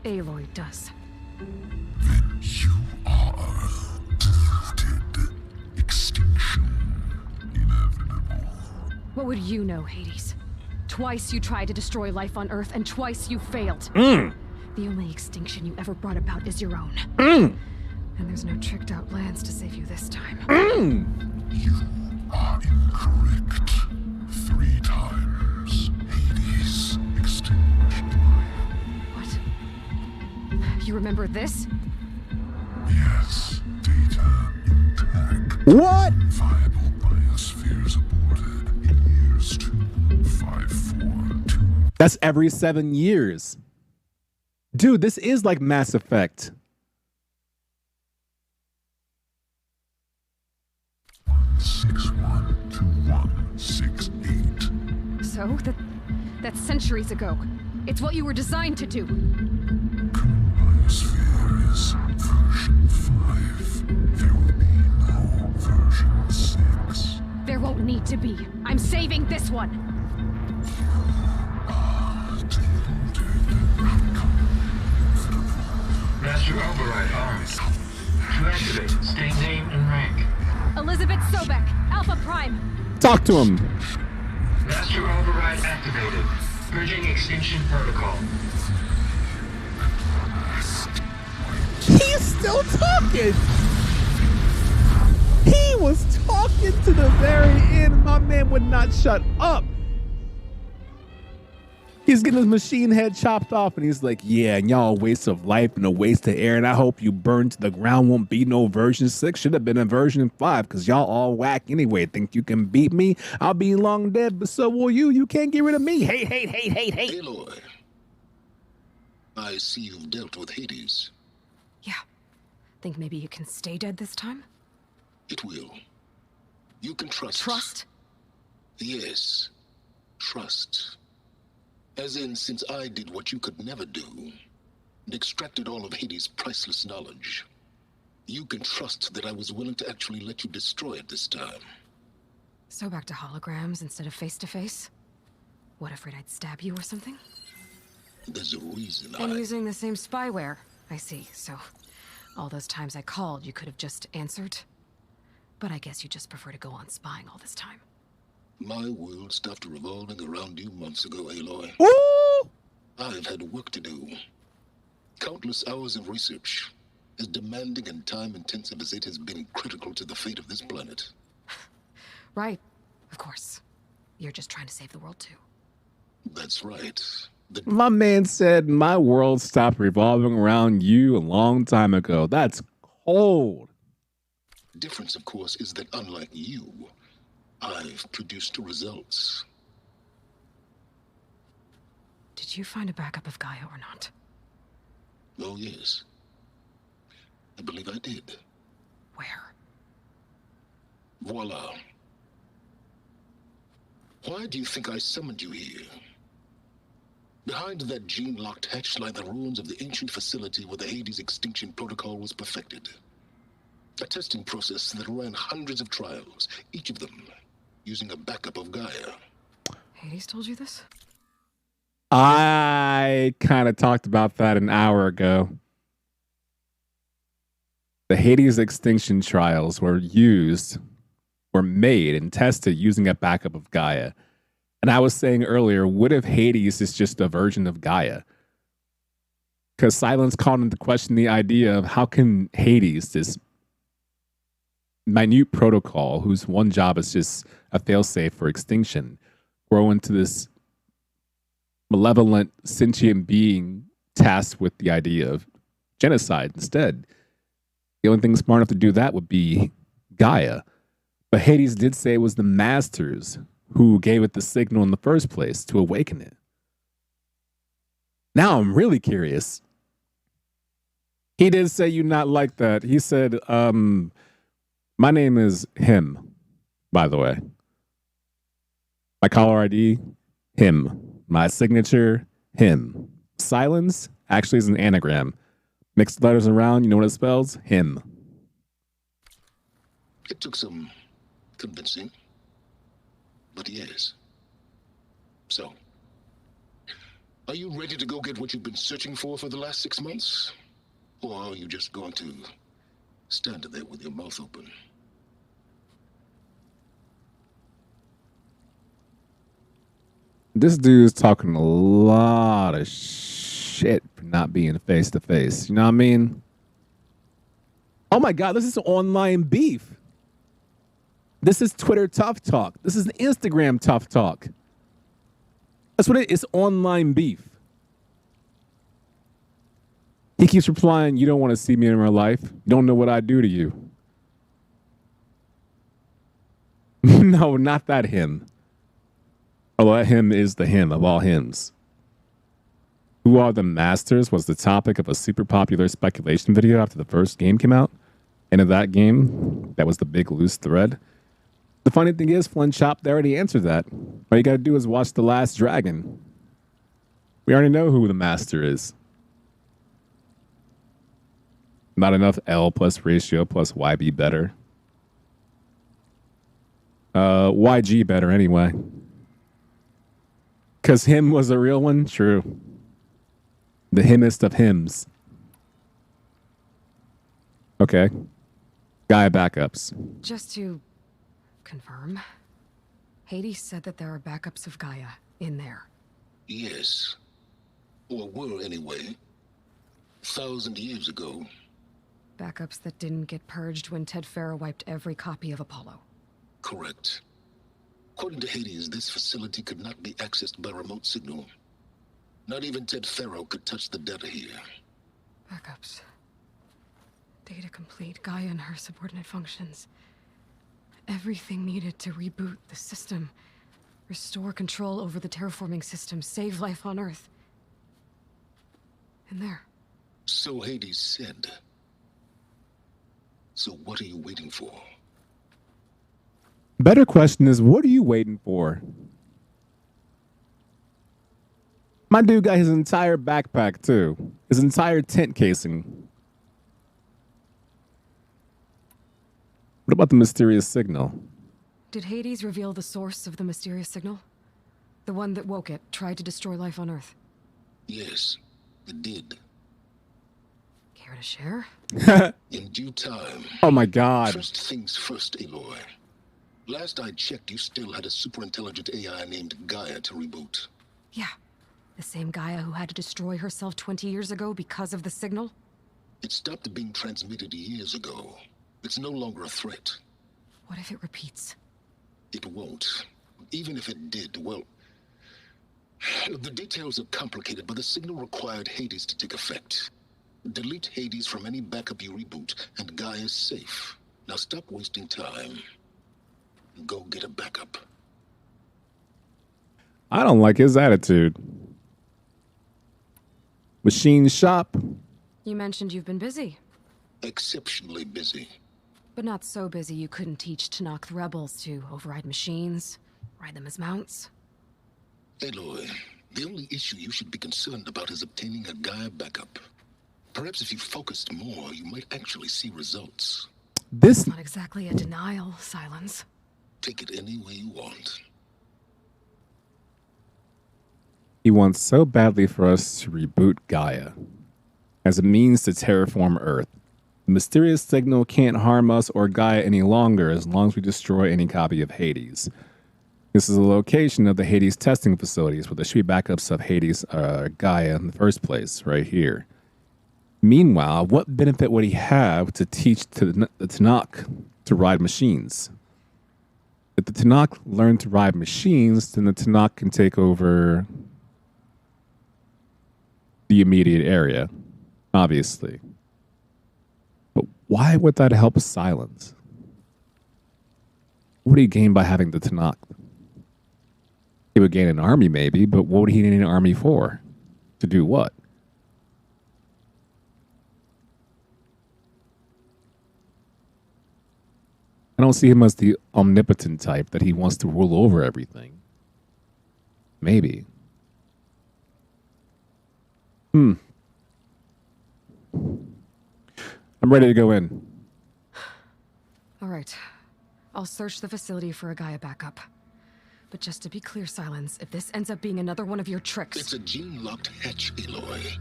Aloy does. Then you are deluded. Extinction inevitable. What would you know, Hades? Twice you tried to destroy life on Earth, and twice you failed. The only extinction you ever brought about is your own. And there's no tricked out lands to save you this time. You are incorrect. 3 times. Hades extinguished life. What? You remember this? Yes, data intact. What? Viable biospheres aborted in years 2542. That's every 7 years. Dude, this is like Mass Effect. 161 to 168. So, that's centuries ago. It's what you were designed to do. Current biosphere is version 5. There will be no version 6. There won't need to be. I'm saving this one. Master override arms. To activate, state name and rank. Elizabeth Sobek, Alpha Prime. Talk to him. Master override activated. Purging extinction protocol. He's still talking. He was talking to the very end. My man would not shut up. He's getting his machine head chopped off, and he's like, yeah, and y'all a waste of life and a waste of air, and I hope you burn to the ground. Won't be no version 6. Should have been a version 5, because y'all all whack anyway. Think you can beat me? I'll be long dead, but so will you. You can't get rid of me. Hate. Aloy, I see you've dealt with Hades. Yeah. Think maybe you can stay dead this time? It will. You can trust. Trust? Yes. Trust. As in, since I did what you could never do, and extracted all of Hades' priceless knowledge, you can trust that I was willing to actually let you destroy it this time. So back to holograms instead of face-to-face? What, afraid I'd stab you or something? There's a reason And using the same spyware. I see, so all those times I called, you could have just answered? But I guess you just prefer to go on spying all this time. My world stopped revolving around you months ago, Aloy. Ooh! I've had work to do. Countless hours of research, as demanding and time-intensive as it has been critical to the fate of this planet. Right, of course. You're just trying to save the world too. That's right. My man said my world stopped revolving around you a long time ago. That's cold. The difference, of course, is that unlike you, I've produced results. Did you find a backup of Gaia or not? Oh, yes. I believe I did. Where? Voila. Why do you think I summoned you here? Behind that gene-locked hatch lie the ruins of the ancient facility where the Hades extinction protocol was perfected. A testing process that ran hundreds of trials, each of them using a backup of Gaia. Hades told you this? I kind of talked about that an hour ago. The Hades extinction trials were made and tested using a backup of Gaia. And I was saying earlier, what if Hades is just a version of Gaia? Because Sylens called into question the idea of how can Hades, this minute protocol whose one job is just a failsafe for extinction, grow into this malevolent sentient being tasked with the idea of genocide instead. The only thing smart enough to do that would be Gaia. But Hades did say it was the masters who gave it the signal in the first place to awaken it. Now I'm really curious. He did say you not like that. He said, my name is him, by the way. My caller ID, him. My signature, him. Sylens actually is an anagram. Mixed letters around, you know what it spells? Him. It took some convincing, but yes. So, are you ready to go get what you've been searching for the last 6 months? Or are you just going to stand there with your mouth open? This dude's talking a lot of shit for not being face to face. You know what I mean? Oh my God, this is online beef. This is Twitter tough talk. This is Instagram tough talk. That's what it is. Online beef. He keeps replying, you don't want to see me in real life. You don't know what I do to you. No, not that him. Oh, that him is the hymn of all hymns. Who are the masters was the topic of a super popular speculation video after the first game came out. And in that game, that was the big loose thread. The funny thing is, Flynn Chop, they already answered that. All you gotta do is watch The Last Dragon. We already know who the master is. Not enough L plus ratio plus YB better. YG better anyway. Because him was a real one? True. The hymnist of hymns. Okay. Gaia backups. Just to confirm, Hades said that there are backups of Gaia in there. Yes. Or were anyway. 1,000 years ago. Backups that didn't get purged when Ted Farrow wiped every copy of Apollo. Correct. According to Hades, this facility could not be accessed by remote signal. Not even Ted Farrow could touch the data here. Backups. Data complete, Gaia and her subordinate functions. Everything needed to reboot the system. Restore control over the terraforming system. Save life on Earth. In there. So Hades said. So what are you waiting for? Better question is, what are you waiting for? My dude got his entire backpack, too. His entire tent casing. What about the mysterious signal? Did Hades reveal the source of the mysterious signal? The one that woke it, tried to destroy life on Earth? Yes, it did. Care to share? In due time. Oh my God. First things first, Aloy. Last I checked, you still had a super intelligent AI named Gaia to reboot. Yeah. The same Gaia who had to destroy herself 20 years ago because of the signal? It stopped being transmitted years ago. It's no longer a threat. What if it repeats? It won't. Even if it did, well... The details are complicated, but the signal required Hades to take effect. Delete Hades from any backup you reboot, and Gaia's safe. Now stop wasting time. Go get a backup. I don't like his attitude. Machine shop. You mentioned you've been busy. Exceptionally busy. But not so busy you couldn't teach Tanakh the rebels to override machines, ride them as mounts. Aloy, the only issue you should be concerned about is obtaining a Gaia backup. Perhaps if you focused more, you might actually see results. This... Not exactly a denial, Sylens. Take it any way you want. He wants so badly for us to reboot Gaia as a means to terraform Earth. The mysterious signal can't harm us or Gaia any longer as long as we destroy any copy of Hades. This is the location of the Hades testing facilities where there should be backups of Hades Gaia in the first place, right here. Meanwhile, what benefit would he have to teach the Tanakh to ride machines? If the Tanakh learn to ride machines, then the Tanakh can take over the immediate area, obviously. But why would that help Sylens? What do you gain by having the Tanakh? He would gain an army maybe, but what would he need an army for? To do what? I don't see him as the omnipotent type that he wants to rule over everything. Maybe. I'm ready to go in. All right. I'll search the facility for a Gaia backup. But just to be clear, Sylens, if this ends up being another one of your tricks... It's a gene-locked hatch, Aloy.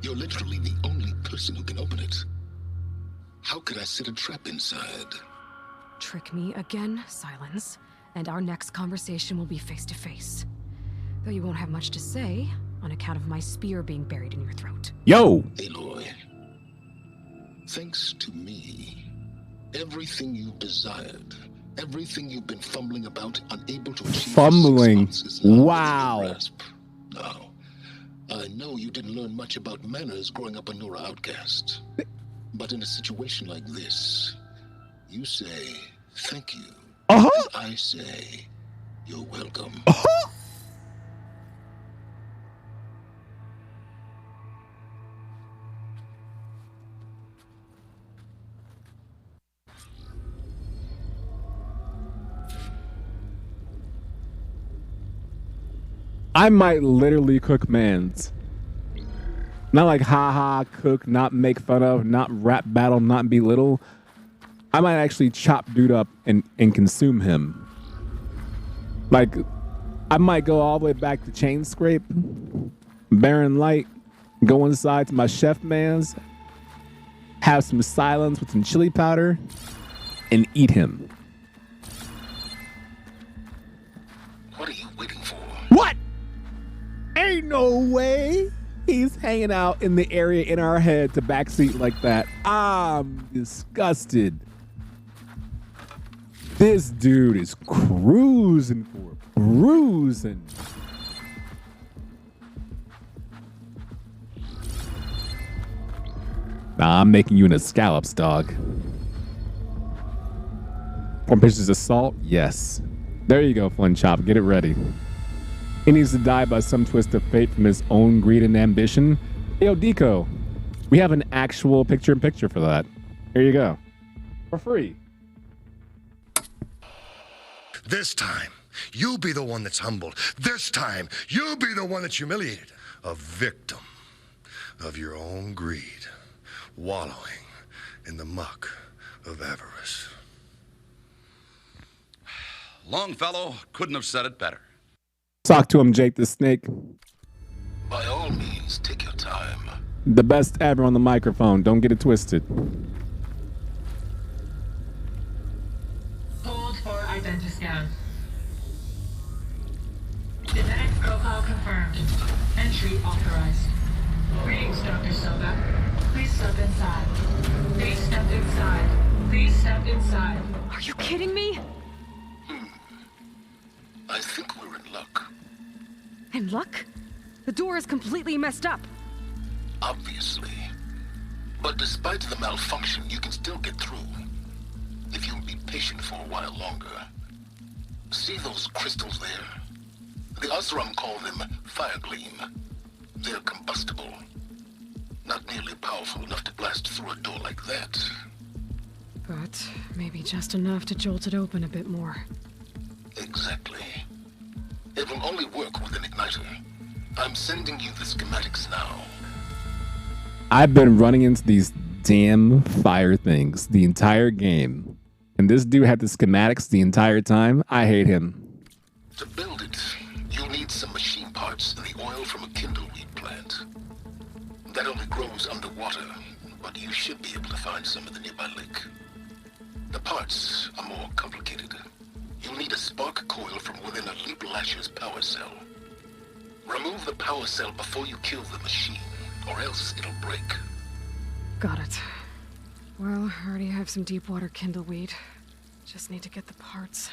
You're literally the only person who can open it. How could I set a trap inside? Trick me again, Sylens, and our next conversation will be face-to-face. Though you won't have much to say, on account of my spear being buried in your throat. Yo! Aloy, thanks to me, everything you desired, everything you've been fumbling about, unable to achieve... Fumbling? Wow. Now, I know you didn't learn much about manners growing up a Nora outcast. But in a situation like this, you say, thank you. And I say, you're welcome. I might literally cook mans. Not like haha, cook, not make fun of, not rap battle, not belittle. I might actually chop dude up and consume him. Like, I might go all the way back to Chain Scrape, Barren Light, go inside to my chef man's, have some Sylens with some chili powder, and eat him. What are you waiting for? What? Ain't no way he's hanging out in the area in our head to backseat like that. I'm disgusted. This dude is cruising for it. Cruising. Nah, I'm making you into scallops, dog. 4 pictures of salt? Yes. There you go, Flynn Chop. Get it ready. He needs to die by some twist of fate from his own greed and ambition. Yo, Deco, we have an actual picture-in-picture for that. Here you go. For free. This time, you'll be the one that's humbled. This time, you'll be the one that's humiliated. A victim of your own greed, wallowing in the muck of avarice. Longfellow couldn't have said it better. Talk to him, Jake the Snake. By all means, take your time. The best ever on the microphone. Don't get it twisted. Hold for identiscan. Genetic profile confirmed. Entry authorized. Greetings, Dr. Silva. Please step inside. Please step inside. Please step inside. Are you kidding me? I think we're in luck. In luck? The door is completely messed up. Obviously. But despite the malfunction, you can still get through. If you'll be patient for a while longer. See those crystals there? The Osram call them fire gleam. They're combustible. Not nearly powerful enough to blast through a door like that. But maybe just enough to jolt it open a bit more. Exactly. It will only work with an igniter. I'm sending you the schematics now. I've been running into these damn fire things the entire game. And this dude had the schematics the entire time. I hate him. To build it, you'll need some machine parts and the oil from a kindleweed plant. That only grows underwater, but you should be able to find some in the nearby lake. The parts are more complicated. You'll need a spark coil from within a Leap Lasher's power cell. Remove the power cell before you kill the machine, or else it'll break. Got it. Well, I already have some deep water kindleweed. Just need to get the parts.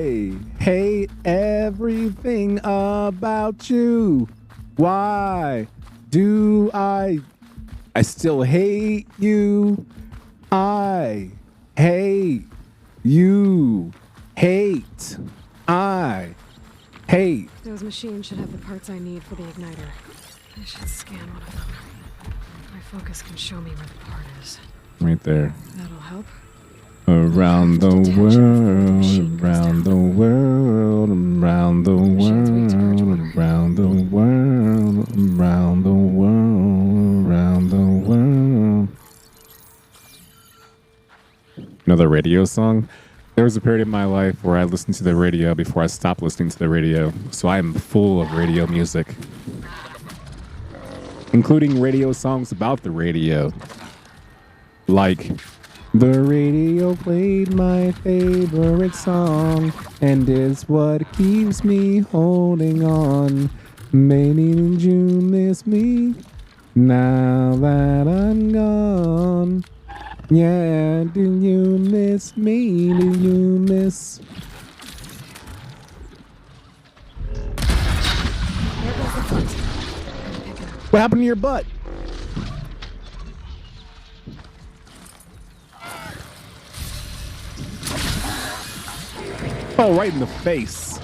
I hate everything about you. Why do I still hate you? I hate you. Hate. I hate. Those machines should have the parts I need for the igniter. I should scan one of them. My focus can show me where the part is. Right there. That'll help. Around the world, around the world, around the world, around the world, around the world, around the world. Another radio song? There was a period in my life where I listened to the radio before I stopped listening to the radio, so I am full of radio music, including radio songs about the radio. Like, the radio played my favorite song, and it's what keeps me holding on. Maybe did you miss me now that I'm gone? Yeah, do you miss me? Do you miss? What happened to your butt? Oh, right in the face.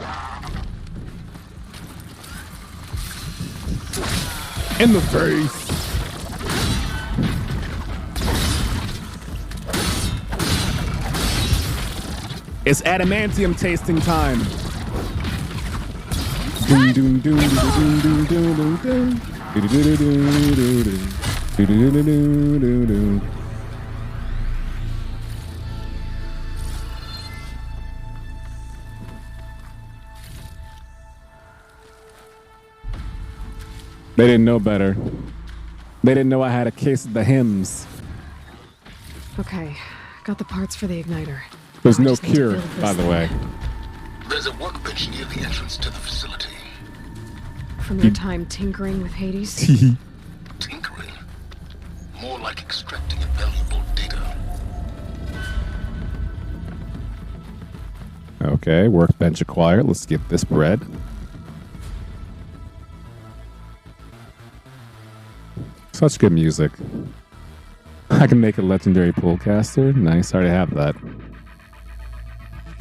In the face. It's adamantium tasting time. Doom doom doom doom doom doom doom doom. They didn't know better. They didn't know I had a case of the hymns. Okay, got the parts for the igniter. There's no cure, by the way. There's a workbench near the entrance to the facility. From your time tinkering with Hades? Tinkering? More like extracting invaluable data. Okay, workbench acquired. Let's get this bread. Such good music. I can make a legendary poolcaster. Nice, I already have that.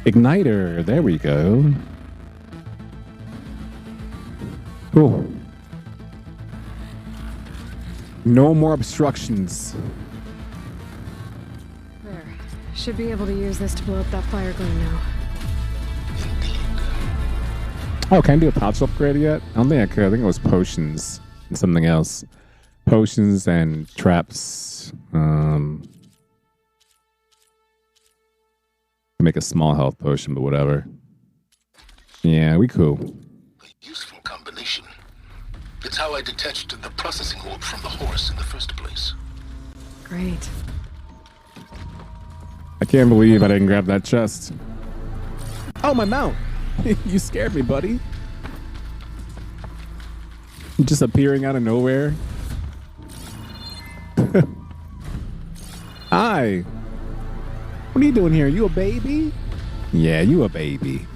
Igniter, there we go. Cool. No more obstructions. There. Should be able to use this to blow up that fire gleam now. Oh, can I do a pouch upgrade yet? I don't think I could. I think it was potions and something else. Potions and traps. Make a small health potion, but whatever. Yeah, we cool. A useful combination. It's how I detached the processing orb from the horse in the first place. Great. I can't believe I didn't grab that chest. Oh, my mount! You scared me, buddy. Just appearing out of nowhere. Hi. What are you doing here? You a baby? Yeah, you a baby.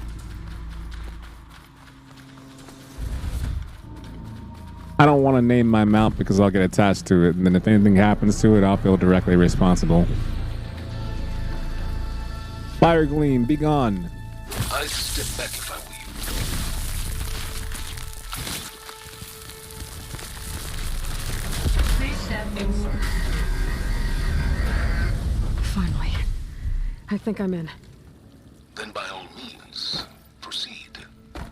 I don't want to name my mount because I'll get attached to it, and then if anything happens to it, I'll feel directly responsible. Fire Gleam, be gone. I'd step back if I were you. Please step inside. Finally. I think I'm in. Then by all means, proceed.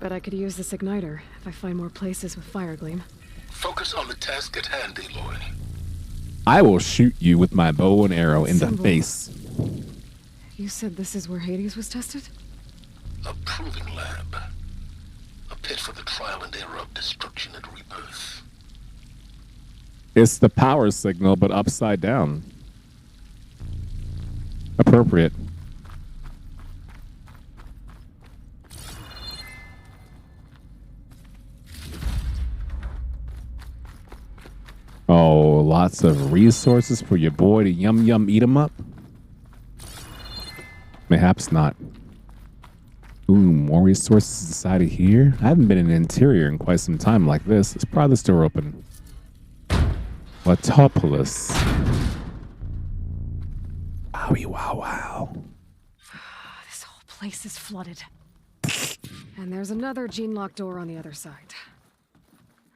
Bet I could use this igniter if I find more places with fire gleam. Focus on the task at hand, Aloy. I will shoot you with my bow and arrow in the face. You said this is where Hades was tested? A proving lab. A pit for the trial and error of destruction and rebirth. It's the power signal, but upside down. Appropriate. Oh, lots of resources for your boy to yum eat 'em up? Perhaps not. Ooh, more resources inside of here. I haven't been in the interior in quite some time like this. Let's pry this door open. Watopolis. Wowie wow wow. This whole place is flooded. And there's another gene-locked door on the other side.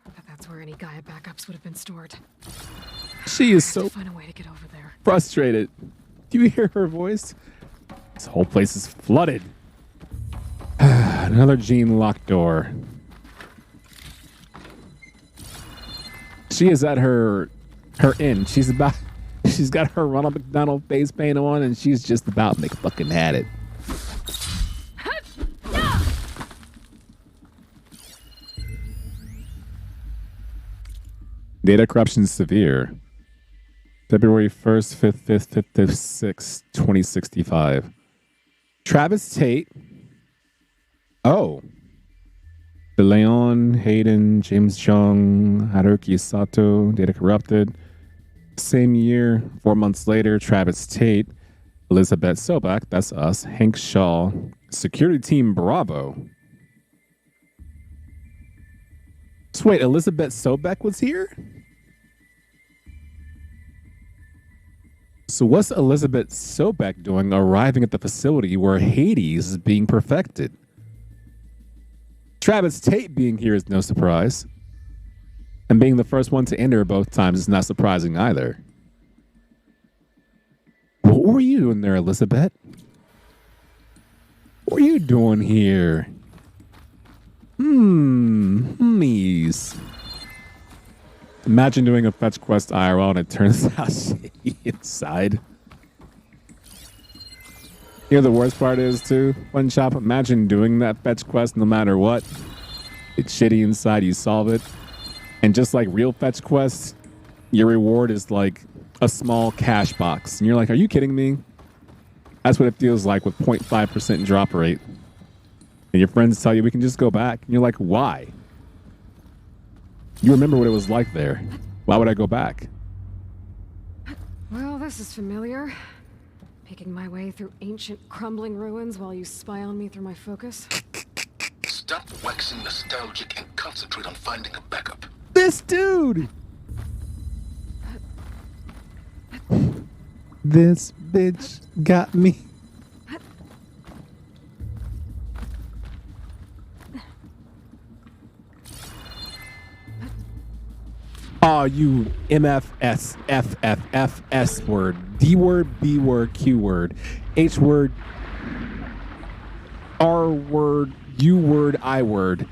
But that's where any Gaia backups would have been stored. She is so find a way to get over there. Frustrated. Do you hear her voice? This whole place is flooded. Another gene-locked door. She is at her inn. She's got her Ronald McDonald face paint on, and she's just about to make fucking at it. Data corruption severe. February 1st, 5th, 5th, 5th, 6th, 2065. Travis Tate. Oh. DeLeon, Hayden, James Chung, Haruki Sato, data corrupted. Same year, 4 months later, Travis Tate, Elizabeth Sobek, that's us, Hank Shaw, Security Team Bravo. So wait, Elizabeth Sobek was here? So what's Elizabeth Sobek doing arriving at the facility where Hades is being perfected? Travis Tate being here is no surprise. And being the first one to enter both times is not surprising either. What were you doing there, Elizabeth? What are you doing here? Me's. Imagine doing a fetch quest IRL and it turns out shitty inside. You know the worst part is too, One Shop, imagine doing that fetch quest no matter what. It's shitty inside, you solve it. And just like real fetch quests, your reward is like a small cash box. And you're like, are you kidding me? That's what it feels like with 0.5% drop rate. And your friends tell you we can just go back. And you're like, why? You remember what it was like there. Why would I go back? Well, this is familiar. Picking my way through ancient crumbling ruins while you spy on me through my focus. Stop waxing nostalgic and concentrate on finding a backup. This dude! This bitch got me. Oh, you MFS, FFF, S word, D word, B word, Q word, H word, R word, U word, I word,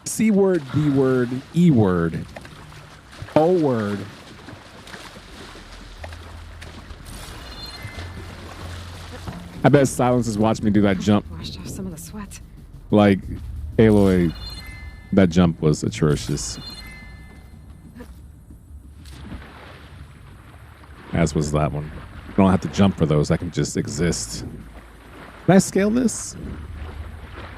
C word, D word, E word, O word. I bet Sylens is watching me do that jump. Washed off some of the sweat. Like, Aloy, that jump was atrocious. As was that one. I don't have to jump for those. I can just exist. Can I scale this?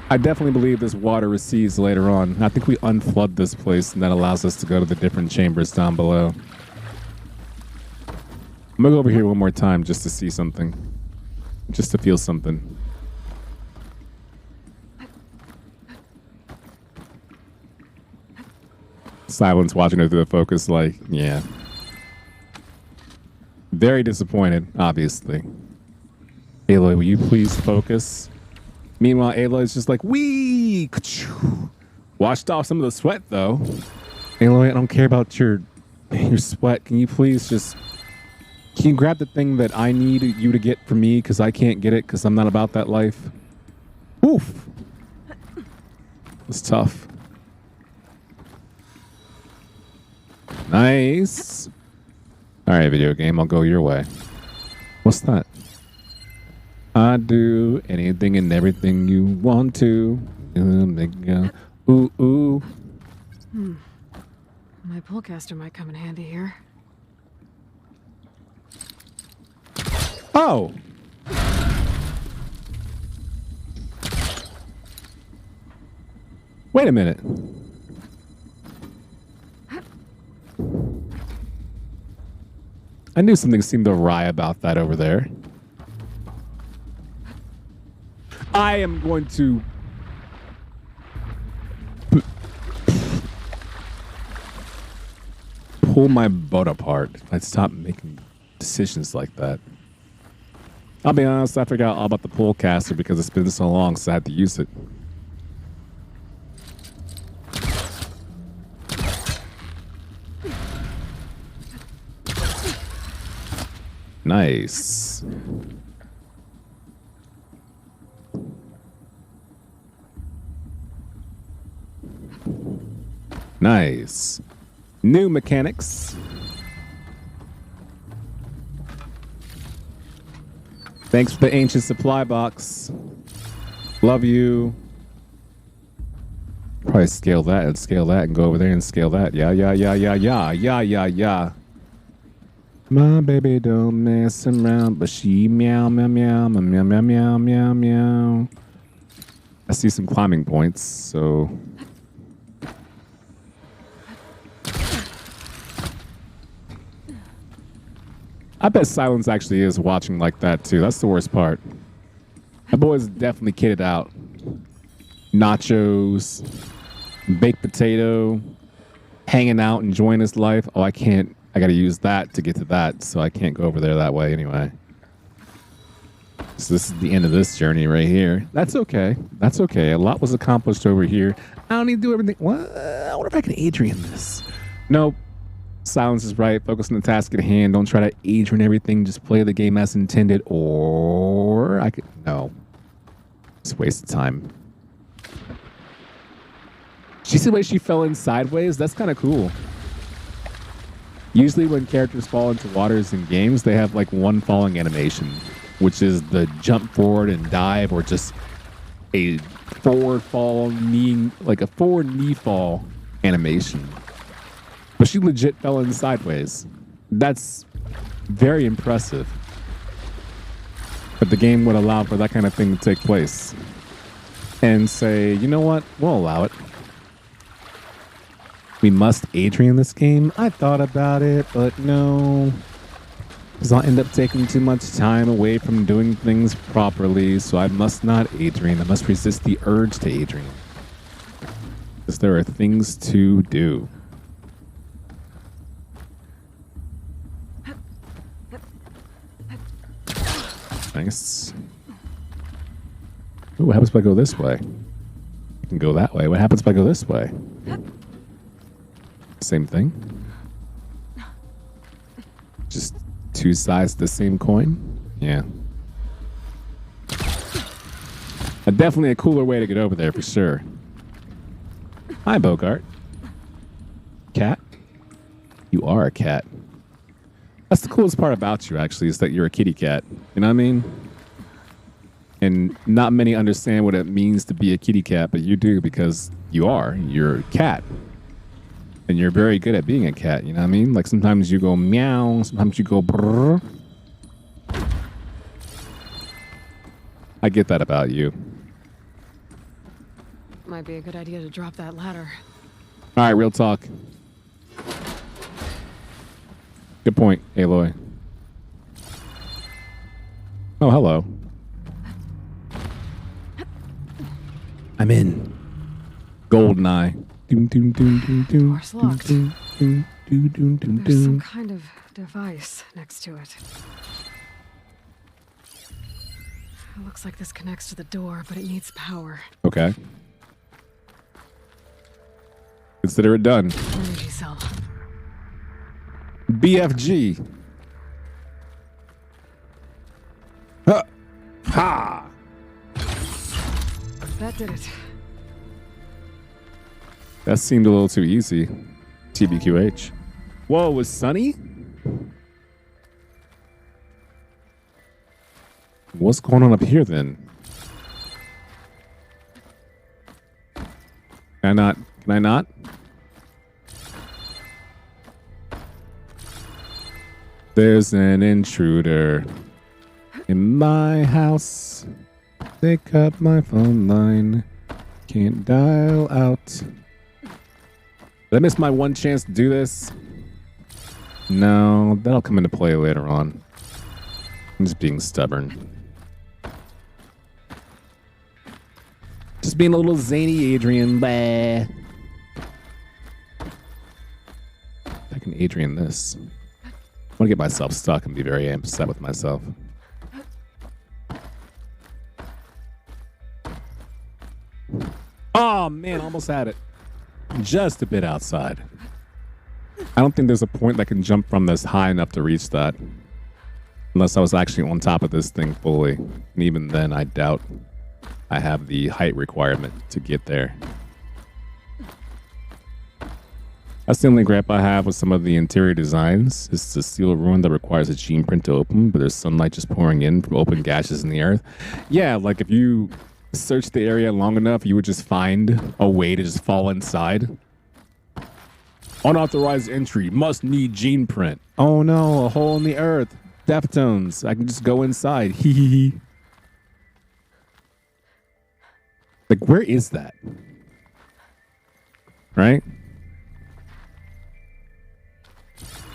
I definitely believe this water recedes later on. I think we unflood this place and that allows us to go to the different chambers down below. I'm gonna go over here one more time just to see something. Just to feel something. Sylens watching her through the focus like, yeah. Very disappointed, obviously. Aloy, will you please focus? Meanwhile, Aloy is just like, wee! Washed off some of the sweat, though. Aloy, I don't care about your sweat. Can you please just... Can you grab the thing that I need you to get for me? Because I can't get it because I'm not about that life. Oof! It's tough. Nice! Alright, video game, I'll go your way. What's that? I do anything and everything you want to. Ooh, ooh. My pullcaster might come in handy here. Oh! Wait a minute. I knew something seemed awry about that over there. I am going to pull my butt apart if I stop making decisions like that. I'll be honest, I forgot all about the pull caster because it's been so long since I had to use it. Nice. Nice. New mechanics. Thanks for the ancient supply box. Love you. Probably scale that and go over there and scale that. Yeah. My baby don't mess around, but she meow, meow, meow, meow, meow, meow, meow, meow. I see some climbing points, so. I bet Sylens actually is watching like that too. That's the worst part. My boy's definitely kitted out. Nachos, baked potato, hanging out, enjoying his life. Oh, I can't. I got to use that to get to that, so I can't go over there that way anyway. So this is the end of this journey right here. That's okay. That's okay. A lot was accomplished over here. I don't need to do everything. What? I wonder if I can Adrian this. Nope. Sylens is right. Focus on the task at hand. Don't try to Adrian everything. Just play the game as intended. Or I could... No. It's a waste of time. Did you see the way she fell in sideways? That's kind of cool. Usually when characters fall into waters in games, they have like one falling animation, which is the jump forward and dive, or just a forward fall, knee, like a forward knee fall animation. But she legit fell in sideways. That's very impressive. But the game would allow for that kind of thing to take place. And say, you know what? We'll allow it. We must Adrian this game. I thought about it, but no. Because I'll end up taking too much time away from doing things properly. So I must not Adrian. I must resist the urge to Adrian. Because there are things to do. Nice. Ooh, what happens if I go this way? I can go that way. What happens if I go this way? Same thing. Just two sides of the same coin. Yeah. Definitely a cooler way to get over there for sure. Hi, Bogart. Cat? You are a cat. That's the coolest part about you, actually, is that you're a kitty cat. You know what I mean? And not many understand what it means to be a kitty cat, but you do because you are. You're a cat. And you're very good at being a cat, you know what I mean? Like sometimes you go meow, sometimes you go brrr. I get that about you. Might be a good idea to drop that ladder. All right, real talk. Good point, Aloy. Oh, hello. I'm in. Goldeneye. Door's locked. There's some kind of device next to it. It looks like this connects to the door, but it needs power. Okay. Consider it done. Energy cell. BFG. Ha! Ha! That did it. That seemed a little too easy. TBQH. Whoa, was Sunny? What's going on up here then? Can I not? There's an intruder in my house. They cut my phone line. Can't dial out. Did I miss my one chance to do this? No, that'll come into play later on. I'm just being stubborn. Just being a little zany Adrian. Bah. I can asking Adrian this. I want to get myself stuck and be very upset with myself. Oh man, almost had it. Just a bit outside. I don't think there's a point that can jump from this high enough to reach that. Unless I was actually on top of this thing fully. And even then, I doubt I have the height requirement to get there. That's the only gripe I have with some of the interior designs. It's a steel ruin that requires a gene print to open, but there's sunlight just pouring in from open gashes in the earth. Yeah, like if you search the area long enough, you would just find a way to just fall inside. Unauthorized entry, must need gene print. Oh no, a hole in the earth. Deftones, I can just go inside. Hee hee hee. Like, where is that? Right?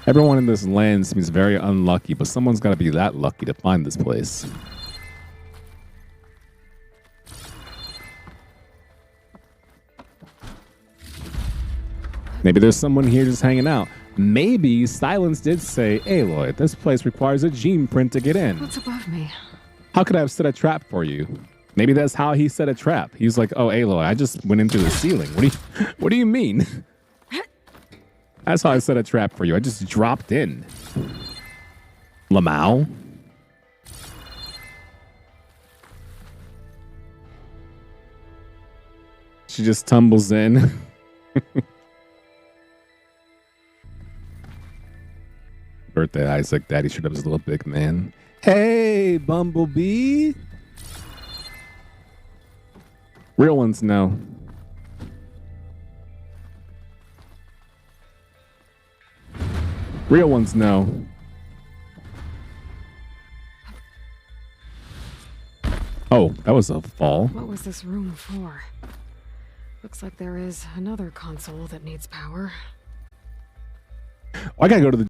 Everyone in this land seems very unlucky, but someone's got to be that lucky to find this place. Maybe there's someone here just hanging out. Maybe Sylens did say, Aloy, this place requires a gene print to get in. What's above me? How could I have set a trap for you? Maybe that's how he set a trap. He's like, oh, Aloy, I just went into the ceiling. What do you mean? That's how I set a trap for you. I just dropped in. Lamau? She just tumbles in. Birthday Isaac, Daddy showed up as a little big man. Hey, Bumblebee. Real ones know. Real ones know. Oh, that was a fall. What was this room for? Looks like there is another console that needs power. I gotta go to the